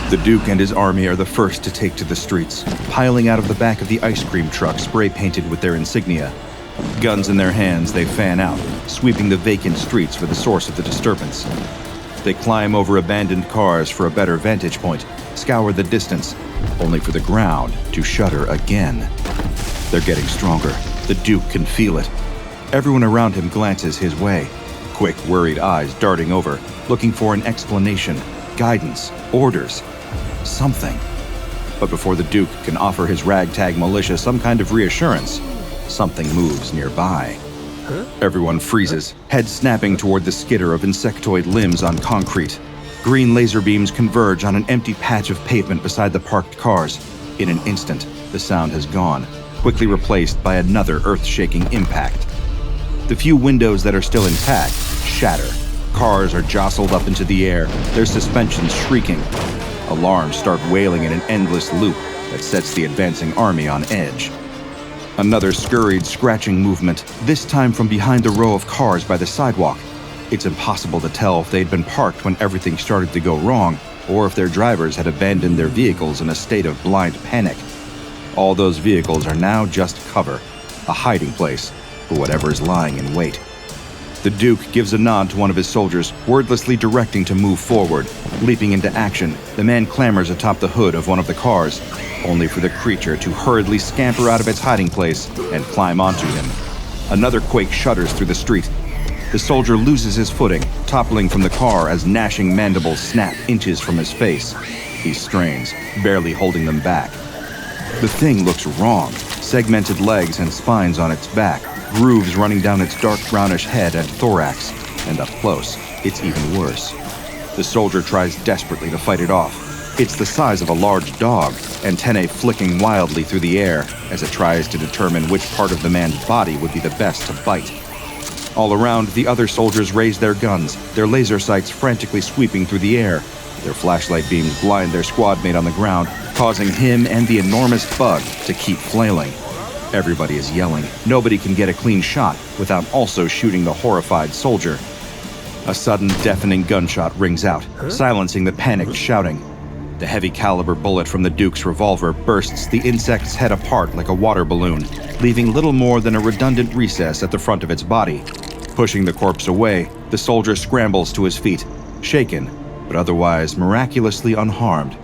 The Duke and his army are the first to take to the streets, piling out of the back of the ice cream truck spray-painted with their insignia. Guns in their hands, they fan out, sweeping the vacant streets for the source of the disturbance. They climb over abandoned cars for a better vantage point, scour the distance, only for the ground to shudder again. They're getting stronger. The Duke can feel it. Everyone around him glances his way, quick, worried eyes darting over, looking for an explanation, guidance, orders. Something. But before the Duke can offer his ragtag militia some kind of reassurance, something moves nearby. Everyone freezes, head snapping toward the skitter of insectoid limbs on concrete. Green laser beams converge on an empty patch of pavement beside the parked cars. In an instant, the sound has gone, quickly replaced by another earth-shaking impact. The few windows that are still intact shatter. Cars are jostled up into the air, their suspensions shrieking. Alarms start wailing in an endless loop that sets the advancing army on edge. Another scurried, scratching movement, this time from behind the row of cars by the sidewalk. It's impossible to tell if they'd been parked when everything started to go wrong, or if their drivers had abandoned their vehicles in a state of blind panic. All those vehicles are now just cover, a hiding place for whatever is lying in wait. The Duke gives a nod to one of his soldiers, wordlessly directing to move forward. Leaping into action, the man clambers atop the hood of one of the cars, only for the creature to hurriedly scamper out of its hiding place and climb onto him. Another quake shudders through the street. The soldier loses his footing, toppling from the car as gnashing mandibles snap inches from his face. He strains, barely holding them back. The thing looks wrong. Segmented legs and spines on its back, grooves running down its dark brownish head and thorax, and up close, it's even worse. The soldier tries desperately to fight it off. It's the size of a large dog, antennae flicking wildly through the air as it tries to determine which part of the man's body would be the best to bite. All around, the other soldiers raise their guns, their laser sights frantically sweeping through the air. Their flashlight beams blind their squad mate on the ground, causing him and the enormous bug to keep flailing. Everybody is yelling. Nobody can get a clean shot without also shooting the horrified soldier. A sudden, deafening gunshot rings out, silencing the panicked shouting. The heavy caliber bullet from the Duke's revolver bursts the insect's head apart like a water balloon, leaving little more than a redundant recess at the front of its body. Pushing the corpse away, the soldier scrambles to his feet, shaken, but otherwise miraculously unharmed.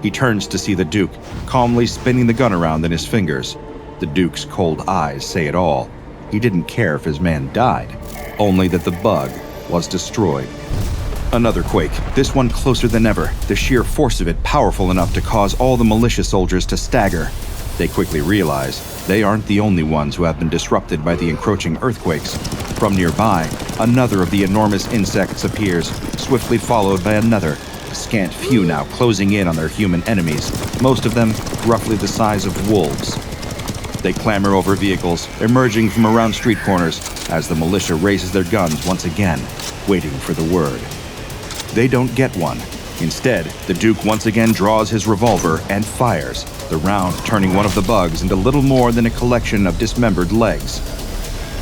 He turns to see the Duke, calmly spinning the gun around in his fingers. The Duke's cold eyes say it all. He didn't care if his man died, only that the bug was destroyed. Another quake, this one closer than ever, the sheer force of it powerful enough to cause all the militia soldiers to stagger. They quickly realize they aren't the only ones who have been disrupted by the encroaching earthquakes. From nearby, another of the enormous insects appears, swiftly followed by another, a scant few now closing in on their human enemies, most of them roughly the size of wolves. They clamber over vehicles, emerging from around street corners, as the militia raises their guns once again, waiting for the word. They don't get one. Instead, the Duke once again draws his revolver and fires, the round turning one of the bugs into little more than a collection of dismembered legs.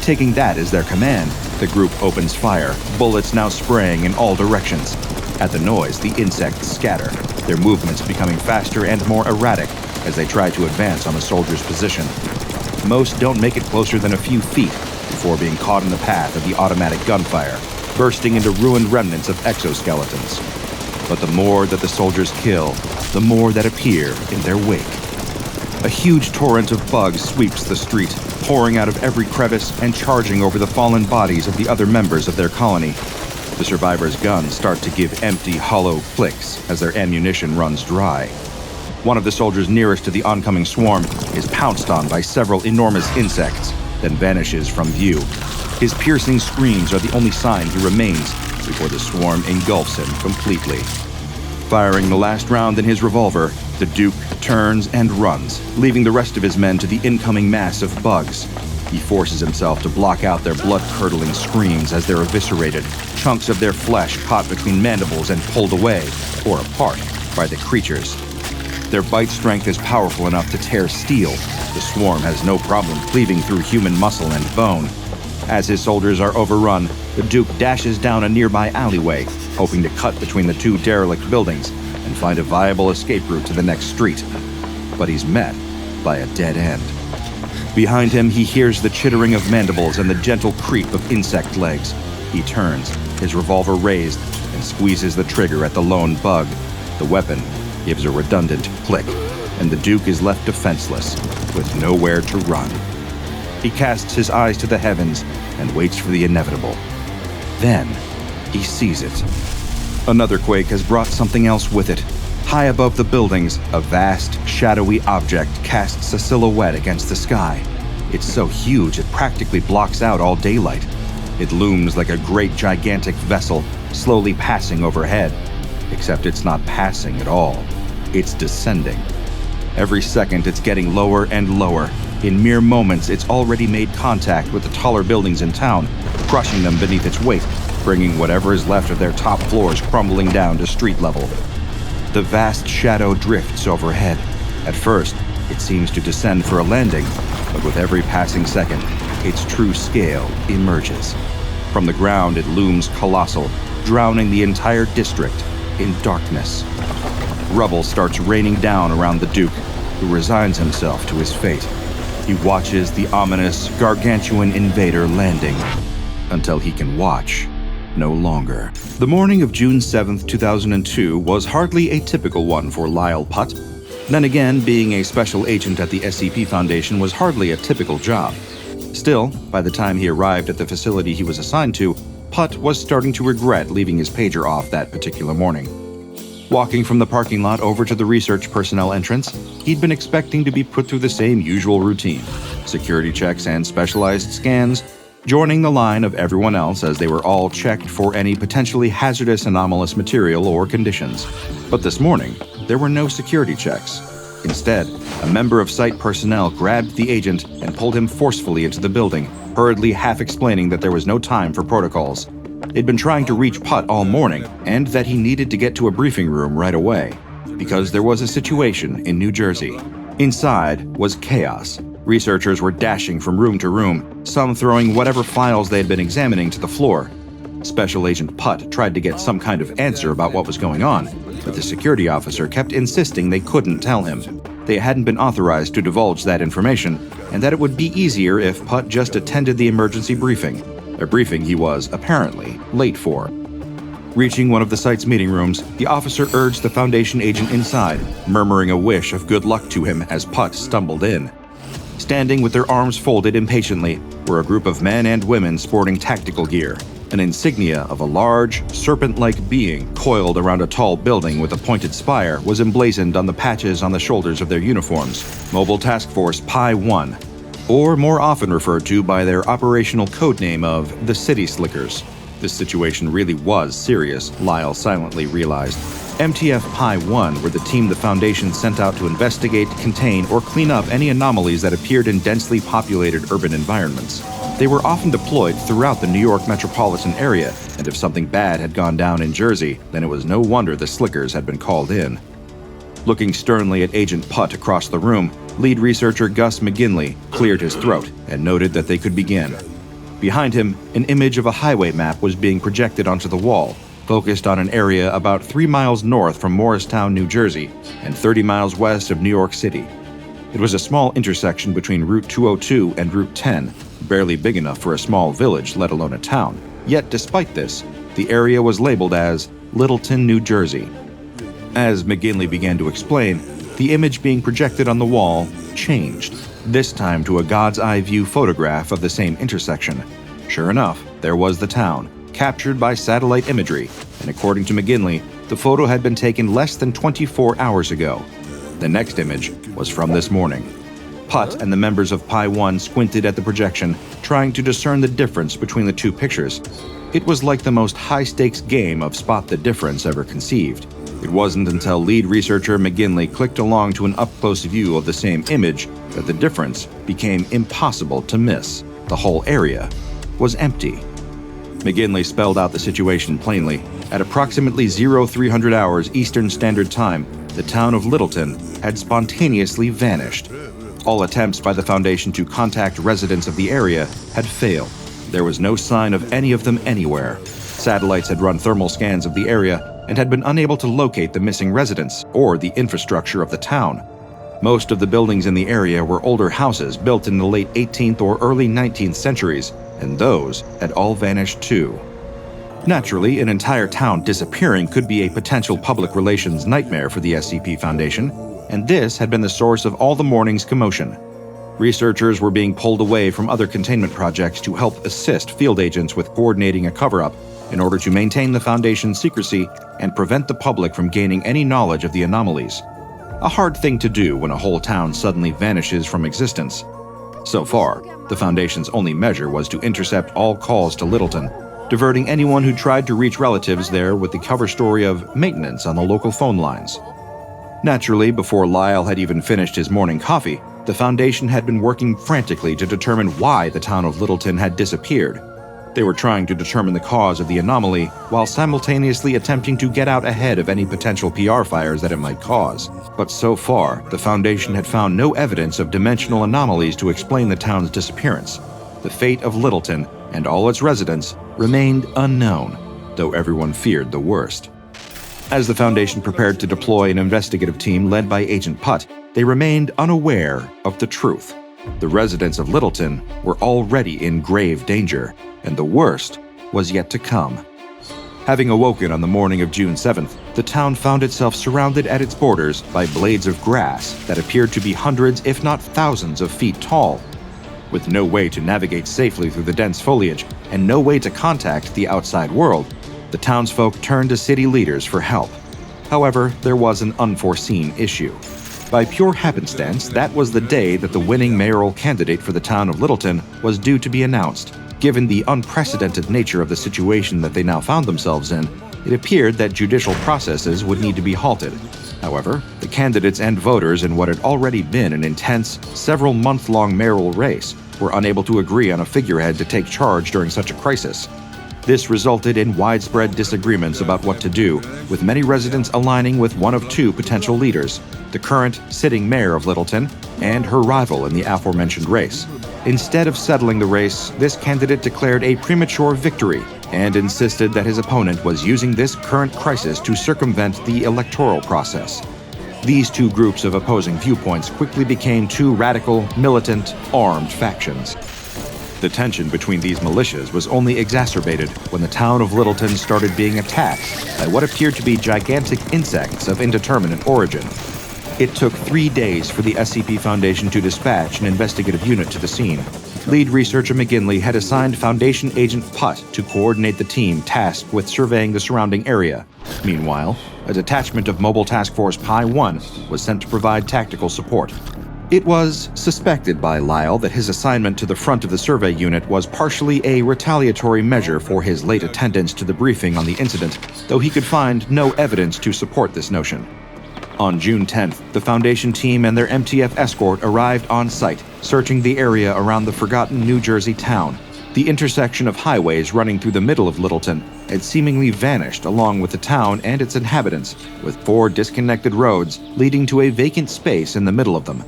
Taking that as their command, the group opens fire, bullets now spraying in all directions. At the noise, the insects scatter, their movements becoming faster and more erratic as they try to advance on the soldier's position. Most don't make it closer than a few feet before being caught in the path of the automatic gunfire, bursting into ruined remnants of exoskeletons. But the more that the soldiers kill, the more that appear in their wake. A huge torrent of bugs sweeps the street, pouring out of every crevice and charging over the fallen bodies of the other members of their colony. The survivors' guns start to give empty, hollow clicks as their ammunition runs dry. One of the soldiers nearest to the oncoming swarm is pounced on by several enormous insects, then vanishes from view. His piercing screams are the only sign he remains before the swarm engulfs him completely. Firing the last round in his revolver, the Duke turns and runs, leaving the rest of his men to the incoming mass of bugs. He forces himself to block out their blood-curdling screams as they're eviscerated, chunks of their flesh caught between mandibles and pulled away, or apart, by the creatures. Their bite strength is powerful enough to tear steel. The swarm has no problem cleaving through human muscle and bone. As his soldiers are overrun, the Duke dashes down a nearby alleyway, hoping to cut between the two derelict buildings and find a viable escape route to the next street. But he's met by a dead end. Behind him, he hears the chittering of mandibles and the gentle creep of insect legs. He turns, his revolver raised, and squeezes the trigger at the lone bug. The weapon gives a redundant click, and the Duke is left defenseless, with nowhere to run. He casts his eyes to the heavens and waits for the inevitable. Then, he sees it. Another quake has brought something else with it. High above the buildings, a vast, shadowy object casts a silhouette against the sky. It's so huge it practically blocks out all daylight. It looms like a great gigantic vessel, slowly passing overhead. except it's not passing at all. It's descending. Every second, it's getting lower and lower. In mere moments, it's already made contact with the taller buildings in town, crushing them beneath its weight, bringing whatever is left of their top floors crumbling down to street level. The vast shadow drifts overhead. At first, it seems to descend for a landing, but with every passing second, its true scale emerges. From the ground, it looms colossal, drowning the entire district in darkness. Rubble starts raining down around the Duke, who resigns himself to his fate. He watches the ominous, gargantuan invader landing, until he can watch no longer. The morning of June 7th, 2002 was hardly a typical one for Lyle Putt. Then again, being a special agent at the SCP Foundation was hardly a typical job. Still, by the time he arrived at the facility he was assigned to, Putt was starting to regret leaving his pager off that particular morning. Walking from the parking lot over to the research personnel entrance, he'd been expecting to be put through the same usual routine: security checks and specialized scans, joining the line of everyone else as they were all checked for any potentially hazardous anomalous material or conditions. But this morning, there were no security checks. Instead, a member of site personnel grabbed the agent and pulled him forcefully into the building, hurriedly half-explaining that there was no time for protocols. They'd been trying to reach Putt all morning, and that he needed to get to a briefing room right away, because there was a situation in New Jersey. Inside was chaos. Researchers were dashing from room to room, some throwing whatever files they had been examining to the floor. Special Agent Putt tried to get some kind of answer about what was going on, but the security officer kept insisting they couldn't tell him. They hadn't been authorized to divulge that information, and that it would be easier if Putt just attended the emergency briefing. A briefing he was, apparently, late for. Reaching one of the site's meeting rooms, the officer urged the Foundation agent inside, murmuring a wish of good luck to him as Putt stumbled in. Standing with their arms folded impatiently were a group of men and women sporting tactical gear. An insignia of a large, serpent-like being coiled around a tall building with a pointed spire was emblazoned on the patches on the shoulders of their uniforms: Mobile Task Force Pi-1, or more often referred to by their operational codename of the City Slickers. This situation really was serious, Lyle silently realized. MTF Pi-1 were the team the Foundation sent out to investigate, contain, or clean up any anomalies that appeared in densely populated urban environments. They were often deployed throughout the New York metropolitan area, and if something bad had gone down in Jersey, then it was no wonder the Slickers had been called in. Looking sternly at Agent Putt across the room, lead researcher Gus McGinley cleared his throat and noted that they could begin. Behind him, an image of a highway map was being projected onto the wall, focused on an area about 3 miles north from Morristown, New Jersey, and 30 miles west of New York City. It was a small intersection between Route 202 and Route 10, barely big enough for a small village, let alone a town. Yet, despite this, the area was labeled as Littleton, New Jersey. As McGinley began to explain, the image being projected on the wall changed, this time to a God's eye view photograph of the same intersection. Sure enough, there was the town, captured by satellite imagery, and according to McGinley, the photo had been taken less than 24 hours ago. The next image was from this morning. Putt and the members of Pi-1 squinted at the projection, trying to discern the difference between the two pictures. It was like the most high-stakes game of spot the difference ever conceived. It wasn't until lead researcher McGinley clicked along to an up-close view of the same image that the difference became impossible to miss. The whole area was empty. McGinley spelled out the situation plainly. At approximately 0300 hours Eastern Standard Time, the town of Littleton had spontaneously vanished. All attempts by the Foundation to contact residents of the area had failed. There was no sign of any of them anywhere. Satellites had run thermal scans of the area and had been unable to locate the missing residents or the infrastructure of the town. Most of the buildings in the area were older houses built in the late 18th or early 19th centuries, and those had all vanished too. Naturally, an entire town disappearing could be a potential public relations nightmare for the SCP Foundation, and this had been the source of all the morning's commotion. Researchers were being pulled away from other containment projects to help assist field agents with coordinating a cover-up in order to maintain the Foundation's secrecy and prevent the public from gaining any knowledge of the anomalies. A hard thing to do when a whole town suddenly vanishes from existence. So far, the Foundation's only measure was to intercept all calls to Littleton, diverting anyone who tried to reach relatives there with the cover story of maintenance on the local phone lines. Naturally, before Lyle had even finished his morning coffee, the Foundation had been working frantically to determine why the town of Littleton had disappeared. They were trying to determine the cause of the anomaly while simultaneously attempting to get out ahead of any potential PR fires that it might cause. But so far, the Foundation had found no evidence of dimensional anomalies to explain the town's disappearance. The fate of Littleton and all its residents remained unknown, though everyone feared the worst. As the Foundation prepared to deploy an investigative team led by Agent Putt, they remained unaware of the truth. The residents of Littleton were already in grave danger, and the worst was yet to come. Having awoken on the morning of June 7th, the town found itself surrounded at its borders by blades of grass that appeared to be hundreds, if not thousands, of feet tall. With no way to navigate safely through the dense foliage and no way to contact the outside world, the townsfolk turned to city leaders for help. However, there was an unforeseen issue. By pure happenstance, that was the day that the winning mayoral candidate for the town of Littleton was due to be announced. Given the unprecedented nature of the situation that they now found themselves in, it appeared that judicial processes would need to be halted. However, the candidates and voters in what had already been an intense, several-month-long mayoral race were unable to agree on a figurehead to take charge during such a crisis. This resulted in widespread disagreements about what to do, with many residents aligning with one of two potential leaders, the current sitting mayor of Littleton and her rival in the aforementioned race. Instead of settling the race, this candidate declared a premature victory and insisted that his opponent was using this current crisis to circumvent the electoral process. These two groups of opposing viewpoints quickly became two radical, militant, armed factions. The tension between these militias was only exacerbated when the town of Littleton started being attacked by what appeared to be gigantic insects of indeterminate origin. It took 3 days for the SCP Foundation to dispatch an investigative unit to the scene. Lead researcher McGinley had assigned Foundation Agent Putt to coordinate the team tasked with surveying the surrounding area. Meanwhile, a detachment of Mobile Task Force Pi-1 was sent to provide tactical support. It was suspected by Lyle that his assignment to the front of the survey unit was partially a retaliatory measure for his late attendance to the briefing on the incident, though he could find no evidence to support this notion. On June 10th, the Foundation team and their MTF escort arrived on site, searching the area around the forgotten New Jersey town. The intersection of highways running through the middle of Littleton had seemingly vanished along with the town and its inhabitants, with 4 disconnected roads leading to a vacant space in the middle of them.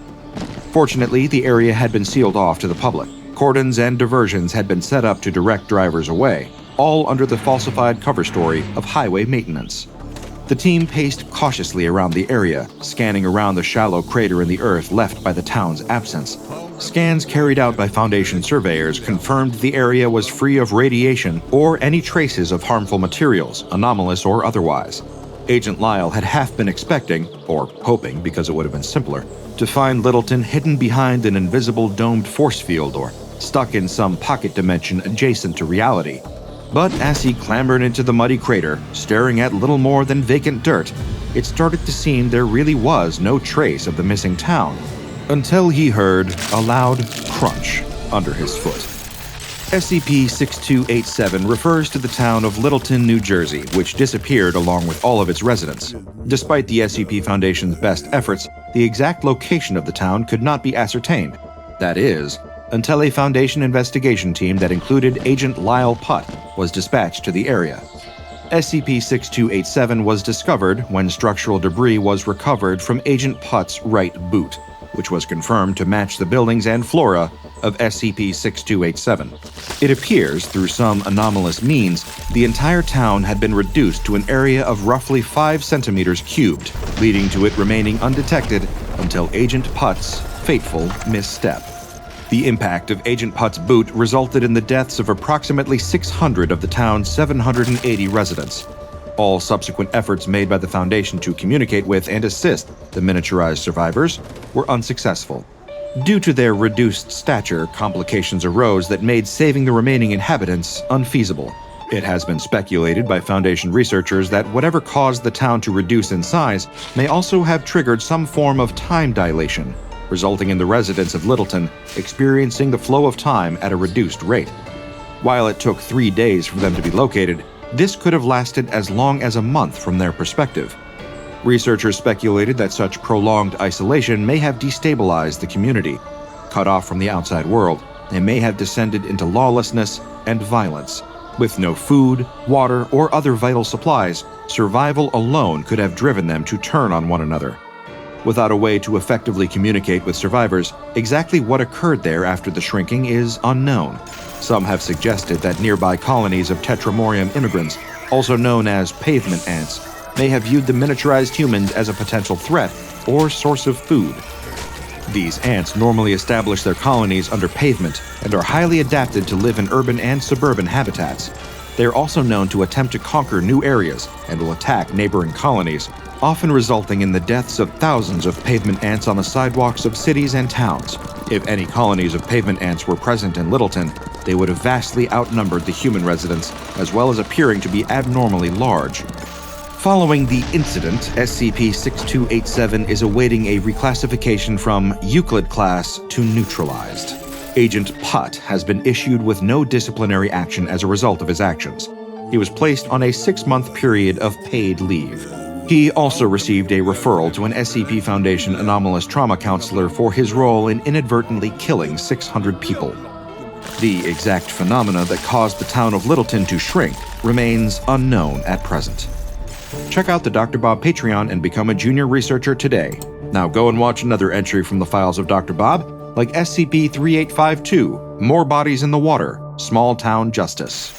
Fortunately, the area had been sealed off to the public. Cordons and diversions had been set up to direct drivers away, all under the falsified cover story of highway maintenance. The team paced cautiously around the area, scanning around the shallow crater in the earth left by the town's absence. Scans carried out by Foundation surveyors confirmed the area was free of radiation or any traces of harmful materials, anomalous or otherwise. Agent Lyle had half been expecting, or hoping because it would have been simpler, to find Littleton hidden behind an invisible domed force field or stuck in some pocket dimension adjacent to reality. But as he clambered into the muddy crater, staring at little more than vacant dirt, it started to seem there really was no trace of the missing town, until he heard a loud crunch under his foot. SCP-6287 refers to the town of Littleton, New Jersey, which disappeared along with all of its residents. Despite the SCP Foundation's best efforts, the exact location of the town could not be ascertained. That is, until a Foundation investigation team that included Agent Lyle Putt was dispatched to the area. SCP-6287 was discovered when structural debris was recovered from Agent Putt's right boot, which was confirmed to match the buildings and flora of SCP-6287. It appears, through some anomalous means, the entire town had been reduced to an area of roughly 5 centimeters cubed, leading to it remaining undetected until Agent Putt's fateful misstep. The impact of Agent Putt's boot resulted in the deaths of approximately 600 of the town's 780 residents. All subsequent efforts made by the Foundation to communicate with and assist the miniaturized survivors were unsuccessful. Due to their reduced stature, complications arose that made saving the remaining inhabitants unfeasible. It has been speculated by Foundation researchers that whatever caused the town to reduce in size may also have triggered some form of time dilation, resulting in the residents of Littleton experiencing the flow of time at a reduced rate. While it took 3 days for them to be located, this could have lasted as long as a month from their perspective. Researchers speculated that such prolonged isolation may have destabilized the community. Cut off from the outside world, they may have descended into lawlessness and violence. With no food, water, or other vital supplies, survival alone could have driven them to turn on one another. Without a way to effectively communicate with survivors, exactly what occurred there after the shrinking is unknown. Some have suggested that nearby colonies of Tetramorium immigrants, also known as pavement ants, may have viewed the miniaturized humans as a potential threat or source of food. These ants normally establish their colonies under pavement and are highly adapted to live in urban and suburban habitats. They are also known to attempt to conquer new areas and will attack neighboring colonies, often resulting in the deaths of thousands of pavement ants on the sidewalks of cities and towns. If any colonies of pavement ants were present in Littleton, they would have vastly outnumbered the human residents, as well as appearing to be abnormally large. Following the incident, SCP-6287 is awaiting a reclassification from Euclid class to neutralized. Agent Putt has been issued with no disciplinary action as a result of his actions. He was placed on a 6-month period of paid leave. He also received a referral to an SCP Foundation anomalous trauma counselor for his role in inadvertently killing 600 people. The exact phenomena that caused the town of Littleton to shrink remains unknown at present. Check out the DrBob Patreon and become a junior researcher today. Now go and watch another entry from the files of DrBob, like SCP-3852, More Bodies in the Water, Small Town Justice.